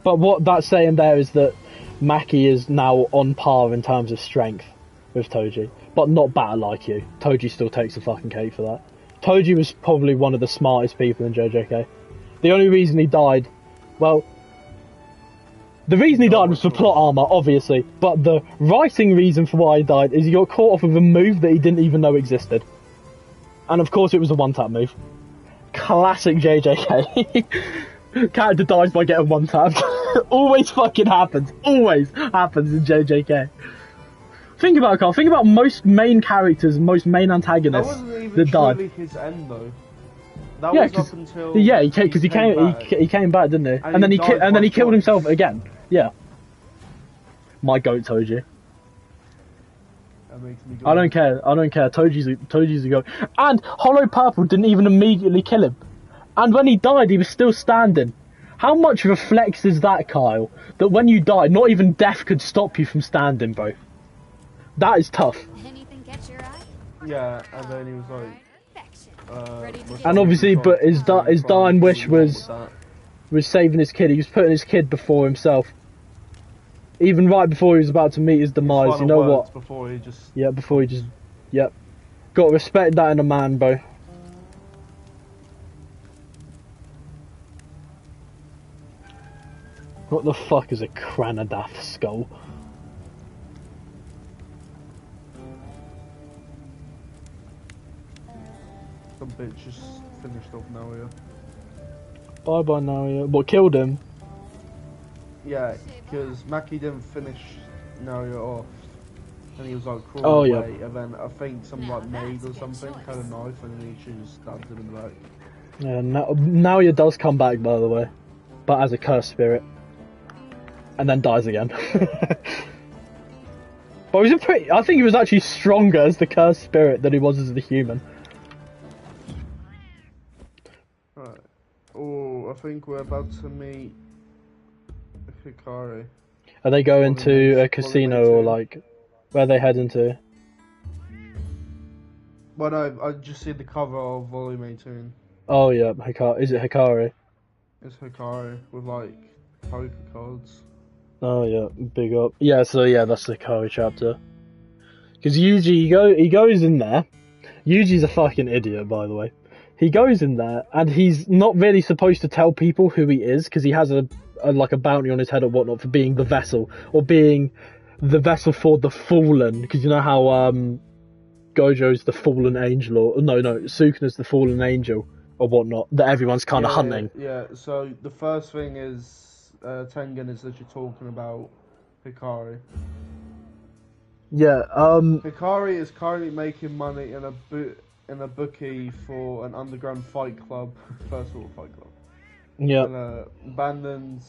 Speaker 2: But what that's saying there is that Mackie is now on par in terms of strength with Toji, but not battle IQ. Toji still takes the fucking cake for that. Toji was probably one of the smartest people in JJK. The only reason he died, well, the reason he died was for plot armor, obviously, but the writing reason for why he died is he got caught off of a move that he didn't even know existed. And of course it was a one-tap move. Classic JJK. Character dies by getting one-tapped. Always fucking happens. Always happens in JJK. Think about it, Carl. Think about most main characters, most main antagonists
Speaker 3: That wasn't even
Speaker 2: that died.
Speaker 3: truly his end though. That
Speaker 2: Yeah,
Speaker 3: was up until
Speaker 2: because he came back, didn't he? And then he killed himself again. Yeah. My goat Toji.
Speaker 3: That makes me
Speaker 2: I don't care. Toji's a goat. And Hollow Purple didn't even immediately kill him. And when he died, he was still standing. How much reflex is that, Kyle? That when you died, not even death could stop you from standing, bro. That is tough.
Speaker 1: Anything catch your eye?
Speaker 3: Yeah, and then he was like,
Speaker 1: Perfection. Ready to get
Speaker 2: And obviously, but his dying wish was saving his kid. He was putting his kid before himself. Even right before he was about to meet his demise, you know what?
Speaker 3: Before he just...
Speaker 2: Yep. Got to respect that in a man, bro. What the fuck is a Kranadath skull?
Speaker 3: Some bitch just finished off Naoya.
Speaker 2: Bye bye Naoya. What, killed him?
Speaker 3: Yeah, because Mackie didn't finish Naoya off. And he was like crawling away, and then I think some like maid or something had a knife and then she just stabbed him in the back.
Speaker 2: Yeah, Naoya does come back, by the way. But as a cursed spirit. And then dies again. But I think he was actually stronger as the cursed spirit than he was as the human.
Speaker 3: Right. Oh, I think we're about to meet Hikari.
Speaker 2: Are they going to a casino or like... Where are they heading to?
Speaker 3: Well, no, I just see the cover of Volume 18.
Speaker 2: Oh yeah, Is it Hikari?
Speaker 3: It's Hikari with like poker cards.
Speaker 2: Oh yeah, big up. Yeah, so yeah, that's the Hikari chapter. Because Yuji, he goes in there. Yuji's a fucking idiot, by the way. He goes in there, and he's not really supposed to tell people who he is, because he has a bounty on his head or whatnot for being the vessel, or being the vessel for the fallen, because you know how Gojo's the fallen angel, or no, Sukuna's the fallen angel, or whatnot, that everyone's kind of hunting.
Speaker 3: Yeah, so the first thing is, Tengen is literally talking about Hikari.
Speaker 2: Yeah,
Speaker 3: Hikari is currently making money in a bookie for an underground fight club, first order fight club.
Speaker 2: Yeah.
Speaker 3: And abandoned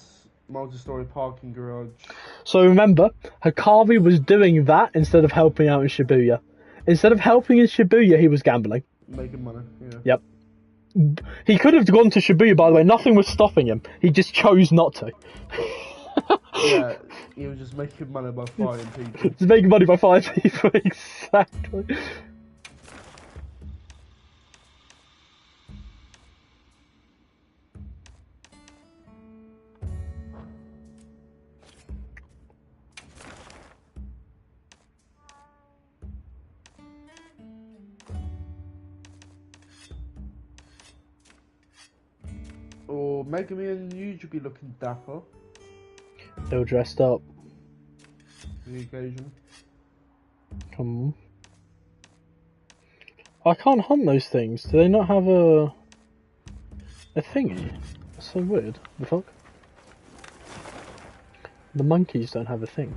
Speaker 3: multi-story parking garage.
Speaker 2: So remember, Hikari was doing that instead of helping out in Shibuya. Instead of helping in Shibuya, he was gambling.
Speaker 3: Making money, yeah.
Speaker 2: Yep. He could have gone to Shibuya, by the way. Nothing was stopping him. He just chose not to.
Speaker 3: Yeah, He was just making money by fighting people.
Speaker 2: Just making money by fighting people, exactly.
Speaker 3: Or Megami and Yuji be looking dapper
Speaker 2: They were dressed up.
Speaker 3: for the occasion.
Speaker 2: Come on. I can't hunt those things. Do they not have a thingy? That's so weird. The fuck? The monkeys don't have a thing.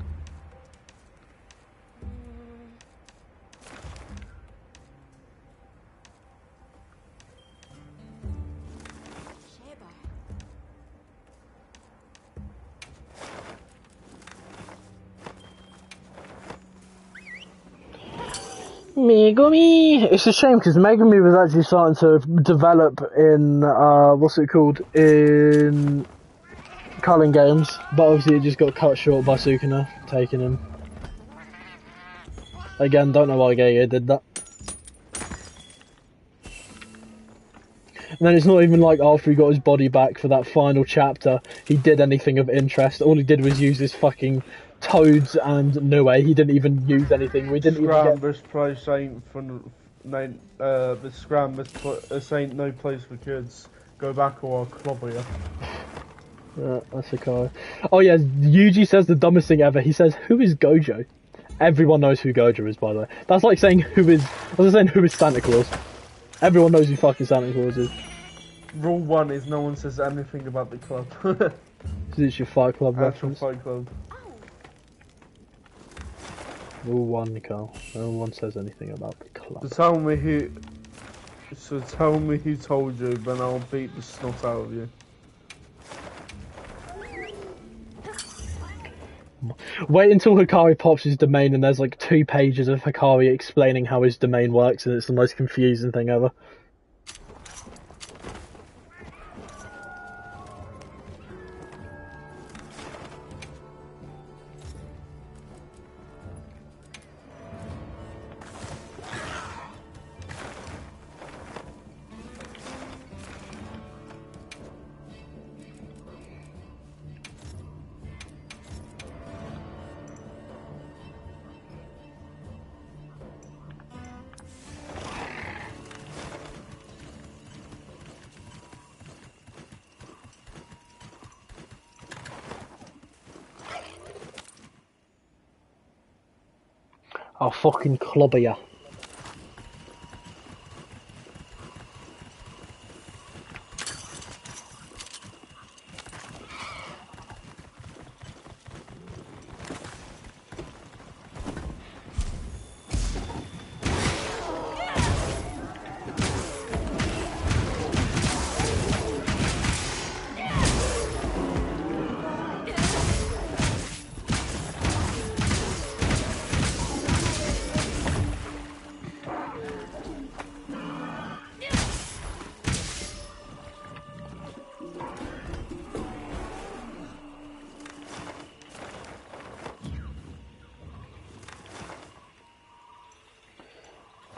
Speaker 2: Megami! It's a shame because Megami was actually starting to develop in, what's it called? In Culling Games, but obviously it just got cut short by Sukuna taking him. Again, don't know why Gege did that. And then it's not even like after he got his body back for that final chapter, he did anything of interest. All he did was use his fucking toads and Nue. He didn't even use anything. We didn't even get...
Speaker 3: This place ain't for the Scram, this ain't no place for kids. Go back or I'll clobber you.
Speaker 2: Yeah, that's a car. Oh yeah, Yuji says the dumbest thing ever. He says, "Who is Gojo?" Everyone knows who Gojo is, by the way. That's like saying who is Santa Claus. Everyone knows who fucking Santa Claus is.
Speaker 3: Rule 1 is no one says anything about the club.
Speaker 2: It's your Fight Club
Speaker 3: Actual
Speaker 2: reference.
Speaker 3: Fight Club.
Speaker 2: Rule 1, Nicole. No one says anything about the club.
Speaker 3: So tell me who told you, then I'll beat the snot out of you.
Speaker 2: Wait until Hikari pops his domain and there's like 2 pages of Hikari explaining how his domain works, and it's the most confusing thing ever. I'll fucking clobber ya.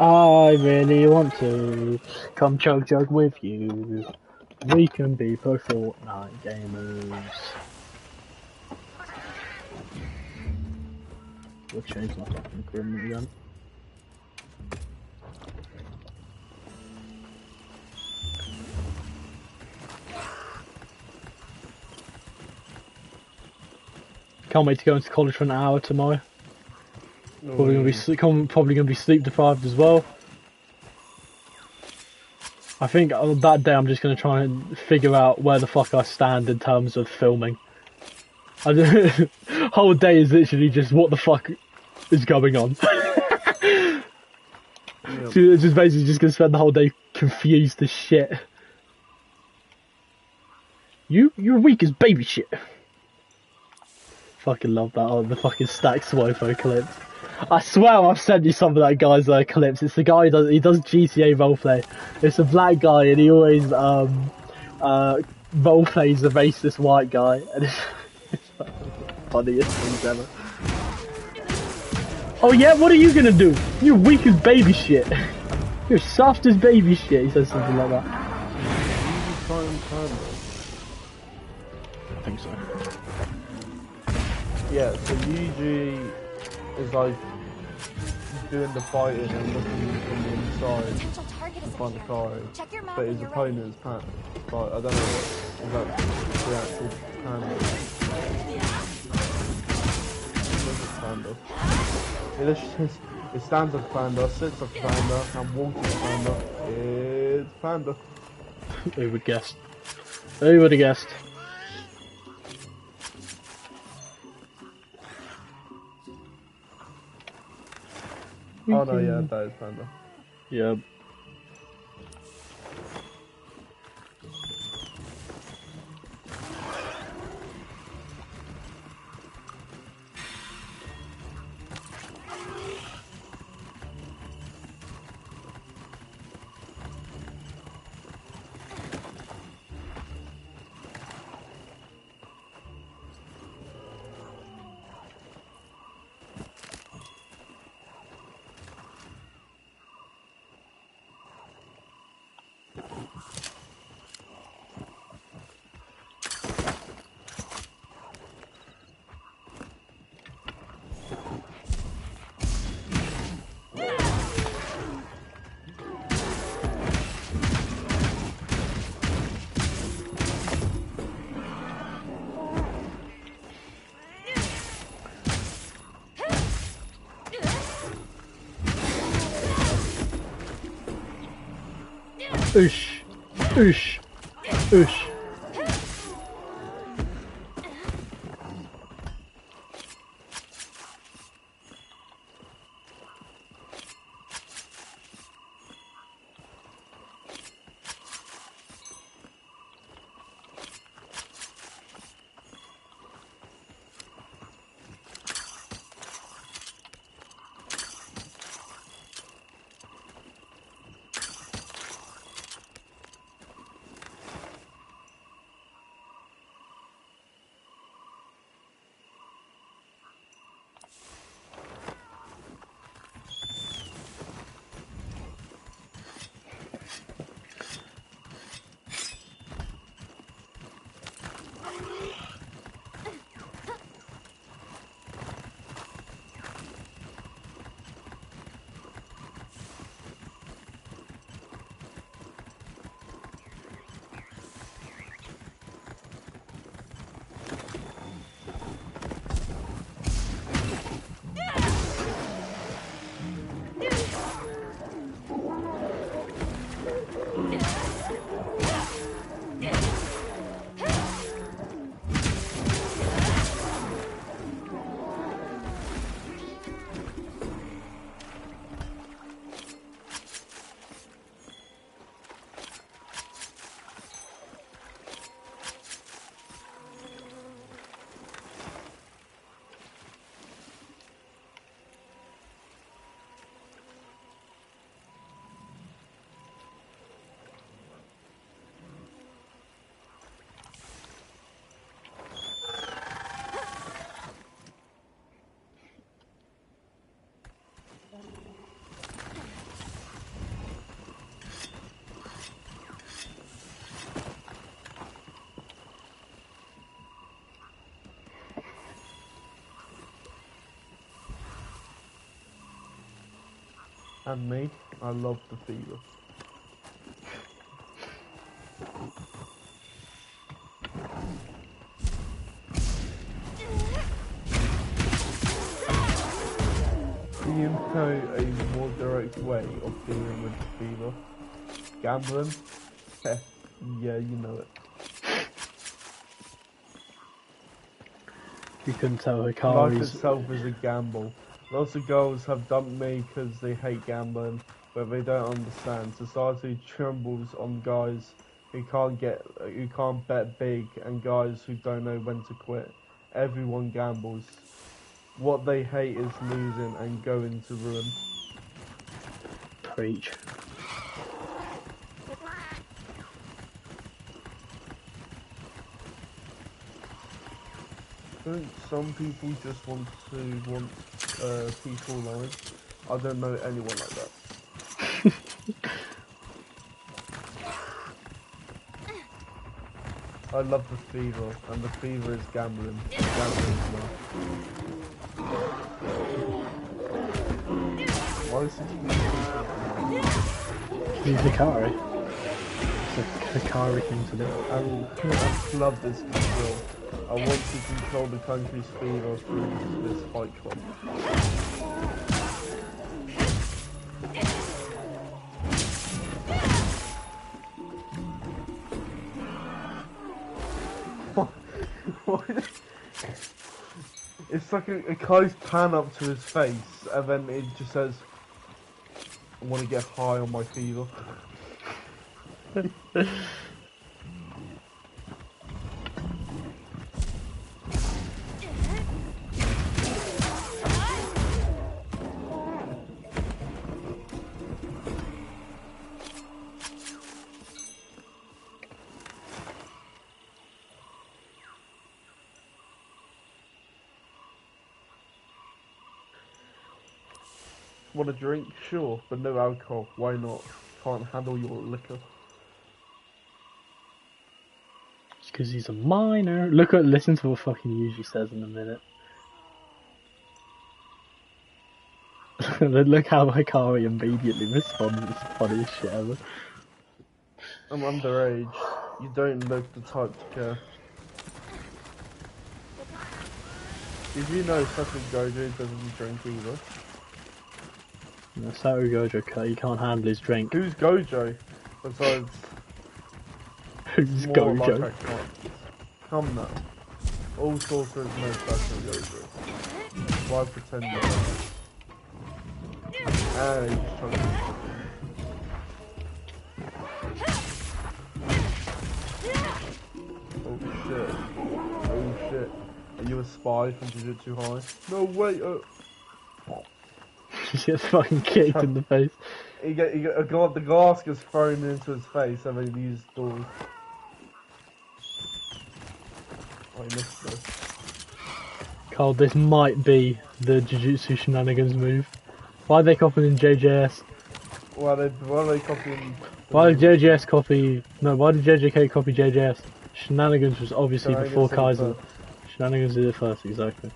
Speaker 2: I really want to come chug with you. We can be pro Fortnite gamers. We'll change my fucking equipment again. Can't wait to go into college for an hour tomorrow. Probably gonna be sleep deprived as well. I think on that day I'm just gonna try and figure out where the fuck I stand in terms of filming. Whole day is literally just what the fuck is going on. Yep. So it's just basically just gonna spend the whole day confused as shit. You're weak as baby shit. Fucking love that. Oh, the fucking Stack Swofo clips. I swear I've sent you some of that guy's clips. It's the guy he does GTA roleplay. It's a black guy and he always roleplays a racist white guy. And it's funniest things ever. Oh yeah, what are you gonna do? You're weak as baby shit. You're soft as baby shit. He says something like that. I think so.
Speaker 3: Yeah, so Yuji is like doing the fighting and looking from the inside
Speaker 4: Potential target is
Speaker 3: to find the
Speaker 4: in
Speaker 3: car,
Speaker 4: here. Check your map
Speaker 3: but
Speaker 4: when
Speaker 3: his
Speaker 4: you're
Speaker 3: opponent is Panda. Like, I don't know if that's the actual Panda. Look at Panda. It stands like a Panda, sits like a Panda, and walks like a Panda. It's Panda.
Speaker 2: Who would guess? Who would have guessed?
Speaker 3: Oh no, yeah, that is Panda.
Speaker 2: Yep. Oosh. Oosh. Oosh.
Speaker 3: And me, I love the fever. Do you know a more direct way of dealing with the fever? Gambling? Yeah, you know it.
Speaker 2: You couldn't tell
Speaker 3: Life
Speaker 2: Hikari's.
Speaker 3: itself is a gamble. Lots of girls have dumped me because they hate gambling, but they don't understand. Society trembles on guys who can't bet big, and guys who don't know when to quit. Everyone gambles. What they hate is losing and going to ruin.
Speaker 2: Preach.
Speaker 3: Don't some people just want peaceful lives? I don't know anyone like that. I love the fever, and the fever is gambling. Gambling's enough. Why is it
Speaker 2: He's Hikari. It's a Hikari thing to do.
Speaker 3: I love this control. I want to control the country's fever through this fight club. It's like a close pan up to his face, and then it just says, I want to get high on my fever. Want a drink? Sure, but no alcohol. Why not? Can't handle your liquor.
Speaker 2: It's because he's a minor. Listen to what fucking Yuji says in a minute. Look how Hikari immediately responds. It's the funniest shit ever.
Speaker 3: I'm underage. You don't look the type to care. Did you know Satoru Gojo doesn't drink either?
Speaker 2: No, Satoru Gojo, he can't handle his drink.
Speaker 3: Who's Gojo? Besides...
Speaker 2: Who's
Speaker 3: more
Speaker 2: Gojo?
Speaker 3: like I can't. Come now. All sorcerers know Satoru Gojo. Why pretend that? Ah, he's just trying to... Oh shit. Oh shit. Are you a spy from Jujutsu High? No, wait,
Speaker 2: He gets fucking kicked in the face.
Speaker 3: the glass gets thrown into his face and then he used doors. Oh, he missed this.
Speaker 2: Carl, this might be the Jujutsu Shenanigans move. Why are they copying JJS?
Speaker 3: Why are they copying...
Speaker 2: Why did JJS copy... No, why did JJK copy JJS? Shenanigans was obviously before
Speaker 3: Shenanigans
Speaker 2: Kaizen. Shenanigans did it first, exactly.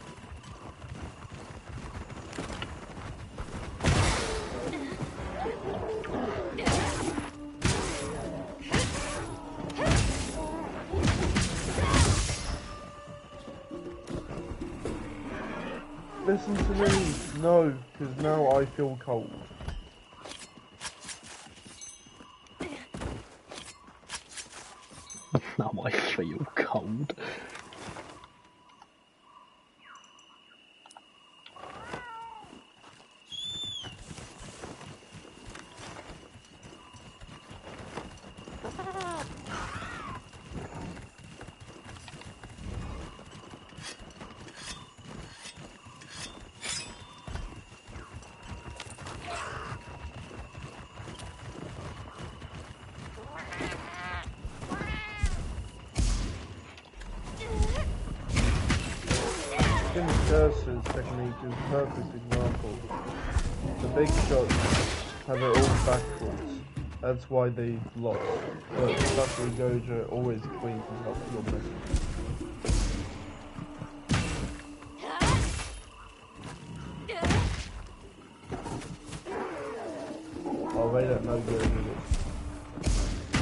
Speaker 3: Listen to me! No, because now I feel cold.
Speaker 2: Now I feel cold.
Speaker 3: Curse's technique is a perfect example. The big shots have it all backwards. That's why they lost. But Satoru Gojo always cleans and helps your message. Oh, they don't know Gojo.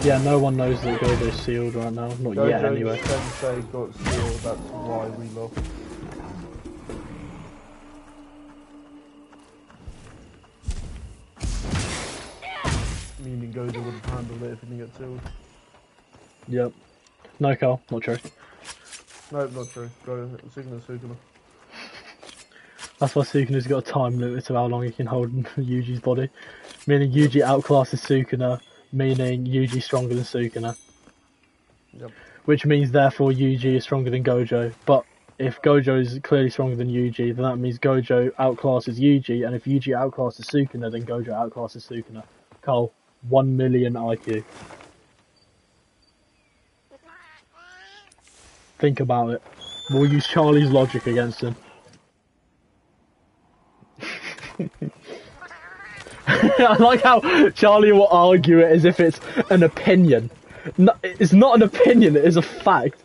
Speaker 2: Yeah, no one knows that Gojo's sealed right now. Not yet, anyway.
Speaker 3: Sensei got sealed, that's why we lost. Meaning Gojo wouldn't handle it if he didn't get sealed.
Speaker 2: Yep. No, Carl, not true.
Speaker 3: No, not true. Go, Sukuna.
Speaker 2: That's why Sukuna's got a time limit to how long he can hold Yuji's body. Meaning Yuji outclasses Sukuna, meaning Yuji's stronger than Sukuna.
Speaker 3: Yep.
Speaker 2: Which means therefore Yuji is stronger than Gojo. But if Gojo is clearly stronger than Yuji, then that means Gojo outclasses Yuji, and if Yuji outclasses Sukuna, then Gojo outclasses Sukuna. Carl, 1 million IQ. Think about it. We'll use Charlie's logic against him. I like how Charlie will argue it as if it's an opinion. No, it's not an opinion, it is a fact.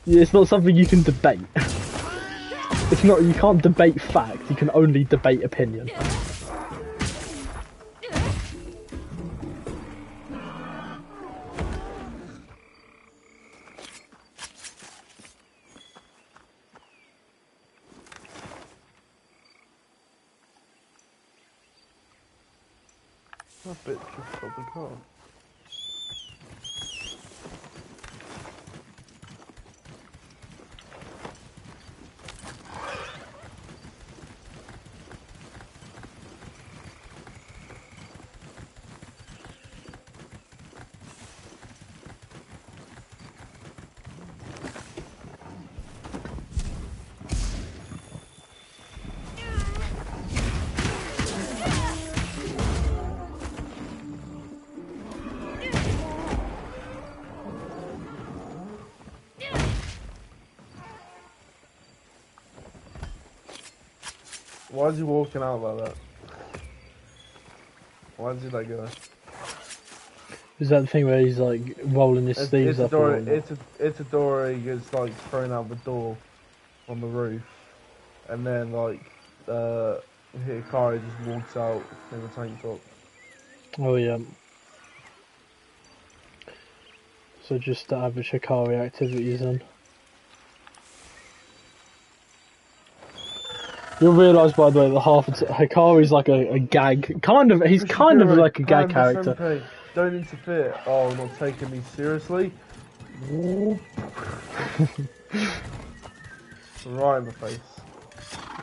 Speaker 2: It's not something you can debate. It's not, you can't debate fact, you can only debate opinion.
Speaker 3: That bitch just stopped the car. Why is he walking out like that? Why is he like that?
Speaker 2: Is that the thing where he's like rolling his sleeves up?
Speaker 3: Itadori is like thrown out the door on the roof, and then like Hikari just walks out in the tank top.
Speaker 2: Oh yeah. So just the average Hikari activities then. You'll realise by the way that half of Hikari's like a gag, kind of. He's kind of like a gag character.
Speaker 3: Senpai, don't interfere. Oh, not taking me seriously. Right in the face.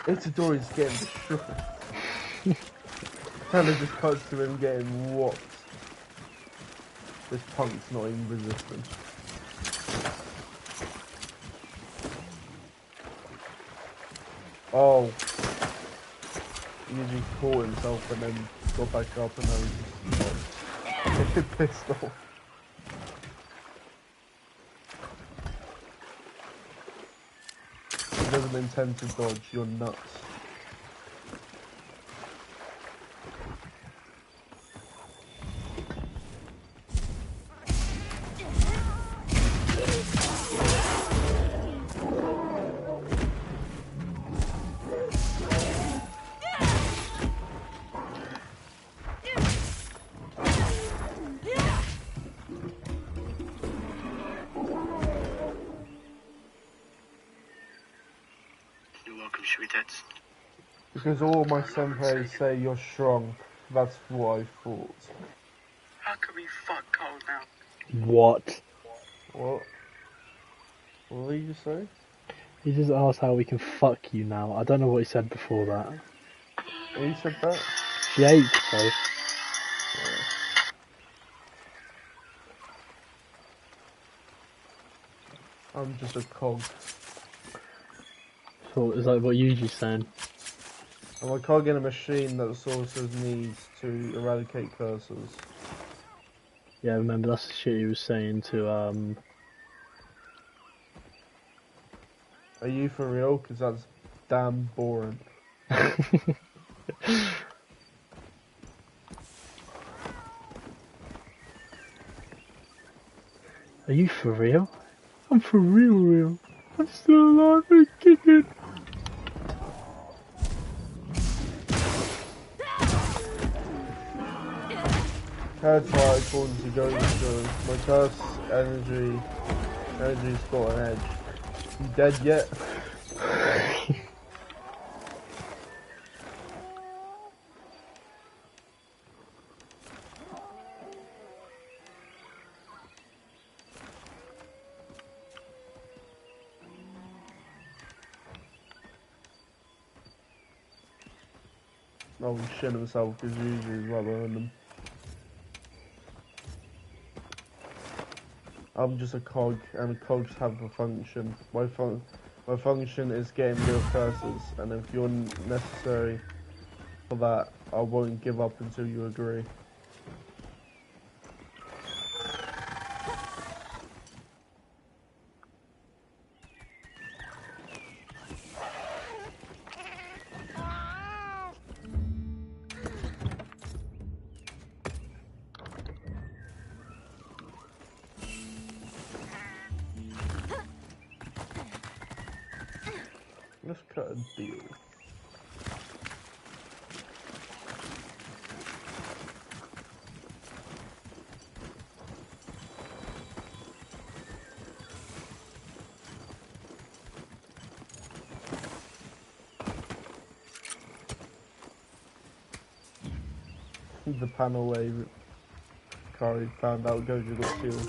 Speaker 3: Itadori's getting destroyed. And it just cuts to him getting whopped. This punk's not even resistant. Oh. Yuji caught himself and then got back up and then he's just pissed off. He doesn't intend to dodge, you're nuts. Because all my senpais say you're strong. That's what I thought.
Speaker 5: How can we fuck cold now?
Speaker 2: What?
Speaker 3: What? What did you just say?
Speaker 2: He just asked how we can fuck you now. I don't know what he said before that.
Speaker 3: Who said that?
Speaker 2: Jake, so.
Speaker 3: Yeah. I'm just a cog.
Speaker 2: So is that what Yuji's saying?
Speaker 3: I'm a cog in a machine that the sorcerers need to eradicate curses.
Speaker 2: Yeah, remember that's the shit he was saying to
Speaker 3: Are you for real? Because that's damn boring.
Speaker 2: Are you for real? I'm for real. I'm still alive and kicking.
Speaker 3: That's why according to Gojo, my curse energy's got an edge. You dead yet? Oh, he shit himself because usually he's right behind him. I'm just a cog, and cogs have a function. My function is getting rid of curses, and if you're necessary for that, I won't give up until you agree. Let's cut a deal. The panel where Kari found out Gojo got killed.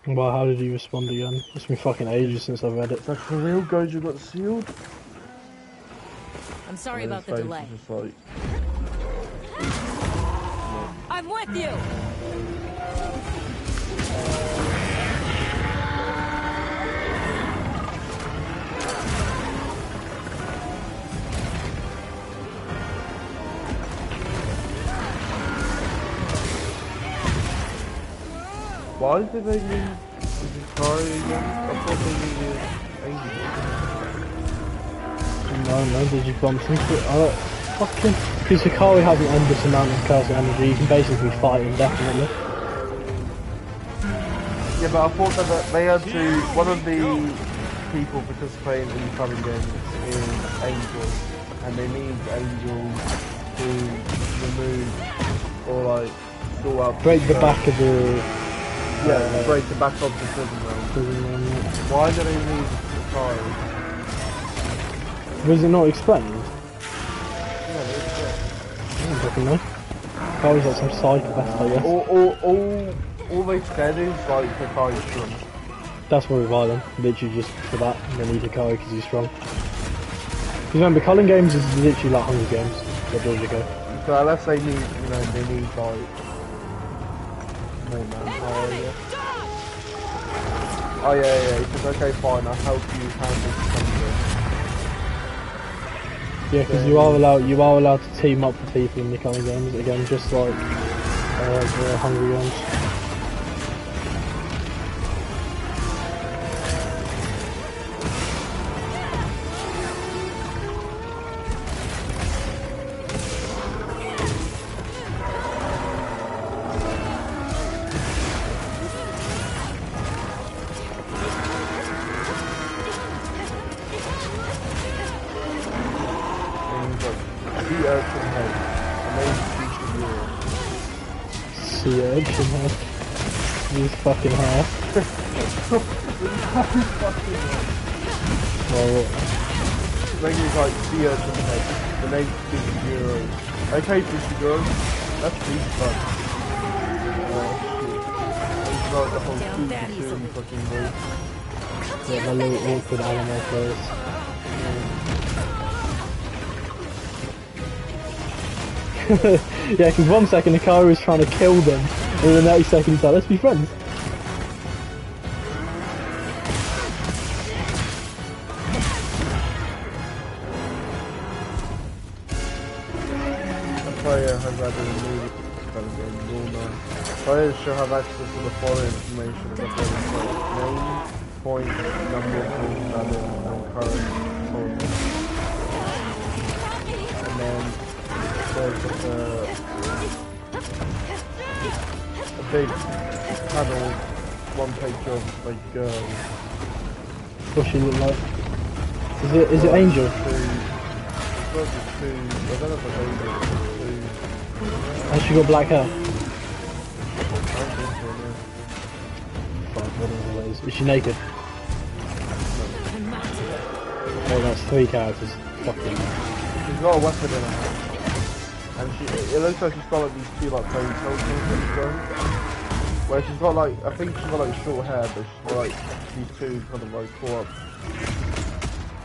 Speaker 2: Well, how did he respond again? It's been fucking ages since I've read it.
Speaker 3: It's like, for real, Gojo got sealed?
Speaker 1: I'm sorry
Speaker 3: And
Speaker 1: about
Speaker 3: his
Speaker 1: the
Speaker 3: face
Speaker 1: delay.
Speaker 3: is just like,
Speaker 1: I'm with you!
Speaker 3: why did they need Kari again? I thought they needed Angel.
Speaker 2: No, they just bumped into it. I don't fucking... Because Hikari has an endless amount of cursor energy, you can basically fight indefinitely.
Speaker 3: Yeah, but I thought that they had to. One of the people participating in the current games is Angel, and they need Angel to remove or like sort out.
Speaker 2: Break the back of the...
Speaker 3: Yeah, break the back of the prison realm. Why do they need Hikari?
Speaker 2: Was it not explained?
Speaker 3: Yeah, it's
Speaker 2: I don't fucking know. Hikari's like some psychopath, I guess.
Speaker 3: all they said is like Hikari's strong.
Speaker 2: That's probably why then. Literally just for that. They need Hikari because he's strong. Because remember, Culling Games is literally like Hunger Games. What does it go?
Speaker 3: So unless they need, you know, they need like more manpower, yeah. Oh yeah, he says, okay fine, I'll help you handle something.
Speaker 2: Yeah, because you are allowed to team up with people in the Culling Games again, just like the Hunger Games. Sea urchin head. Use fucking hair. Well,
Speaker 3: Maybe it's like sea urchin head. The name's Fishy Girl. Okay, Fishy Girl. That's really fun. It's like the whole Fishy fucking move.
Speaker 2: yeah, the little awkward animal players. Yeah, because 1 second Hikari was trying to kill them, and then the next second he's like, let's be friends.
Speaker 3: A player has added a new kind of game, rule 9. Players shall have access to the following information about their name, point, number of points added, and current total. And then there's like a big panel, one page of like girls.
Speaker 2: What she look like? Is it Angel?
Speaker 3: I don't know if it's Angel,
Speaker 2: Has she got black hair?
Speaker 3: I don't think so, no.
Speaker 2: Fuck, whatever it is. Is she naked? Oh, that's 3 characters. Fucking.
Speaker 3: She's got a weapon in her hand. And it looks like she's got like these 2 like ponytails things that she's going. Where she's got like, I think she's got like short hair, but she's got like these 2 kind of like pull up